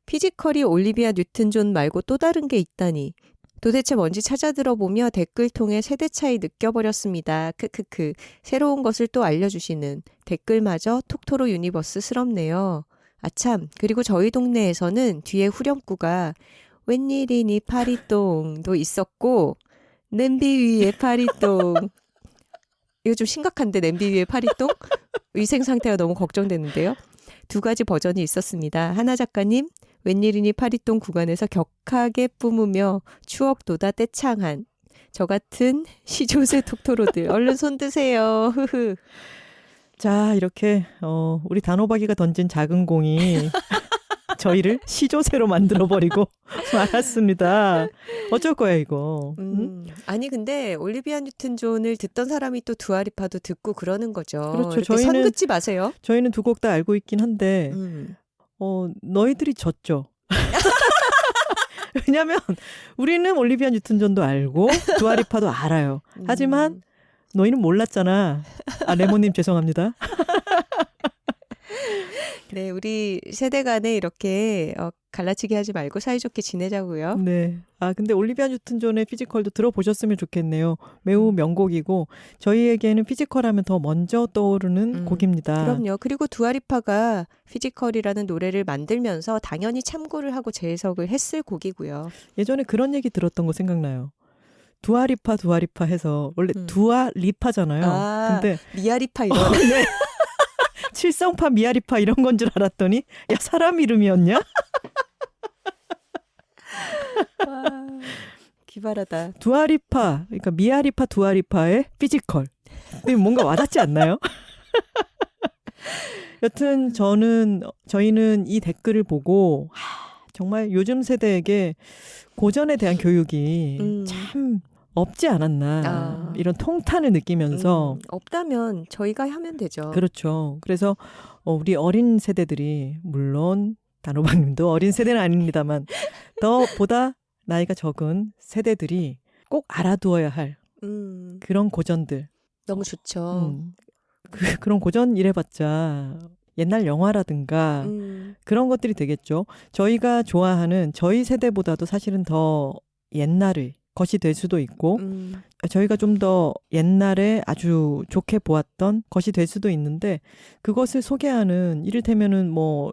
피지컬이 올리비아 뉴튼 존 말고 또 다른 게 있다니 도대체 뭔지 찾아 들어보며 댓글 통해 세대 차이 느껴버렸습니다. 크크크. 새로운 것을 또 알려주시는 댓글마저 톡토로 유니버스스럽네요. 아참, 그리고 저희 동네에서는 뒤에 후렴구가 웬일이니 파리똥도 있었고 냄비 위에 파리똥. 이거 좀 심각한데 냄비 위에 파리똥? 위생 상태가 너무 걱정되는데요. 두 가지 버전이 있었습니다. 하나 작가님, 웬일이니 파리똥 구간에서 격하게 뿜으며 추억 돋아 떼창한 저 같은 시조새 톡토로들 얼른 손 드세요. 흐흐. 자, 이렇게 우리 단호박이가 던진 작은 공이 저희를 시조새로 만들어버리고 말았습니다. 어쩔 거야 이거. 아니 근데 올리비아 뉴튼 존을 듣던 사람이 또 두아리파도 듣고 그러는 거죠. 그렇죠. 이렇게 선 긋지 마세요. 저희는 두 곡 다 알고 있긴 한데 너희들이 졌죠. 왜냐면 우리는 올리비아 뉴튼 존도 알고 두아리파도 알아요. 하지만 너희는 몰랐잖아. 레몬님 죄송합니다. 네, 우리 세대 간에 이렇게 갈라치기 하지 말고 사이좋게 지내자고요. 네. 근데 올리비아 뉴튼 존의 피지컬도 들어보셨으면 좋겠네요. 매우 명곡이고 저희에게는 피지컬 하면 더 먼저 떠오르는 곡입니다. 그럼요. 그리고 두아리파가 피지컬이라는 노래를 만들면서 당연히 참고를 하고 재해석을 했을 곡이고요. 예전에 그런 얘기 들었던 거 생각나요. 두아리파 해서 원래 두아리파잖아요. 근데 리아리파 이런. 네. 칠성파 미아리파 이런 건 줄 알았더니 야 사람 이름이었냐? 기발하다. 두아리파, 그러니까 미아리파 두아리파의 피지컬. 근데 뭔가 와닿지 않나요? 여튼 저희는 이 댓글을 보고 정말 요즘 세대에게 고전에 대한 교육이 참 없지 않았나 이런 통탄을 느끼면서 없다면 저희가 하면 되죠. 그렇죠. 그래서 우리 어린 세대들이 물론 단호박님도 어린 세대는 아닙니다만 더 보다 나이가 적은 세대들이 꼭 알아두어야 할 그런 고전들. 너무 좋죠. 그런 고전 이래봤자 옛날 영화라든가 그런 것들이 되겠죠. 저희가 좋아하는 저희 세대보다도 사실은 더 옛날의 것이 될 수도 있고 저희가 좀 더 옛날에 아주 좋게 보았던 것이 될 수도 있는데 그것을 소개하는 이를테면은 뭐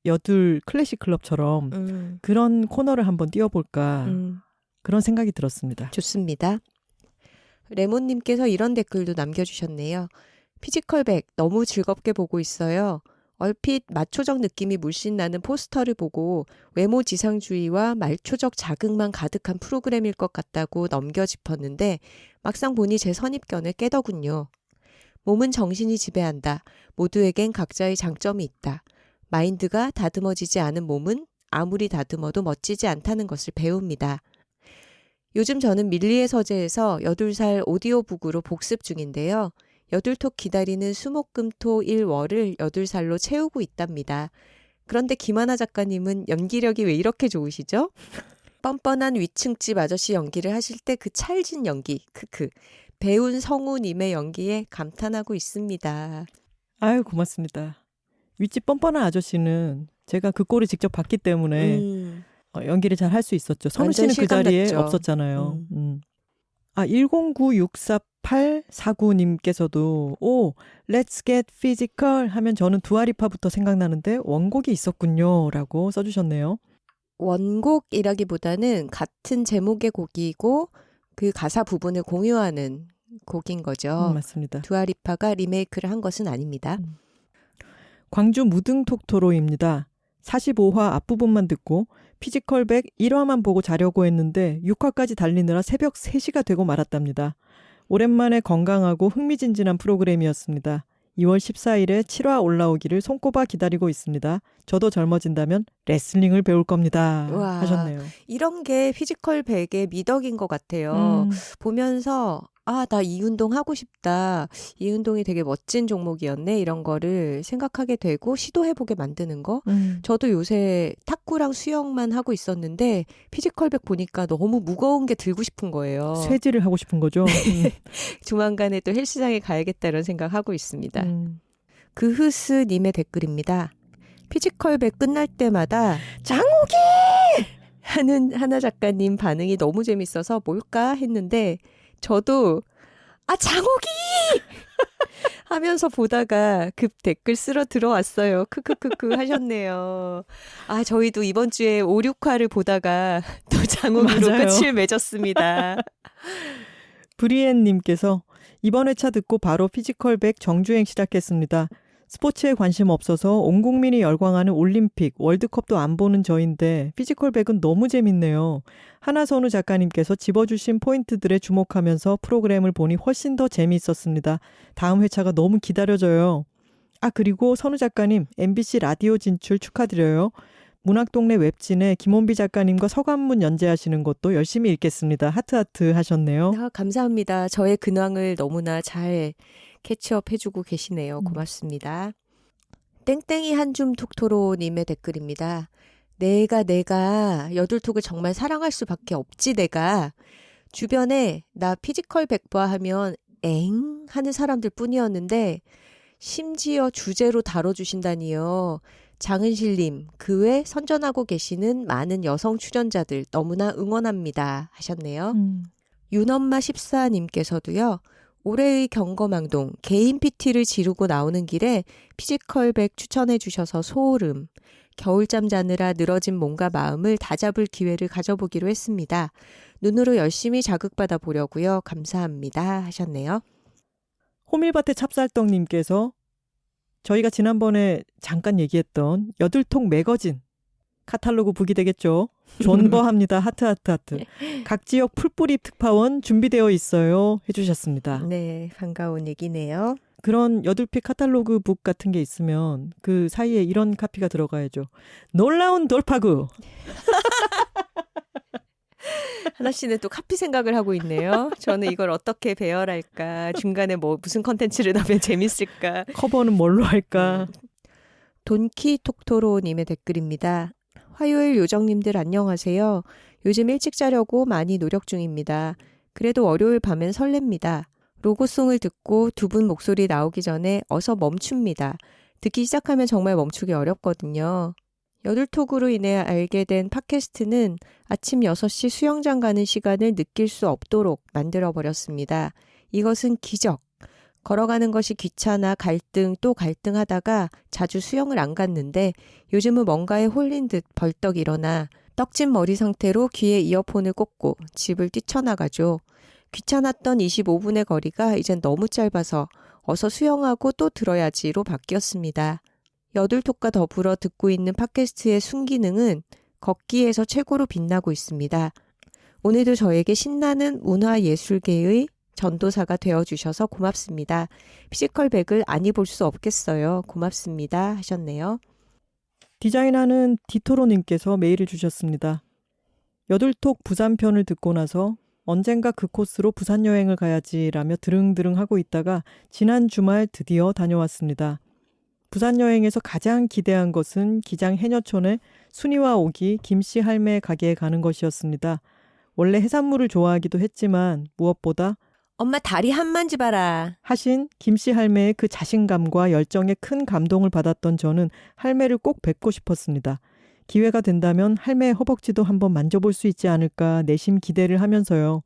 여둘 클래식 클럽처럼 그런 코너를 한번 띄워볼까 그런 생각이 들었습니다. 좋습니다. 레몬님께서 이런 댓글도 남겨주셨네요. 피지컬백 너무 즐겁게 보고 있어요. 얼핏 마초적 느낌이 물씬 나는 포스터를 보고 외모 지상주의와 말초적 자극만 가득한 프로그램일 것 같다고 넘겨 짚었는데 막상 보니 제 선입견을 깨더군요. 몸은 정신이 지배한다. 모두에겐 각자의 장점이 있다. 마인드가 다듬어지지 않은 몸은 아무리 다듬어도 멋지지 않다는 것을 배웁니다. 요즘 저는 밀리의 서재에서 8살 오디오북으로 복습 중인데요. 여둘톡 기다리는 수목금토 1월을 8살로 채우고 있답니다. 그런데 김하나 작가님은 연기력이 왜 이렇게 좋으시죠? 뻔뻔한 위층집 아저씨 연기를 하실 때 그 찰진 연기, 크크. 배운 성우님의 연기에 감탄하고 있습니다. 아유 고맙습니다. 윗집 뻔뻔한 아저씨는 제가 그 꼴을 직접 봤기 때문에 연기를 잘 할 수 있었죠. 선우 씨는 그 자리에 실감났죠. 없었잖아요. 10964849님께서도 오, Let's get physical 하면 저는 두아리파부터 생각나는데 원곡이 있었군요 라고 써주셨네요. 원곡이라기보다는 같은 제목의 곡이고 그 가사 부분을 공유하는 곡인 거죠. 맞습니다. 두아리파가 리메이크를 한 것은 아닙니다. 광주 무등톡토로입니다. 45화 앞부분만 듣고 피지컬백 1화만 보고 자려고 했는데 6화까지 달리느라 새벽 3시가 되고 말았답니다. 오랜만에 건강하고 흥미진진한 프로그램이었습니다. 2월 14일에 7화 올라오기를 손꼽아 기다리고 있습니다. 저도 젊어진다면 레슬링을 배울 겁니다. 와, 하셨네요. 이런 게 피지컬 백의 미덕인 것 같아요. 보면서 나 이 운동 하고 싶다. 이 운동이 되게 멋진 종목이었네. 이런 거를 생각하게 되고 시도해보게 만드는 거. 저도 요새 탁구랑 수영만 하고 있었는데 피지컬백 보니까 너무 무거운 게 들고 싶은 거예요. 쇠질을 하고 싶은 거죠. 조만간에 또 헬스장에 가야겠다 이런 생각하고 있습니다. 그흐스님의 댓글입니다. 피지컬백 끝날 때마다 장욱이! 하는 하나 작가님 반응이 너무 재밌어서 뭘까 했는데 저도 장욱이! 하면서 보다가 급 댓글 쓸어 들어왔어요. 크크크크 하셨네요. 저희도 이번 주에 5, 6화를 보다가 또 장욱이로 맞아요. 끝을 맺었습니다. 브리엔님께서 이번 회차 듣고 바로 피지컬백 정주행 시작했습니다. 스포츠에 관심 없어서 온 국민이 열광하는 올림픽, 월드컵도 안 보는 저인데 피지컬백은 너무 재밌네요. 하나선우 작가님께서 집어주신 포인트들에 주목하면서 프로그램을 보니 훨씬 더 재미있었습니다. 다음 회차가 너무 기다려져요. 그리고 선우 작가님 MBC 라디오 진출 축하드려요. 문학동네 웹진에 김원비 작가님과 서간문 연재하시는 것도 열심히 읽겠습니다. 하트하트 하셨네요. 감사합니다. 저의 근황을 너무나 잘 캐치업 해주고 계시네요. 고맙습니다. 땡땡이 한줌 톡토로님의 댓글입니다. 내가 여둘톡을 정말 사랑할 수밖에 없지 내가. 주변에 나 피지컬 백과 하면 엥 하는 사람들 뿐이었는데 심지어 주제로 다뤄주신다니요. 장은실님, 그 외 선전하고 계시는 많은 여성 출연자들 너무나 응원합니다 하셨네요. 윤엄마 14님께서도요. 올해의 경거망동 개인 PT를 지르고 나오는 길에 피지컬백 추천해 주셔서 소름. 겨울잠 자느라 늘어진 몸과 마음을 다잡을 기회를 가져보기로 했습니다. 눈으로 열심히 자극받아 보려고요. 감사합니다 하셨네요. 호밀밭의 찹쌀떡님께서 저희가 지난번에 잠깐 얘기했던 여들톡 매거진 카탈로그 북이 되겠죠. 존버합니다. 하트 하트 하트. 각 지역 풀뿌리 특파원 준비되어 있어요. 해주셨습니다. 네, 반가운 얘기네요. 그런 여들픽 카탈로그 북 같은 게 있으면 그 사이에 이런 카피가 들어가야죠. 놀라운 돌파구. 하나 씨는 또 카피 생각을 하고 있네요. 저는 이걸 어떻게 배열할까, 중간에 뭐 무슨 컨텐츠를 넣으면 재밌을까. 커버는 뭘로 할까. 돈키톡토로님의 댓글입니다. 화요일 요정님들 안녕하세요. 요즘 일찍 자려고 많이 노력 중입니다. 그래도 월요일 밤엔 설렙니다. 로고송을 듣고 두 분 목소리 나오기 전에 어서 멈춥니다. 듣기 시작하면 정말 멈추기 어렵거든요. 여들톡으로 인해 알게 된 팟캐스트는 아침 6시 수영장 가는 시간을 느낄 수 없도록 만들어버렸습니다. 이것은 기적. 걸어가는 것이 귀찮아 갈등 또 갈등하다가 자주 수영을 안 갔는데 요즘은 뭔가에 홀린 듯 벌떡 일어나 떡진 머리 상태로 귀에 이어폰을 꽂고 집을 뛰쳐나가죠. 귀찮았던 25분의 거리가 이젠 너무 짧아서 어서 수영하고 또 들어야지로 바뀌었습니다. 여들톡과 더불어 듣고 있는 팟캐스트의 순기능은 걷기에서 최고로 빛나고 있습니다. 오늘도 저에게 신나는 문화예술계의 전도사가 되어주셔서 고맙습니다. 피지컬백을 안 입을 수 없겠어요. 고맙습니다. 하셨네요. 디자인하는 디토로님께서 메일을 주셨습니다. 여들톡 부산편을 듣고 나서 언젠가 그 코스로 부산 여행을 가야지라며 드릉드릉 하고 있다가 지난 주말 드디어 다녀왔습니다. 부산 여행에서 가장 기대한 것은 기장 해녀촌의 순이와 오기 김씨 할매 가게에 가는 것이었습니다. 원래 해산물을 좋아하기도 했지만 무엇보다 엄마 다리 한 만져봐라. 하신 김씨 할매의 그 자신감과 열정에 큰 감동을 받았던 저는 할매를 꼭 뵙고 싶었습니다. 기회가 된다면 할매의 허벅지도 한번 만져볼 수 있지 않을까 내심 기대를 하면서요.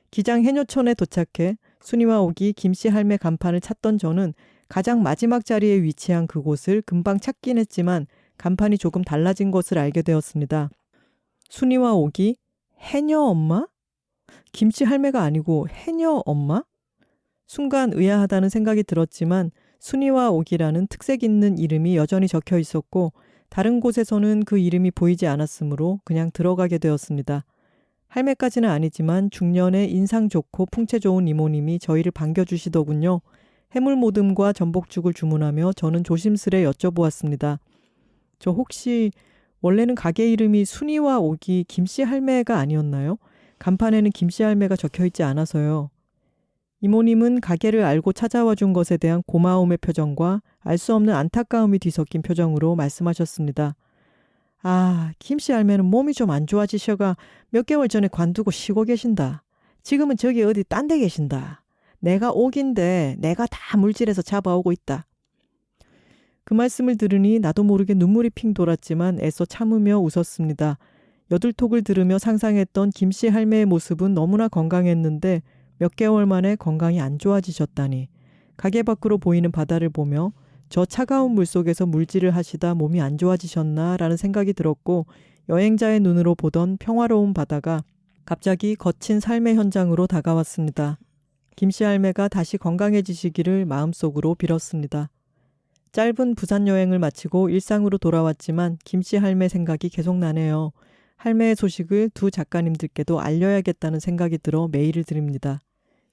기장 해녀촌에 도착해 순이와 오기 김씨 할매 간판을 찾던 저는 가장 마지막 자리에 위치한 그곳을 금방 찾긴 했지만 간판이 조금 달라진 것을 알게 되었습니다. 순이와 오기? 해녀 엄마? 김씨 할매가 아니고 해녀 엄마? 순간 의아하다는 생각이 들었지만 순이와 오기라는 특색 있는 이름이 여전히 적혀 있었고 다른 곳에서는 그 이름이 보이지 않았으므로 그냥 들어가게 되었습니다. 할매까지는 아니지만 중년의 인상 좋고 풍채 좋은 이모님이 저희를 반겨주시더군요. 해물모듬과 전복죽을 주문하며 저는 조심스레 여쭤보았습니다. 저 혹시 원래는 가게 이름이 순이와 오기 김씨 할매가 아니었나요? 간판에는 김씨 할매가 적혀있지 않아서요. 이모님은 가게를 알고 찾아와 준 것에 대한 고마움의 표정과 알 수 없는 안타까움이 뒤섞인 표정으로 말씀하셨습니다. 아, 김씨 할매는 몸이 좀 안 좋아지셔가 몇 개월 전에 관두고 쉬고 계신다. 지금은 저기 어디 딴 데 계신다. 내가 오긴데 내가 다 물질해서 잡아오고 있다. 그 말씀을 들으니 나도 모르게 눈물이 핑 돌았지만 애써 참으며 웃었습니다. 여들톡을 들으며 상상했던 김씨 할매의 모습은 너무나 건강했는데 몇 개월 만에 건강이 안 좋아지셨다니. 가게 밖으로 보이는 바다를 보며 저 차가운 물속에서 물질을 하시다 몸이 안 좋아지셨나 라는 생각이 들었고 여행자의 눈으로 보던 평화로운 바다가 갑자기 거친 삶의 현장으로 다가왔습니다. 김씨 할매가 다시 건강해지시기를 마음속으로 빌었습니다. 짧은 부산 여행을 마치고 일상으로 돌아왔지만 김씨 할매 생각이 계속 나네요. 할매의 소식을 두 작가님들께도 알려야겠다는 생각이 들어 메일을 드립니다.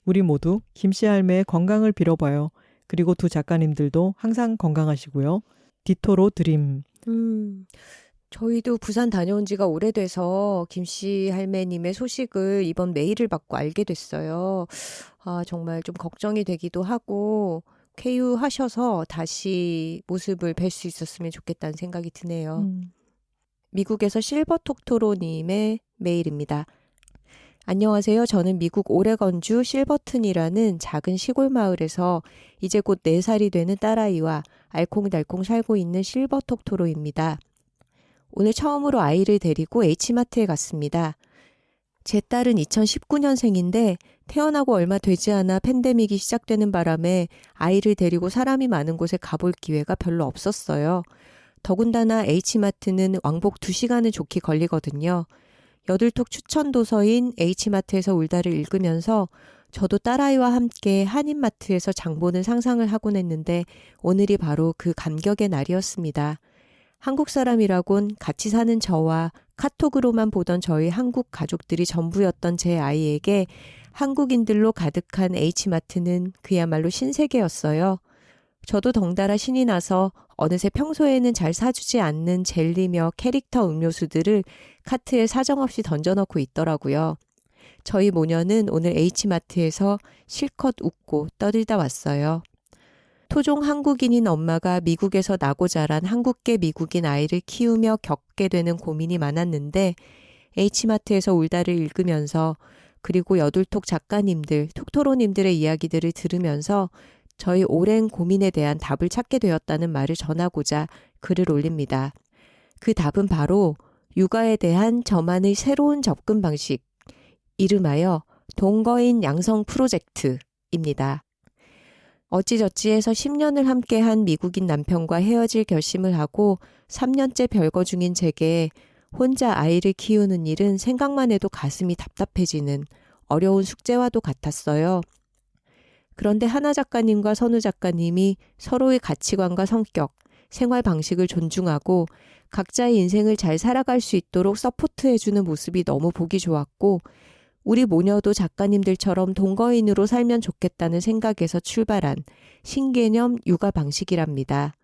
우리 모두 김씨 할매의 건강을 빌어봐요. 그리고 두 작가님들도 항상 건강하시고요. 디토로 드림. 저희도 부산 다녀온 지가 오래돼서 김씨 할매님의 소식을 이번 메일을 받고 알게 됐어요. 아, 정말 좀 걱정이 되기도 하고 쾌유하셔서 다시 모습을 뵐 수 있었으면 좋겠다는 생각이 드네요. 미국에서 실버톡토로님의 메일입니다. 안녕하세요. 저는 미국 오레건주 실버튼이라는 작은 시골 마을에서 이제 곧 4살이 되는 딸아이와 알콩달콩 살고 있는 실버톡토로입니다. 오늘 처음으로 아이를 데리고 H마트에 갔습니다. 제 딸은 2019년생인데 태어나고 얼마 되지 않아 팬데믹이 시작되는 바람에 아이를 데리고 사람이 많은 곳에 가볼 기회가 별로 없었어요. 더군다나 H마트는 왕복 2시간은 좋게 걸리거든요. 여들톡 추천 도서인 H마트에서 울다를 읽으면서 저도 딸아이와 함께 한인마트에서 장보는 상상을 하곤 했는데 오늘이 바로 그 감격의 날이었습니다. 한국 사람이라곤 같이 사는 저와 카톡으로만 보던 저희 한국 가족들이 전부였던 제 아이에게 한국인들로 가득한 H마트는 그야말로 신세계였어요. 저도 덩달아 신이 나서 어느새 평소에는 잘 사주지 않는 젤리며 캐릭터 음료수들을 카트에 사정없이 던져넣고 있더라고요. 저희 모녀는 오늘 H마트에서 실컷 웃고 떠들다 왔어요. 토종 한국인인 엄마가 미국에서 나고 자란 한국계 미국인 아이를 키우며 겪게 되는 고민이 많았는데 H마트에서 울다를 읽으면서 그리고 여둘톡 작가님들, 톡토로님들의 이야기들을 들으면서 저희 오랜 고민에 대한 답을 찾게 되었다는 말을 전하고자 글을 올립니다. 그 답은 바로 육아에 대한 저만의 새로운 접근 방식, 이름하여 동거인 양성 프로젝트입니다. 어찌저찌해서 10년을 함께한 미국인 남편과 헤어질 결심을 하고 3년째 별거 중인 제게 혼자 아이를 키우는 일은 생각만 해도 가슴이 답답해지는 어려운 숙제와도 같았어요. 그런데 하나 작가님과 선우 작가님이 서로의 가치관과 성격, 생활 방식을 존중하고 각자의 인생을 잘 살아갈 수 있도록 서포트해주는 모습이 너무 보기 좋았고 우리 모녀도 작가님들처럼 동거인으로 살면 좋겠다는 생각에서 출발한 신개념 육아 방식이랍니다.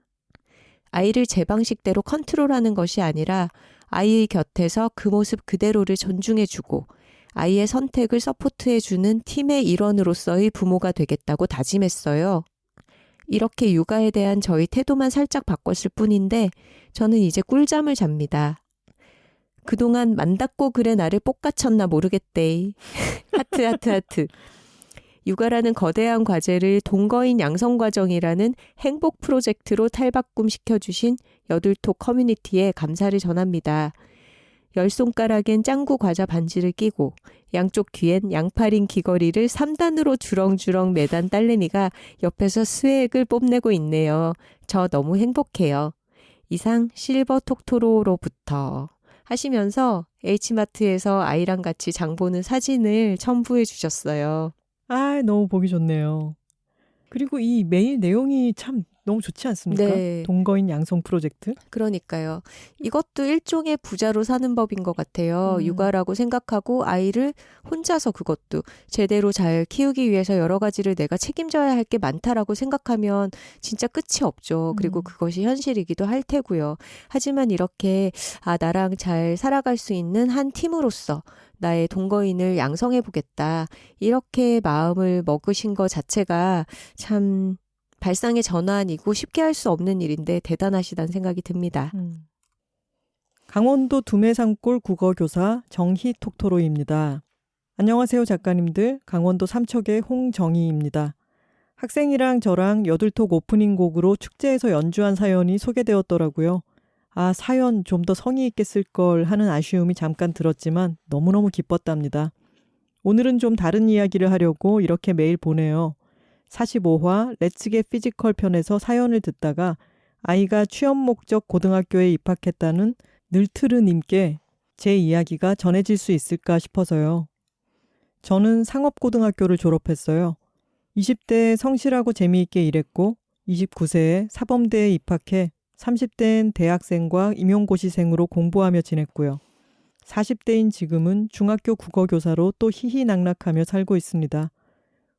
아이를 제 방식대로 컨트롤하는 것이 아니라 아이의 곁에서 그 모습 그대로를 존중해주고 아이의 선택을 서포트해주는 팀의 일원으로서의 부모가 되겠다고 다짐했어요. 이렇게 육아에 대한 저희 태도만 살짝 바꿨을 뿐인데 저는 이제 꿀잠을 잡니다. 그동안 만닫고 그래 나를 볶아쳤나 모르겠대. 하트 하트 하트. 육아라는 거대한 과제를 동거인 양성 과정이라는 행복 프로젝트로 탈바꿈 시켜주신 여둘톡 커뮤니티에 감사를 전합니다. 열 손가락엔 짱구 과자 반지를 끼고 양쪽 귀엔 양파링 귀걸이를 3단으로 주렁주렁 매단 딸내미가 옆에서 스웩을 뽐내고 있네요. 저 너무 행복해요. 이상 실버 톡토로로부터 하시면서 H마트에서 아이랑 같이 장 보는 사진을 첨부해 주셨어요. 아, 너무 보기 좋네요. 그리고 이 메일 내용이 참 너무 좋지 않습니까? 네. 동거인 양성 프로젝트. 그러니까요. 이것도 일종의 부자로 사는 법인 것 같아요. 육아라고 생각하고 아이를 혼자서 그것도 제대로 잘 키우기 위해서 여러 가지를 내가 책임져야 할 게 많다라고 생각하면 진짜 끝이 없죠. 그리고 그것이 현실이기도 할 테고요. 하지만 이렇게 나랑 잘 살아갈 수 있는 한 팀으로서 나의 동거인을 양성해 보겠다. 이렇게 마음을 먹으신 것 자체가 참 발상의 전환이고 쉽게 할 수 없는 일인데 대단하시다는 생각이 듭니다. 강원도 두메산골 국어교사 정희톡토로입니다. 안녕하세요 작가님들. 강원도 삼척의 홍정희입니다. 학생이랑 저랑 여둘톡 오프닝 곡으로 축제에서 연주한 사연이 소개되었더라고요. 사연 좀 더 성의 있게 쓸 걸 하는 아쉬움이 잠깐 들었지만 너무너무 기뻤답니다. 오늘은 좀 다른 이야기를 하려고 이렇게 메일 보내요. 45화 렛츠겟 피지컬 편에서 사연을 듣다가 아이가 취업 목적 고등학교에 입학했다는 늘트르님께 제 이야기가 전해질 수 있을까 싶어서요. 저는 상업고등학교를 졸업했어요. 20대에 성실하고 재미있게 일했고 29세에 사범대에 입학해 30대엔 대학생과 임용고시생으로 공부하며 지냈고요. 40대인 지금은 중학교 국어교사로 또 희희낙낙하며 살고 있습니다.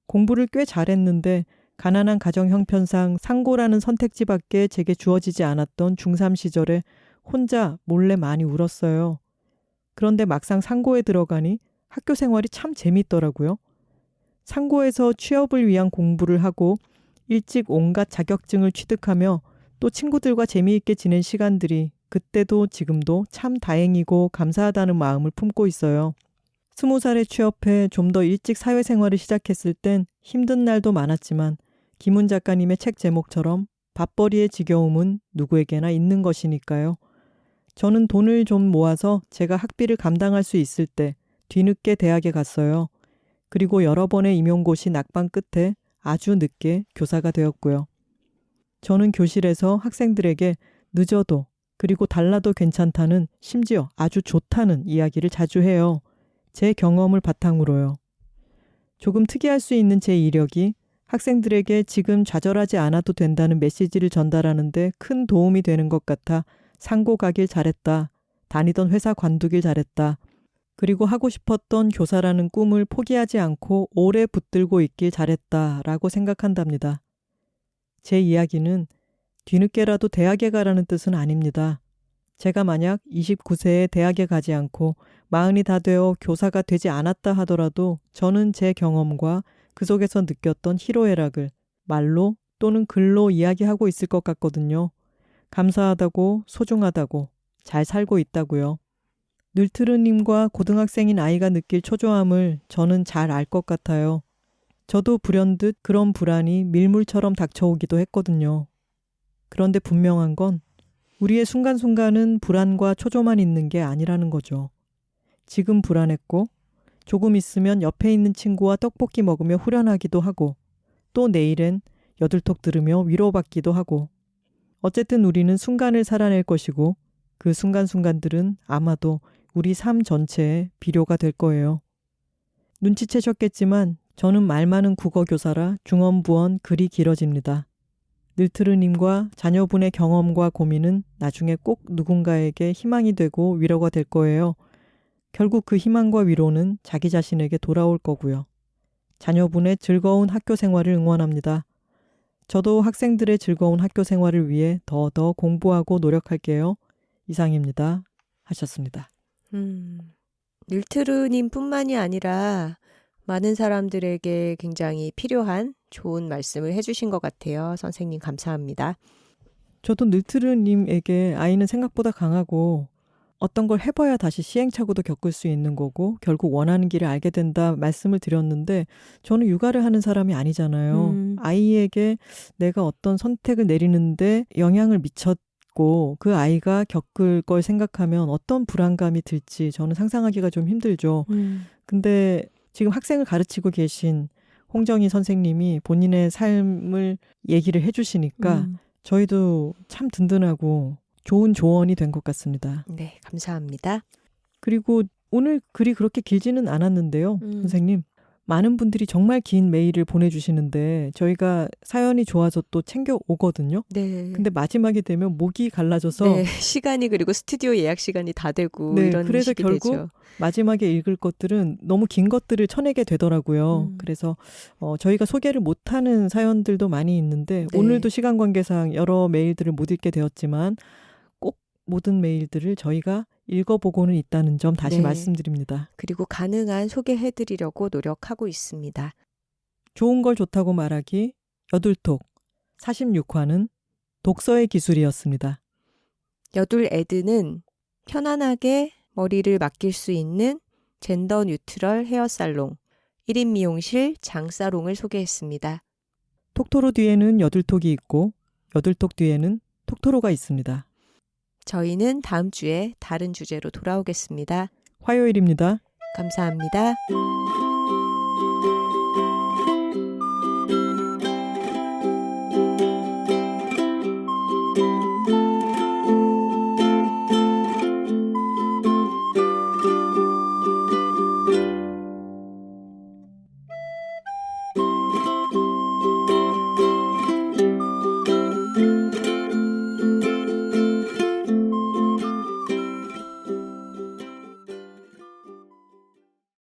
공부를 꽤 잘했는데 가난한 가정 형편상 상고라는 선택지밖에 제게 주어지지 않았던 중3 시절에 혼자 몰래 많이 울었어요. 그런데 막상 상고에 들어가니 학교 생활이 참 재밌더라고요. 상고에서 취업을 위한 공부를 하고 일찍 온갖 자격증을 취득하며 또 친구들과 재미있게 지낸 시간들이 그때도 지금도 참 다행이고 감사하다는 마음을 품고 있어요. 20살에 취업해 좀 더 일찍 사회생활을 시작했을 땐 힘든 날도 많았지만 김훈 작가님의 책 제목처럼 밥벌이의 지겨움은 누구에게나 있는 것이니까요. 저는 돈을 좀 모아서 제가 학비를 감당할 수 있을 때 뒤늦게 대학에 갔어요. 그리고 여러 번의 임용고시 낙방 끝에 아주 늦게 교사가 되었고요. 저는 교실에서 학생들에게 늦어도 그리고 달라도 괜찮다는 심지어 아주 좋다는 이야기를 자주 해요. 제 경험을 바탕으로요. 조금 특이할 수 있는 제 이력이 학생들에게 지금 좌절하지 않아도 된다는 메시지를 전달하는 데 큰 도움이 되는 것 같아 상고 가길 잘했다. 다니던 회사 관두길 잘했다. 그리고 하고 싶었던 교사라는 꿈을 포기하지 않고 오래 붙들고 있길 잘했다라고 생각한답니다. 제 이야기는 뒤늦게라도 대학에 가라는 뜻은 아닙니다. 제가 만약 29세에 대학에 가지 않고 40이 다 되어 교사가 되지 않았다 하더라도 저는 제 경험과 그 속에서 느꼈던 희로애락을 말로 또는 글로 이야기하고 있을 것 같거든요. 감사하다고, 소중하다고, 잘 살고 있다고요. 늘트르님과 고등학생인 아이가 느낄 초조함을 저는 잘 알 것 같아요. 저도 불현듯 그런 불안이 밀물처럼 닥쳐오기도 했거든요. 그런데 분명한 건 우리의 순간순간은 불안과 초조만 있는 게 아니라는 거죠. 지금 불안했고 조금 있으면 옆에 있는 친구와 떡볶이 먹으며 후련하기도 하고 또 내일엔 여들톡 들으며 위로받기도 하고 어쨌든 우리는 순간을 살아낼 것이고 그 순간순간들은 아마도 우리 삶 전체의 비료가 될 거예요. 눈치채셨겠지만 저는 말 많은 국어교사라 중언부언 글이 길어집니다. 늘트르님과 자녀분의 경험과 고민은 나중에 꼭 누군가에게 희망이 되고 위로가 될 거예요. 결국 그 희망과 위로는 자기 자신에게 돌아올 거고요. 자녀분의 즐거운 학교 생활을 응원합니다. 저도 학생들의 즐거운 학교 생활을 위해 더 공부하고 노력할게요. 이상입니다. 하셨습니다. 늘트르님뿐만이 아니라 많은 사람들에게 굉장히 필요한 좋은 말씀을 해주신 것 같아요. 선생님 감사합니다. 저도 늘트르님에게 아이는 생각보다 강하고 어떤 걸 해봐야 다시 시행착오도 겪을 수 있는 거고 결국 원하는 길을 알게 된다 말씀을 드렸는데 저는 육아를 하는 사람이 아니잖아요. 아이에게 내가 어떤 선택을 내리는데 영향을 미쳤고 그 아이가 겪을 걸 생각하면 어떤 불안감이 들지 저는 상상하기가 좀 힘들죠. 근데 지금 학생을 가르치고 계신 홍정희 선생님이 본인의 삶을 얘기를 해주시니까 저희도 참 든든하고 좋은 조언이 된 것 같습니다. 네, 감사합니다. 그리고 오늘 글이 그렇게 길지는 않았는데요. 선생님, 많은 분들이 정말 긴 메일을 보내주시는데 저희가 사연이 좋아서 또 챙겨오거든요. 네. 근데 마지막이 되면 목이 갈라져서 네, 시간이 그리고 스튜디오 예약 시간이 다 되고 네, 이런 그래서 식이 결국 되죠. 마지막에 읽을 것들은 너무 긴 것들을 쳐내게 되더라고요. 그래서 저희가 소개를 못하는 사연들도 많이 있는데 네. 오늘도 시간 관계상 여러 메일들을 못 읽게 되었지만 꼭 모든 메일들을 저희가 읽어보고는 있다는 점 다시 네. 말씀드립니다. 그리고 가능한 소개해드리려고 노력하고 있습니다. 좋은 걸 좋다고 말하기 여둘톡 46화는 독서의 기술이었습니다. 여둘 애드는 편안하게 머리를 맡길 수 있는 젠더 뉴트럴 헤어살롱 1인 미용실 장사롱을 소개했습니다. 톡토로 뒤에는 여둘톡이 있고 여둘톡 뒤에는 톡토로가 있습니다. 저희는 다음 주에 다른 주제로 돌아오겠습니다. 화요일입니다. 감사합니다.